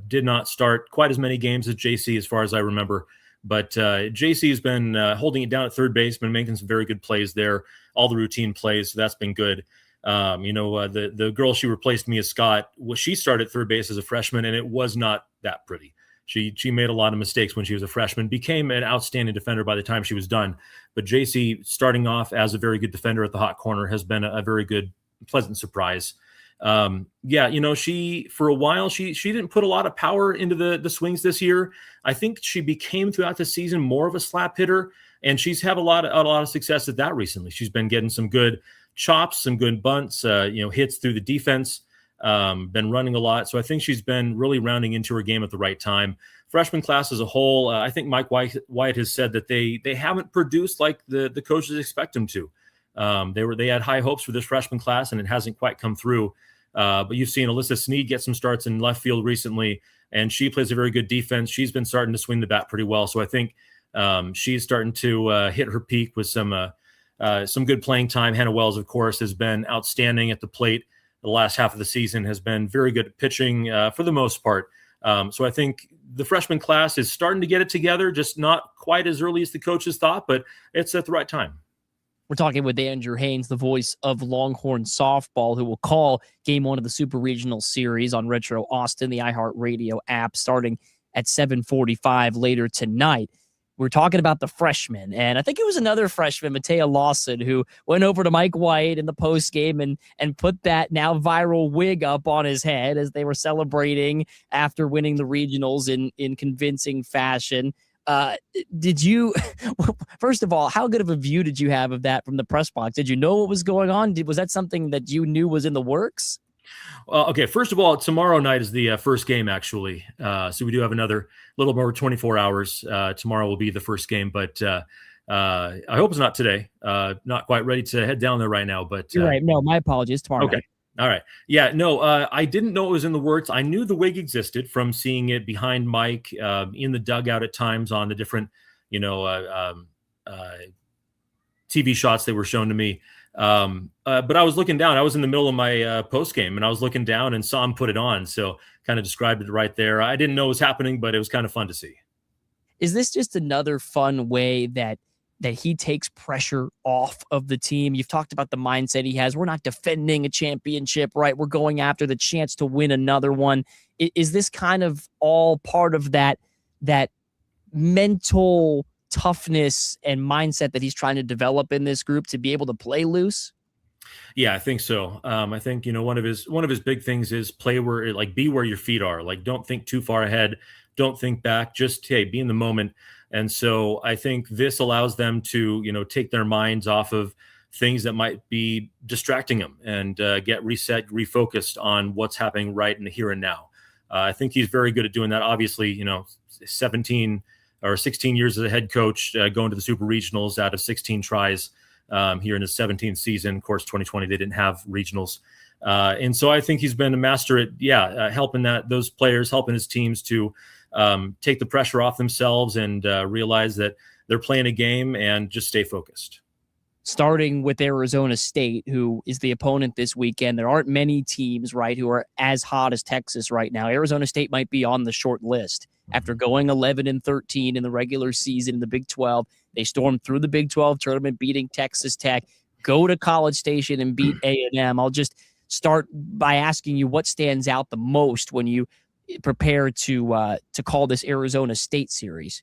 Did not start quite as many games as JC as far as I remember. But JC has been holding it down at third base, been making some very good plays there, all the routine plays. So that's been good. The girl she replaced, Mia Scott, she started third base as a freshman, and it was not that pretty. She made a lot of mistakes when she was a freshman, became an outstanding defender by the time she was done. But JC, starting off as a very good defender at the hot corner, has been a very good, pleasant surprise. She for a while she didn't put a lot of power into the swings this year. I think she became throughout the season more of a slap hitter, and she's had a lot of success at that recently. She's been getting some good chops, some good bunts, hits through the defense. Been running a lot, so I think she's been really rounding into her game at the right time. Freshman class as a whole, I think Mike White has said that they haven't produced like the coaches expect them to. They had high hopes for this freshman class, and it hasn't quite come through. But you've seen Alyssa Sneed get some starts in left field recently, and she plays a very good defense. She's been starting to swing the bat pretty well. So I think she's starting to hit her peak with some good playing time. Hannah Wells, of course, has been outstanding at the plate. The last half of the season has been very good at pitching for the most part. So I think the freshman class is starting to get it together, just not quite as early as the coaches thought, but it's at the right time. We're talking with Andrew Haynes, the voice of Longhorn softball, who will call Game 1 of the Super Regional Series on Retro Austin, the iHeartRadio app, starting at 7:45 later tonight. We're talking about the freshman, and I think it was another freshman, Matea Lawson, who went over to Mike White in the postgame and put that now viral wig up on his head as they were celebrating after winning the regionals in convincing fashion. Did you, first of all, how good of a view did you have of that from the press box? Did you know what was going on? Was that something that you knew was in the works? Okay, first of all, tomorrow night is the first game, actually. So we do have another little more 24 hours. Tomorrow will be the first game, but I hope it's not today. Not quite ready to head down there right now. But you're right. No, my apologies. Tomorrow night. All right. Yeah, no, I didn't know it was in the works. I knew the wig existed from seeing it behind Mike in the dugout at times on the different, TV shots that were shown to me. But I was looking down. I was in the middle of my post game, and I was looking down and saw him put it on. So kind of described it right there. I didn't know it was happening, but it was kind of fun to see. Is this just another fun way that he takes pressure off of the team? You've talked about the mindset he has. We're not defending a championship, right? We're going after the chance to win another one. Is this kind of all part of that mental toughness and mindset that he's trying to develop in this group to be able to play loose? Yeah, I think so. I think, one of his big things is play where, be where your feet are. Don't think too far ahead. Don't think back. Just, hey, be in the moment. And so I think this allows them to, take their minds off of things that might be distracting them and get reset, refocused on what's happening right in the here and now. I think he's very good at doing that. Obviously, 17 or 16 years as a head coach, going to the Super Regionals out of 16 tries here in his 17th season. Of course, 2020 they didn't have regionals, and so I think he's been a master at helping those players, helping his teams to take the pressure off themselves and realize that they're playing a game and just stay focused. Starting with Arizona State, who is the opponent this weekend. There aren't many teams, right, who are as hot as Texas right now. Arizona State might be on the short list. After going 11-13 in the regular season in the Big 12, they stormed through the Big 12 tournament, beating Texas Tech, go to College Station and beat A&M. I'll just start by asking you what stands out the most when you prepare to call this Arizona State series.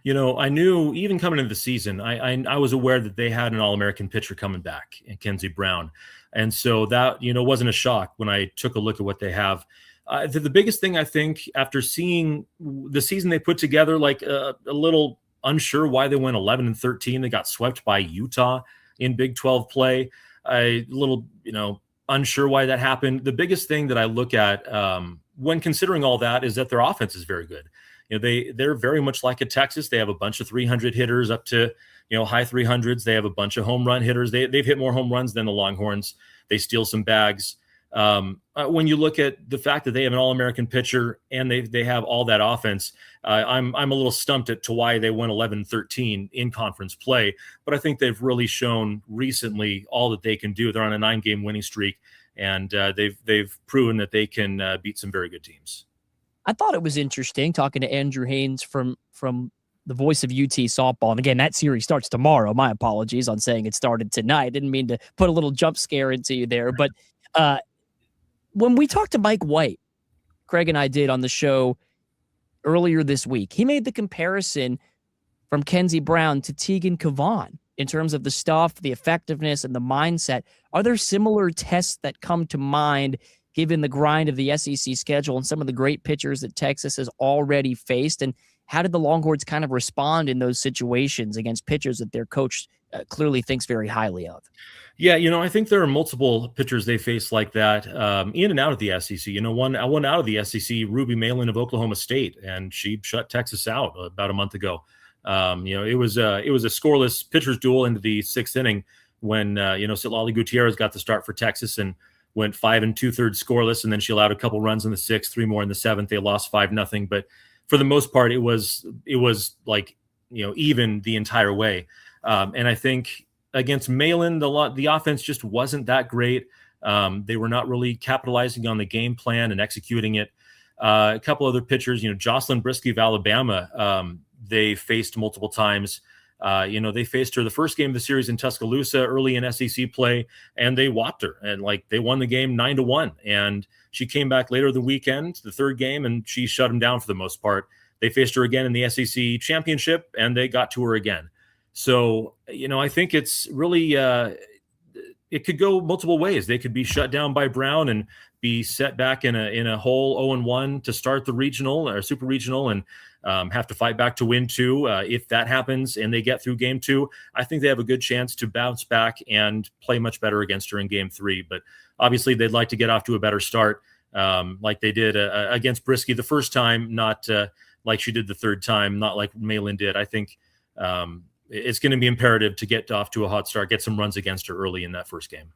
I knew even coming into the season, I was aware that they had an All-American pitcher coming back, Kenzie Brown. And so that, wasn't a shock when I took a look at what they have. The biggest thing, I think, after seeing the season they put together, like a little unsure why they went 11-13. They got swept by Utah in Big 12 play. A little, unsure why that happened. The biggest thing that I look at when considering all that is that their offense is very good. They're very much like a Texas. They have a bunch of 300 hitters up to, high 300s. They have a bunch of home run hitters. They've hit more home runs than the Longhorns. They steal some bags. When you look at the fact that they have an All-American pitcher and they have all that offense, I'm a little stumped to why they went 11-13 in conference play. But I think they've really shown recently all that they can do. They're on a 9-game winning streak, and they've proven that they can beat some very good teams. I thought it was interesting talking to Andrew Haynes from the voice of UT softball. And again, that series starts tomorrow. My apologies on saying it started tonight. I didn't mean to put a little jump scare into you there. But when we talked to Mike White, Craig and I did on the show earlier this week, he made the comparison from Kenzie Brown to Tegan Kavan in terms of the stuff, the effectiveness, and the mindset. Are there similar tests that come to mind given the grind of the SEC schedule and some of the great pitchers that Texas has already faced? And how did the Longhorns kind of respond in those situations against pitchers that their coach clearly thinks very highly of? Yeah, I think there are multiple pitchers they face like that in and out of the SEC. One out of the SEC, Ruby Malin of Oklahoma State, and she shut Texas out about a month ago. It was a scoreless pitchers duel into the 6th inning when Citlali Gutierrez got the start for Texas and went 5 2/3 scoreless, and then she allowed a couple runs in the 6th, 3 more in the 7th. They lost 5-0, but for the most part, it was like even the entire way. And I think against Malin, the offense just wasn't that great. They were not really capitalizing on the game plan and executing it. A couple other pitchers, Jocelyn Brisky of Alabama, they faced multiple times. They faced her the first game of the series in Tuscaloosa early in SEC play, and they whopped her, and they won the game 9-1. And she came back later the weekend, the third game, and she shut them down for the most part. They faced her again in the SEC championship, and they got to her again. So, I think it's really, it could go multiple ways. They could be shut down by Brown and be set back in a whole 0-1 to start the regional or super regional and have to fight back to win 2. If that happens and they get through game 2, I think they have a good chance to bounce back and play much better against her in game 3. But obviously they'd like to get off to a better start like they did against Brisky the first time, not like she did the third time, not like Malin did. I think it's going to be imperative to get off to a hot start, get some runs against her early in that first game.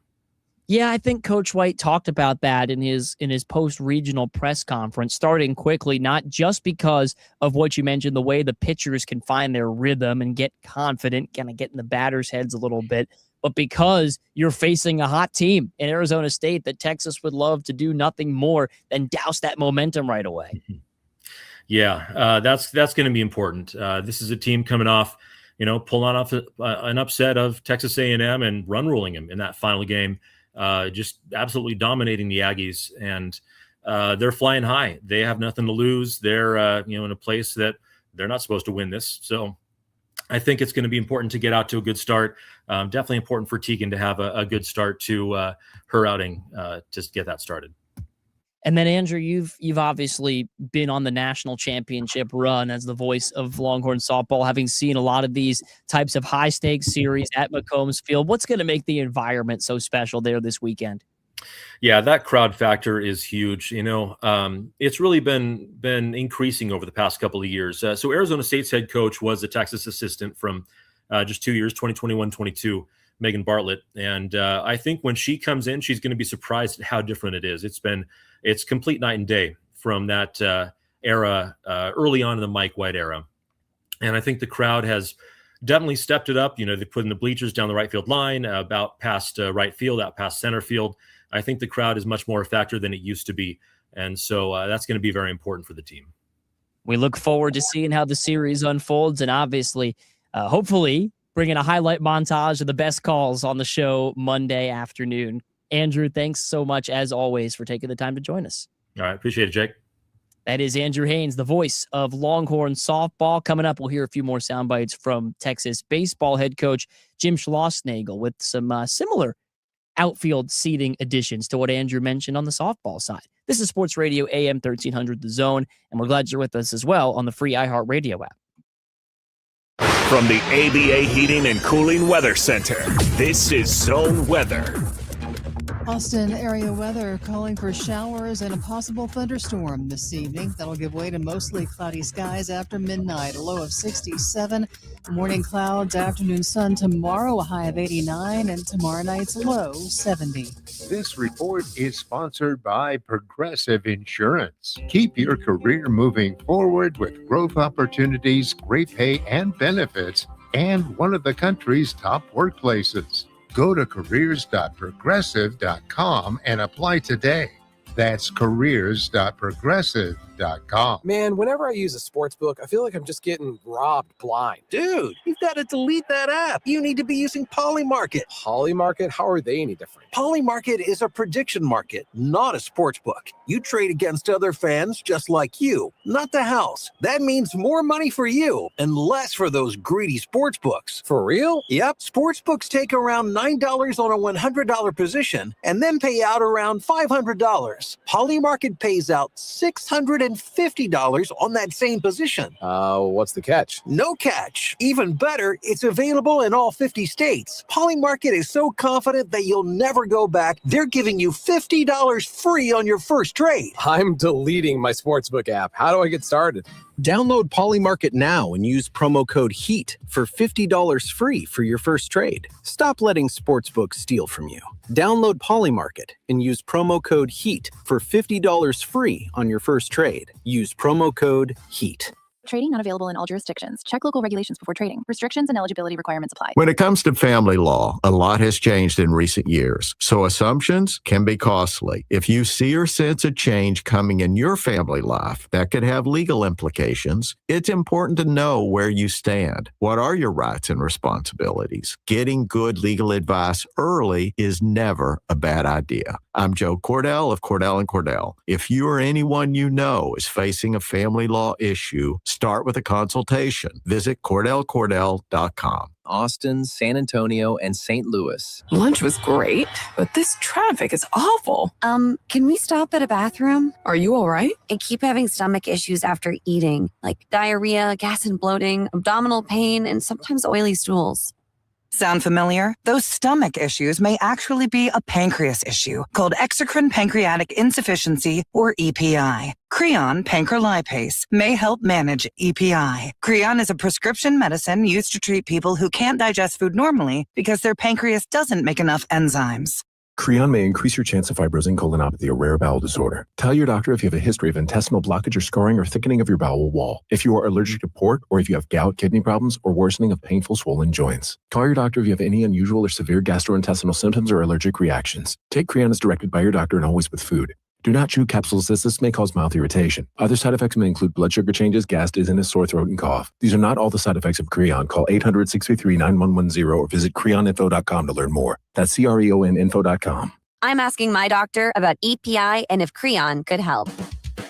Yeah, I think Coach White talked about that in his post-regional press conference, starting quickly, not just because of what you mentioned, the way the pitchers can find their rhythm and get confident, kind of get in the batters' heads a little bit, but because you're facing a hot team in Arizona State that Texas would love to do nothing more than douse that momentum right away. Yeah, that's going to be important. This is a team coming off, pulling off an upset of Texas A&M and run ruling them in that final game. Just absolutely dominating the Aggies, and they're flying high. They have nothing to lose. They're in a place that they're not supposed to win this. So I think it's going to be important to get out to a good start. Definitely important for Tegan to have a good start to her outing to get that started. And then, Andrew, you've obviously been on the national championship run as the voice of Longhorn softball, having seen a lot of these types of high-stakes series at McCombs Field. What's going to make the environment so special there this weekend? Yeah, that crowd factor is huge. It's really been increasing over the past couple of years. So Arizona State's head coach was a Texas assistant from just 2 years, 2021-22, Megan Bartlett. And I think when she comes in, she's going to be surprised at how different it is. It's complete night and day from that era, early on in the Mike White era. And I think the crowd has definitely stepped it up. They put in the bleachers down the right field line, about past right field, out past center field. I think the crowd is much more a factor than it used to be. And so that's going to be very important for the team. We look forward to seeing how the series unfolds, and obviously, hopefully, bringing a highlight montage of the best calls on the show Monday afternoon. Andrew, thanks so much, as always, for taking the time to join us. All right. Appreciate it, Jake. That is Andrew Haynes, the voice of Longhorn softball. Coming up, we'll hear a few more sound bites from Texas baseball head coach Jim Schlossnagle with some similar outfield seating additions to what Andrew mentioned on the softball side. This is Sports Radio AM 1300 The Zone, and we're glad you're with us as well on the free iHeartRadio app. From the ABA Heating and Cooling Weather Center, this is Zone Weather. Austin area weather calling for showers and a possible thunderstorm this evening. That'll give way to mostly cloudy skies after midnight, a low of 67. Morning clouds, afternoon sun tomorrow, a high of 89, and tomorrow night's low 70. This report is sponsored by Progressive Insurance. Keep your career moving forward with growth opportunities, great pay and benefits, and one of the country's top workplaces. Go to careers.progressive.com and apply today. That's careers.progressive.com. Man, whenever I use a sports book, I feel like I'm just getting robbed blind. Dude, you've got to delete that app. You need to be using Polymarket. Polymarket? How are they any different? Polymarket is a prediction market, not a sports book. You trade against other fans just like you, not the house. That means more money for you and less for those greedy sports books. For real? Yep. Sports books take around $9 on a $100 position and then pay out around $500. Polymarket pays out $650 on that same position. What's the catch? No catch. Even better, it's available in all 50 states. Polymarket is so confident that you'll never go back. They're giving you $50 free on your first trade. I'm deleting my sportsbook app. How do I get started? Download Polymarket now and use promo code HEAT for $50 free for your first trade. Stop letting sportsbooks steal from you. Download Polymarket and use promo code HEAT for $50 free on your first trade. Use promo code HEAT. Trading not available in all jurisdictions. Check local regulations before trading. Restrictions and eligibility requirements apply. When it comes to family law, a lot has changed in recent years, so assumptions can be costly. If you see or sense a change coming in your family life that could have legal implications, it's important to know where you stand. What are your rights and responsibilities? Getting good legal advice early is never a bad idea. I'm Joe Cordell of Cordell & Cordell. If you or anyone you know is facing a family law issue, start with a consultation. Visit CordellCordell.com. Austin, San Antonio, and St. Louis. Lunch was great, but this traffic is awful. Can we stop at a bathroom? Are you all right? I keep having stomach issues after eating, like diarrhea, gas and bloating, abdominal pain, and sometimes oily stools. Sound familiar? Those stomach issues may actually be a pancreas issue called exocrine pancreatic insufficiency, or EPI. Creon pancrelipase may help manage EPI. Creon is a prescription medicine used to treat people who can't digest food normally because their pancreas doesn't make enough enzymes. Creon may increase your chance of fibrosing colonopathy, a rare bowel disorder. Tell your doctor if you have a history of intestinal blockage or scarring or thickening of your bowel wall, if you are allergic to pork, or if you have gout, kidney problems, or worsening of painful swollen joints. Call your doctor if you have any unusual or severe gastrointestinal symptoms or allergic reactions. Take Creon as directed by your doctor and always with food. Do not chew capsules as this may cause mouth irritation. Other side effects may include blood sugar changes, gas, dizziness, sore throat, and cough. These are not all the side effects of Creon. Call 800-633-9110 or visit creoninfo.com to learn more. That's CREONinfo.com. I'm asking my doctor about EPI and if Creon could help.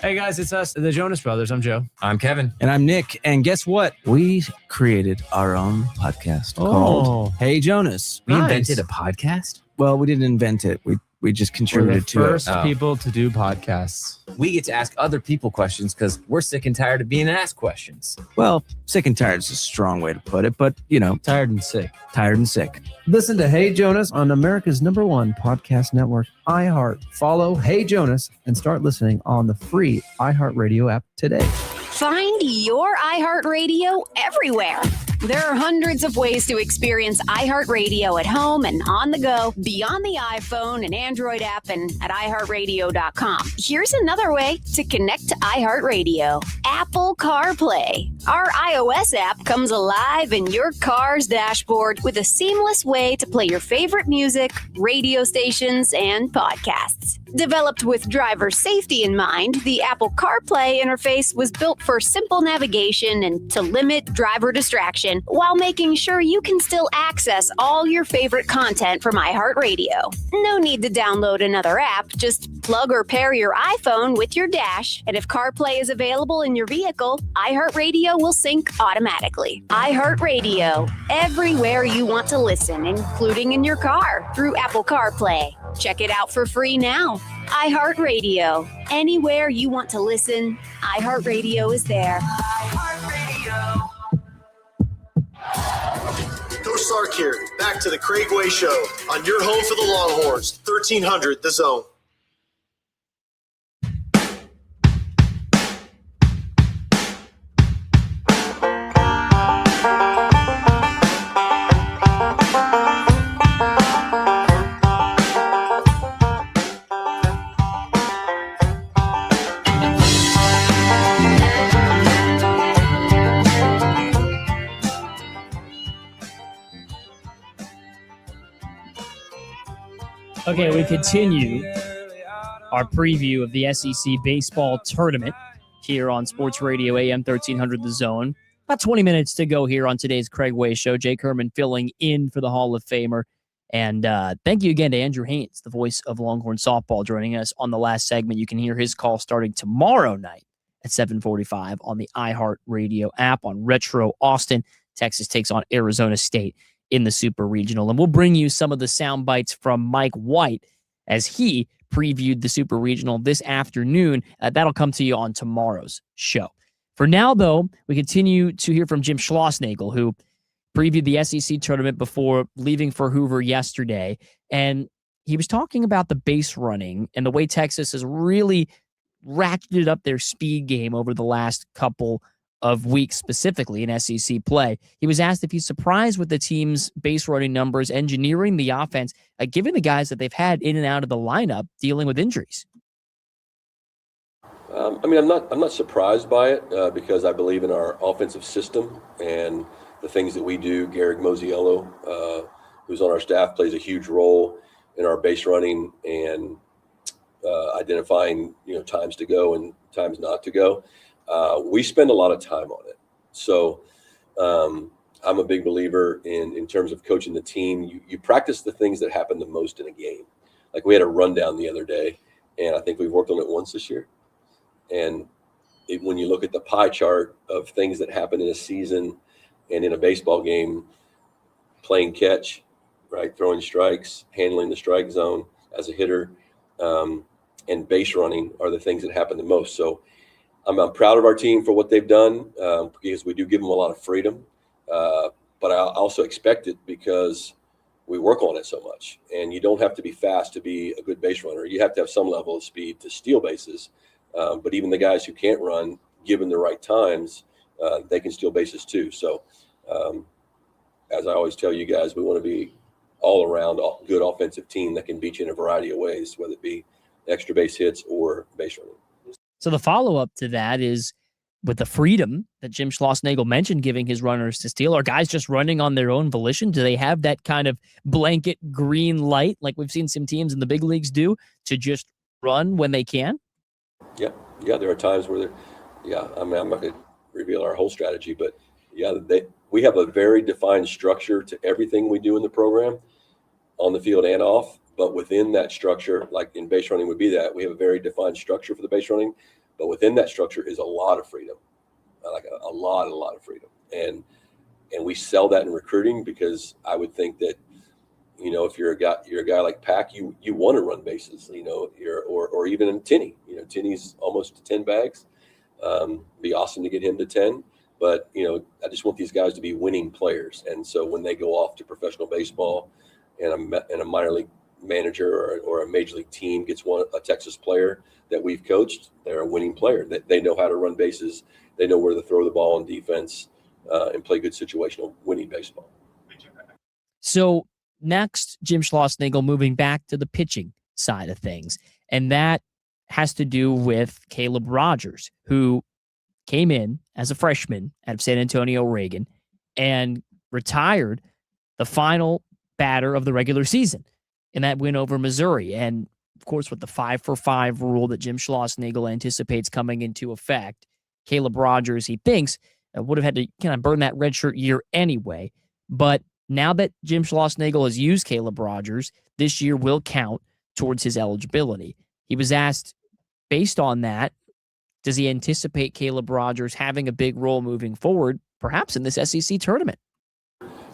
Hey guys, it's us, the Jonas Brothers. I'm Joe. I'm Kevin. And I'm Nick. And guess what? We created our own podcast called Hey Jonas. We invented a podcast? Well, we didn't invent it. We We just We're contributed the to it. first people to do podcasts. We get to ask other people questions because we're sick and tired of being asked questions. Well, sick and tired is a strong way to put it, but, Tired and sick. tired and sick. Listen to Hey Jonas on America's #1 podcast network, iHeart. Follow Hey Jonas and start listening on the free iHeartRadio app today. Find your iHeartRadio everywhere. There are hundreds of ways to experience iHeartRadio at home and on the go, beyond the iPhone and Android app and at iHeartRadio.com. Here's another way to connect to iHeartRadio. Apple CarPlay. Our iOS app comes alive in your car's dashboard with a seamless way to play your favorite music, radio stations, and podcasts. Developed with driver safety in mind, the Apple CarPlay interface was built for simple navigation and to limit driver distraction while making sure you can still access all your favorite content from iHeartRadio. No need to download another app. Just plug or pair your iPhone with your dash, and if CarPlay is available in your vehicle, iHeartRadio will sync automatically. iHeartRadio, everywhere you want to listen, including in your car through Apple CarPlay. Check it out for free now. iHeartRadio, anywhere you want to listen, iHeartRadio is there. Coach Sark here, back to the Craig Way Show on your home for the Longhorns, 1300 The Zone. Okay, we continue our preview of the SEC baseball tournament here on Sports Radio AM 1300 The Zone. About 20 minutes to go here on today's Craig Way Show. Jake Herman filling in for the Hall of Famer. And thank you again to Andrew Haynes, the voice of Longhorn softball, joining us on the last segment. You can hear his call starting tomorrow night at 7:45 on the iHeartRadio app on Retro Austin. Texas takes on Arizona State in the Super Regional. And we'll bring you some of the sound bites from Mike White as he previewed the Super Regional this afternoon. That'll come to you on tomorrow's show. For now, though, we continue to hear from Jim Schlossnagle, who previewed the SEC tournament before leaving for Hoover yesterday. And he was talking about the base running and the way Texas has really ratcheted up their speed game over the last couple of weeks, specifically in SEC play. He was asked if he's surprised with the team's base running numbers, engineering the offense, given the guys that they've had in and out of the lineup dealing with injuries. I'm not surprised by it because I believe in our offensive system and the things that we do. Garrick Mosiello, who's on our staff, plays a huge role in our base running and identifying times to go and times not to go. We spend a lot of time on it. So I'm a big believer in terms of coaching the team. You practice the things that happen the most in a game. Like we had a rundown the other day, and I think we've worked on it once this year. And when you look at the pie chart of things that happen in a season and in a baseball game, playing catch, right, throwing strikes, handling the strike zone as a hitter, and base running are the things that happen the most. So I'm proud of our team for what they've done because we do give them a lot of freedom. But I also expect it because we work on it so much. And you don't have to be fast to be a good base runner. You have to have some level of speed to steal bases. But even the guys who can't run, given the right times, they can steal bases too. So as I always tell you guys, we want to be all around good offensive team that can beat you in a variety of ways, whether it be extra base hits or base running. So the follow-up to that is with the freedom that Jim Schlossnagle mentioned, giving his runners to steal. Are guys just running on their own volition? Do they have that kind of blanket green light like we've seen some teams in the big leagues do to just run when they can? Yeah, there are times where I'm not going to reveal our whole strategy, but we have a very defined structure to everything we do in the program on the field and off. But within that structure, like in base running would be that, we have a very defined structure for the base running, but within that structure is a lot of freedom, like a lot of freedom. And we sell that in recruiting because I would think that, if you're a guy like Pack, you want to run bases, or even Tinney. Tinney's almost to 10 bags. Be awesome to get him to 10. But, I just want these guys to be winning players. And so when they go off to professional baseball and a minor league manager or a major league team gets a Texas player that we've coached, they're a winning player. They know how to run bases. They know where to throw the ball on defense and play good situational winning baseball. So next, Jim Schlossnagle moving back to the pitching side of things. And that has to do with Caleb Rogers, who came in as a freshman out of San Antonio, Reagan, and retired the final batter of the regular season in that win over Missouri. And, of course, with the 5-for-5 rule that Jim Schlossnagle anticipates coming into effect, Caleb Rogers, he thinks, would have had to kind of burn that redshirt year anyway. But now that Jim Schlossnagle has used Caleb Rogers, this year will count towards his eligibility. He was asked, based on that, does he anticipate Caleb Rogers having a big role moving forward, perhaps in this SEC tournament?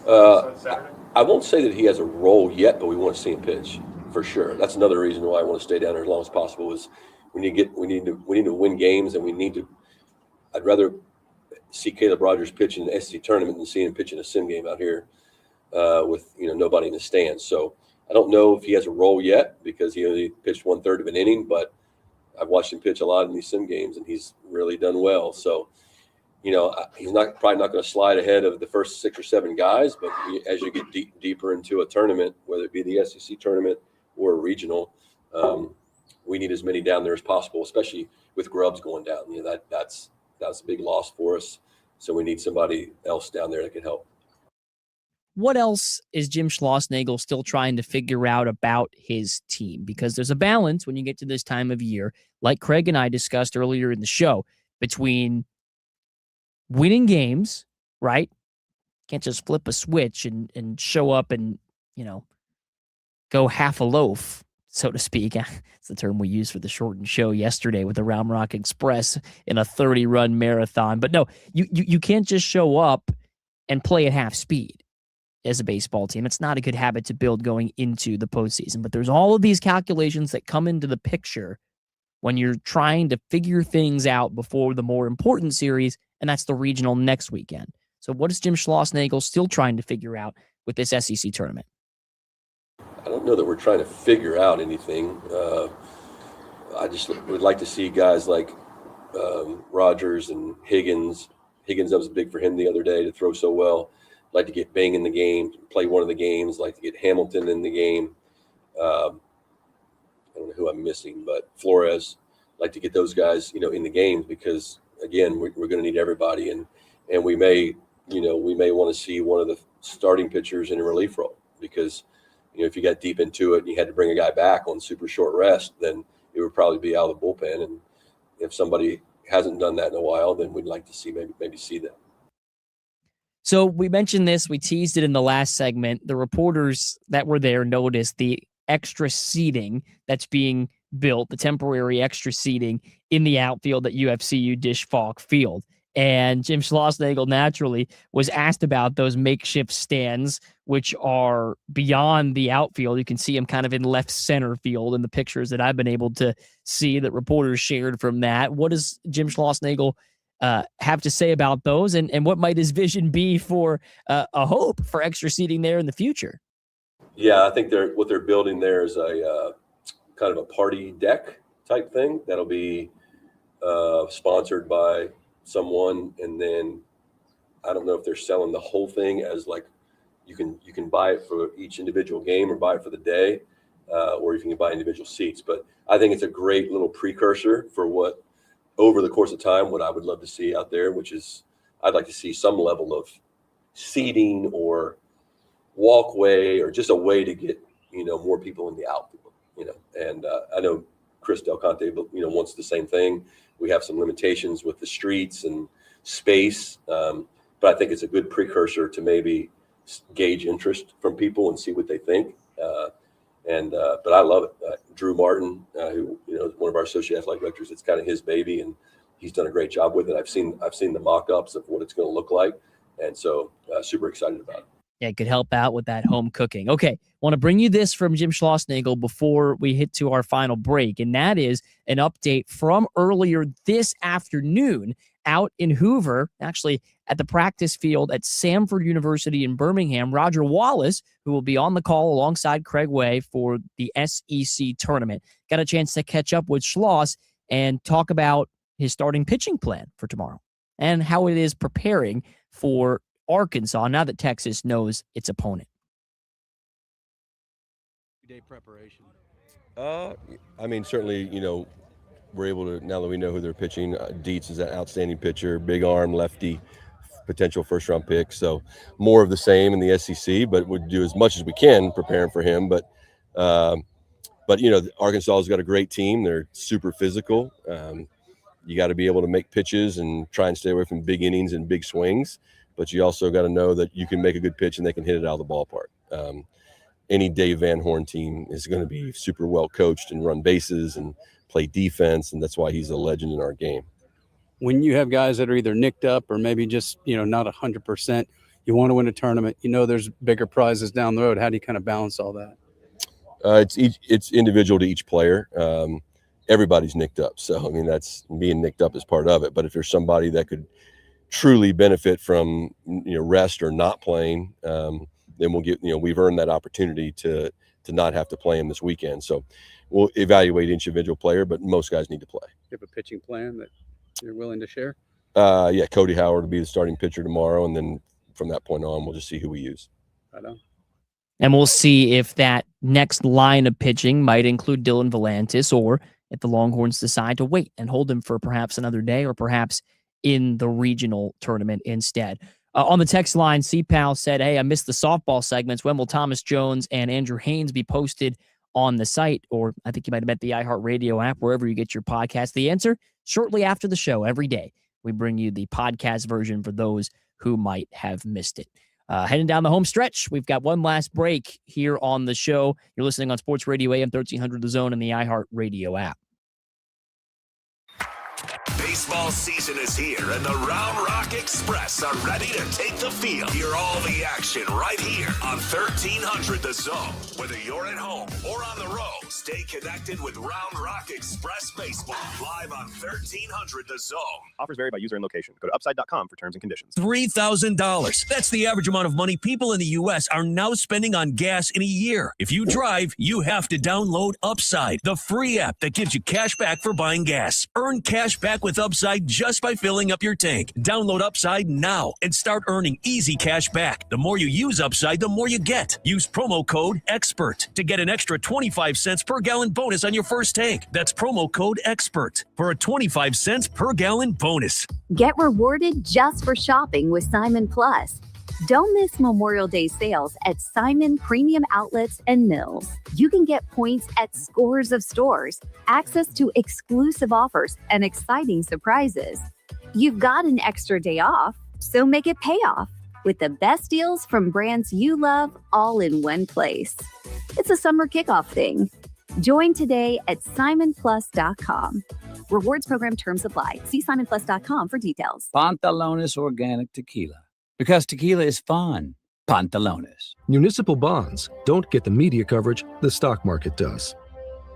I won't say that he has a role yet, but we want to see him pitch for sure. That's another reason why I want to stay down there as long as possible. Is we need to win games, and I'd rather see Caleb Rogers pitch in the SEC tournament than see him pitch in a sim game out here with nobody in the stands. So I don't know if he has a role yet because he only pitched 1/3 of an inning, but I've watched him pitch a lot in these sim games, and he's really done well. So, he's probably not going to slide ahead of the first 6 or 7 guys, but as you get deeper into a tournament, whether it be the SEC tournament or a regional, we need as many down there as possible, especially with Grubbs going down. That's a big loss for us. So we need somebody else down there that can help. What else is Jim Schlossnagle still trying to figure out about his team? Because there's a balance when you get to this time of year, like Craig and I discussed earlier in the show, between winning games, right? Can't just flip a switch and show up and, go half a loaf, so to speak. It's the term we used for the shortened show yesterday with the Round Rock Express in a 30-run marathon. But no, you can't just show up and play at half speed as a baseball team. It's not a good habit to build going into the postseason. But there's all of these calculations that come into the picture when you're trying to figure things out before the more important series, and that's the regional next weekend. So what is Jim Schlossnagle still trying to figure out with this SEC tournament? I don't know that we're trying to figure out anything. I just would like to see guys like Rogers and Higgins. Higgins, that was big for him the other day to throw so well. Like to get Bang in the game, play one of the games. Like to get Hamilton in the game. I don't know who I'm missing, but Flores. Like to get those guys, in the games because again, we're going to need everybody, and we may want to see one of the starting pitchers in a relief role because if you got deep into it and you had to bring a guy back on super short rest, then it would probably be out of the bullpen. And if somebody hasn't done that in a while, then we'd like to see maybe see that. So we mentioned this, we teased it in the last segment. The reporters that were there noticed the extra seating that's being built, the temporary extra seating in the outfield at UFCU Dish Falk Field. And Jim Schlossnagle naturally was asked about those makeshift stands, which are beyond the outfield. You can see them kind of in left center field in the pictures that I've been able to see that reporters shared from that. What does Jim Schlossnagle have to say about those, and what might his vision be for a hope for extra seating there in the future? Yeah, I think what they're building there is a kind of a party deck type thing that'll be sponsored by someone, and then I don't know if they're selling the whole thing as like you can buy it for each individual game or buy it for the day, or you can buy individual seats. But I think it's a great little precursor for what over the course of time, what I would love to see out there, which is I'd like to see some level of seating or walkway or just a way to get, more people in the outfield, and I know Chris Del Conte, wants the same thing. We have some limitations with the streets and space, but I think it's a good precursor to maybe gauge interest from people and see what they think. But I love it. Drew Martin, who is one of our associate athletic directors, it's kind of his baby, and he's done a great job with it. I've seen the mock-ups of what it's going to look like, and so super excited about it. Yeah, it could help out with that home cooking. Okay, want to bring you this from Jim Schlossnagle before we hit to our final break, and that is an update from earlier this afternoon out in Hoover, actually at the practice field at Samford University in Birmingham. Roger Wallace, who will be on the call alongside Craig Way for the SEC tournament, got a chance to catch up with Schloss and talk about his starting pitching plan for tomorrow and how it is preparing for Arkansas now that Texas knows its opponent. Day preparation. I mean, certainly, we're able to, now that we know who they're pitching, Dietz is an outstanding pitcher, big arm, lefty, potential first-round pick. So more of the same in the SEC, but we'll do as much as we can preparing for him. But Arkansas has got a great team. They're super physical. You got to be able to make pitches and try and stay away from big innings and big swings. But you also got to know that you can make a good pitch and they can hit it out of the ballpark. Any Dave Van Horn team is going to be super well coached and run bases and play defense, and that's why he's a legend in our game. When you have guys that are either nicked up or maybe just not 100%, you want to win a tournament. There's bigger prizes down the road. How do you kind of balance all that? It's individual to each player. Everybody's nicked up, so I mean that's being nicked up is part of it. But if there's somebody that could truly benefit from rest or not playing, then we'll get we've earned that opportunity to not have to play him this weekend. So we'll evaluate each individual player, but most guys need to play. You have a pitching plan that you're willing to share? Yeah, Cody Howard will be the starting pitcher tomorrow, and then from that point on, we'll just see who we use. Right on. And we'll see if that next line of pitching might include Dylan Volantis, or if the Longhorns decide to wait and hold him for perhaps another day, or perhaps in the regional tournament instead. On the text line, CPAL said, hey, I missed the softball segments. When will Thomas Jones and Andrew Haynes be posted on the site? Or I think you might have meant the iHeartRadio app, wherever you get your podcast. The answer, shortly after the show, every day, we bring you the podcast version for those who might have missed it. Heading down the home stretch, we've got one last break here on the show. You're listening on Sports Radio AM 1300 The Zone and the iHeartRadio app. Baseball season is here, and the Round Rock Express are ready to take the field. Hear all the action right here on 1300 The Zone. Whether you're at home or on the road, stay connected with Round Rock Express Baseball live on 1300 The Zone. Offers vary by user and location. Go to upside.com for terms and conditions. $3,000. That's the average amount of money people in the U.S. are now spending on gas in a year. If you drive, you have to download Upside, the free app that gives you cash back for buying gas. Earn cash back with Upside just by filling up your tank. Download Upside now and start earning easy cash back. The more you use Upside, the more you get. Use promo code EXPERT to get an extra 25 cents per gallon bonus on your first tank. That's promo code EXPERT for a 25 cents per gallon bonus. Get rewarded just for shopping with Simon Plus. Don't miss Memorial Day sales at Simon Premium Outlets and Mills. You can get points at scores of stores, access to exclusive offers, and exciting surprises. You've got an extra day off, so make it pay off with the best deals from brands you love all in one place. It's a summer kickoff thing. Join today at simonplus.com. Rewards program terms apply. See simonplus.com for details. Pantalones Organic Tequila. Because tequila is fun. Pantalones. Municipal bonds don't get the media coverage the stock market does.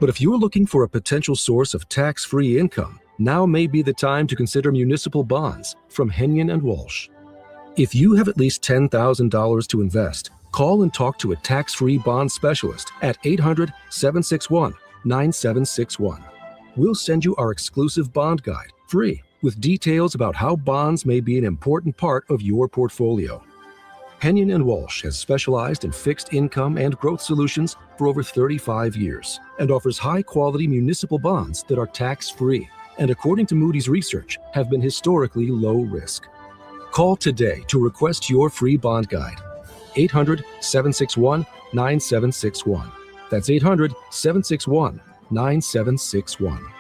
But if you're looking for a potential source of tax-free income, now may be the time to consider municipal bonds from Henyon and Walsh. If you have at least $10,000 to invest, call and talk to a tax-free bond specialist at 800-761-9761. We'll send you our exclusive bond guide, free, with details about how bonds may be an important part of your portfolio. Henyon and Walsh has specialized in fixed income and growth solutions for over 35 years and offers high-quality municipal bonds that are tax-free and, according to Moody's research, have been historically low risk. Call today to request your free bond guide. 800-761-9761. That's 800-761-9761.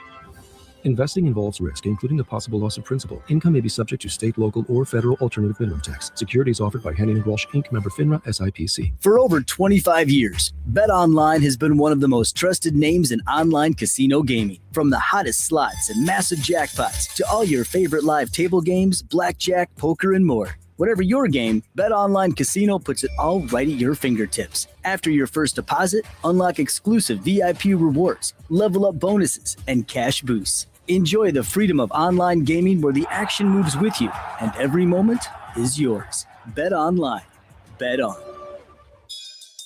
Investing involves risk, including the possible loss of principal. Income may be subject to state, local, or federal alternative minimum tax. Securities offered by Henning & Walsh, Inc., member FINRA, SIPC. For over 25 years, BetOnline has been one of the most trusted names in online casino gaming. From the hottest slots and massive jackpots to all your favorite live table games, blackjack, poker, and more. Whatever your game, BetOnline Casino puts it all right at your fingertips. After your first deposit, unlock exclusive VIP rewards, level up bonuses, and cash boosts. Enjoy the freedom of online gaming where the action moves with you and every moment is yours. BetOnline. Bet on.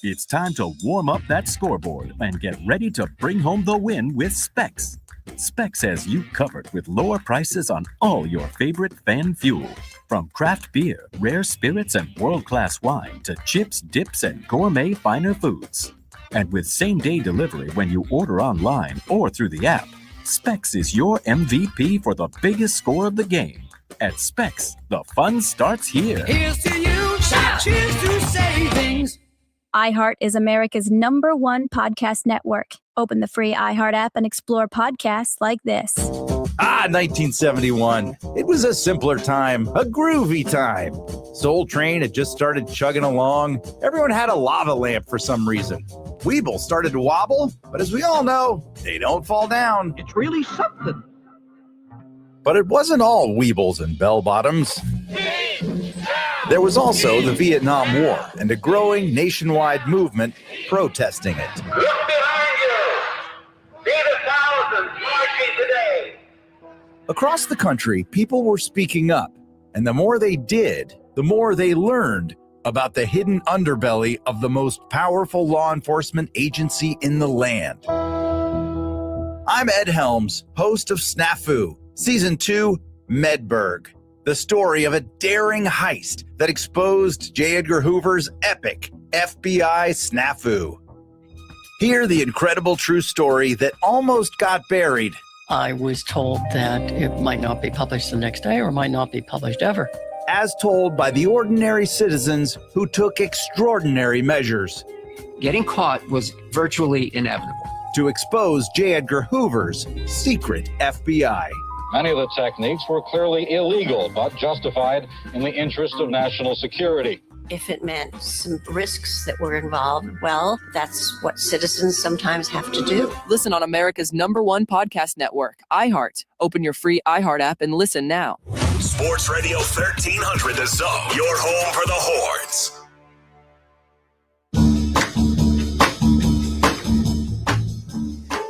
It's time to warm up that scoreboard and get ready to bring home the win with Specs. Specs has you covered with lower prices on all your favorite fan fuel. From craft beer, rare spirits, and world-class wine to chips, dips, and gourmet finer foods. And with same-day delivery when you order online or through the app, Specs is your MVP for the biggest score of the game. At Specs, the fun starts here. Here's to you, shout cheers to savings. iHeart is America's #1 podcast network. Open the free iHeart app and explore podcasts like this. 1971. It was a simpler time, a groovy time. Soul Train had just started chugging along. Everyone had a lava lamp for some reason. Weeble started to wobble, but as we all know, they don't fall down. It's really something. But it wasn't all Weebles and bell-bottoms. There was also the Vietnam War and a growing nationwide movement protesting it. Look behind you. See the thousands marching today. Across the country, people were speaking up, and the more they did, the more they learned about the hidden underbelly of the most powerful law enforcement agency in the land. I'm Ed Helms, host of Snafu, Season 2, Medberg, the story of a daring heist that exposed J. Edgar Hoover's epic FBI snafu. Hear the incredible true story that almost got buried. I was told that it might not be published the next day or might not be published ever. As told by the ordinary citizens who took extraordinary measures. Getting caught was virtually inevitable. To expose J. Edgar Hoover's secret FBI. Many of the techniques were clearly illegal, but justified in the interest of national security. If it meant some risks that were involved, well, that's what citizens sometimes have to do. Listen on America's #1 podcast network, iHeart. Open your free iHeart app and listen now. Sports Radio 1300 The Zone, your home for the Horns.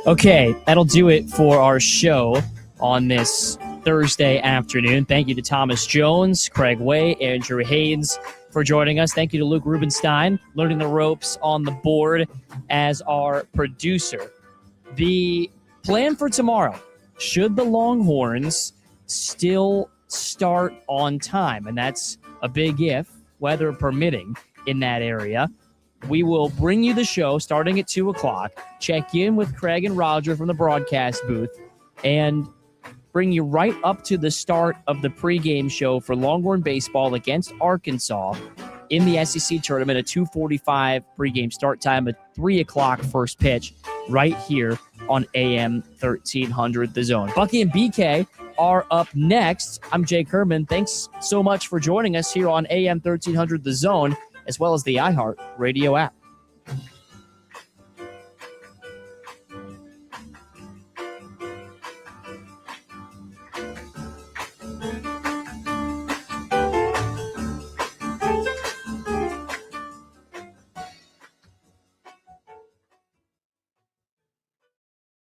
Okay, that'll do it for our show on this Thursday afternoon. Thank you to Thomas Jones, Craig Way, Andrew Haynes for joining us. Thank you to Luke Rubenstein, learning the ropes on the board as our producer. The plan for tomorrow, should the Longhorns still start on time? And that's a big if, weather permitting in that area. We will bring you the show starting at 2 o'clock, check in with Craig and Roger from the broadcast booth, and bring you right up to the start of the pregame show for Longhorn baseball against Arkansas in the SEC tournament, a 2:45 pregame start time, a 3 o'clock first pitch right here on AM 1300 The Zone. Bucky and BK are up next. I'm Jake Herman. Thanks so much for joining us here on AM 1300 The Zone, as well as the iHeart Radio app.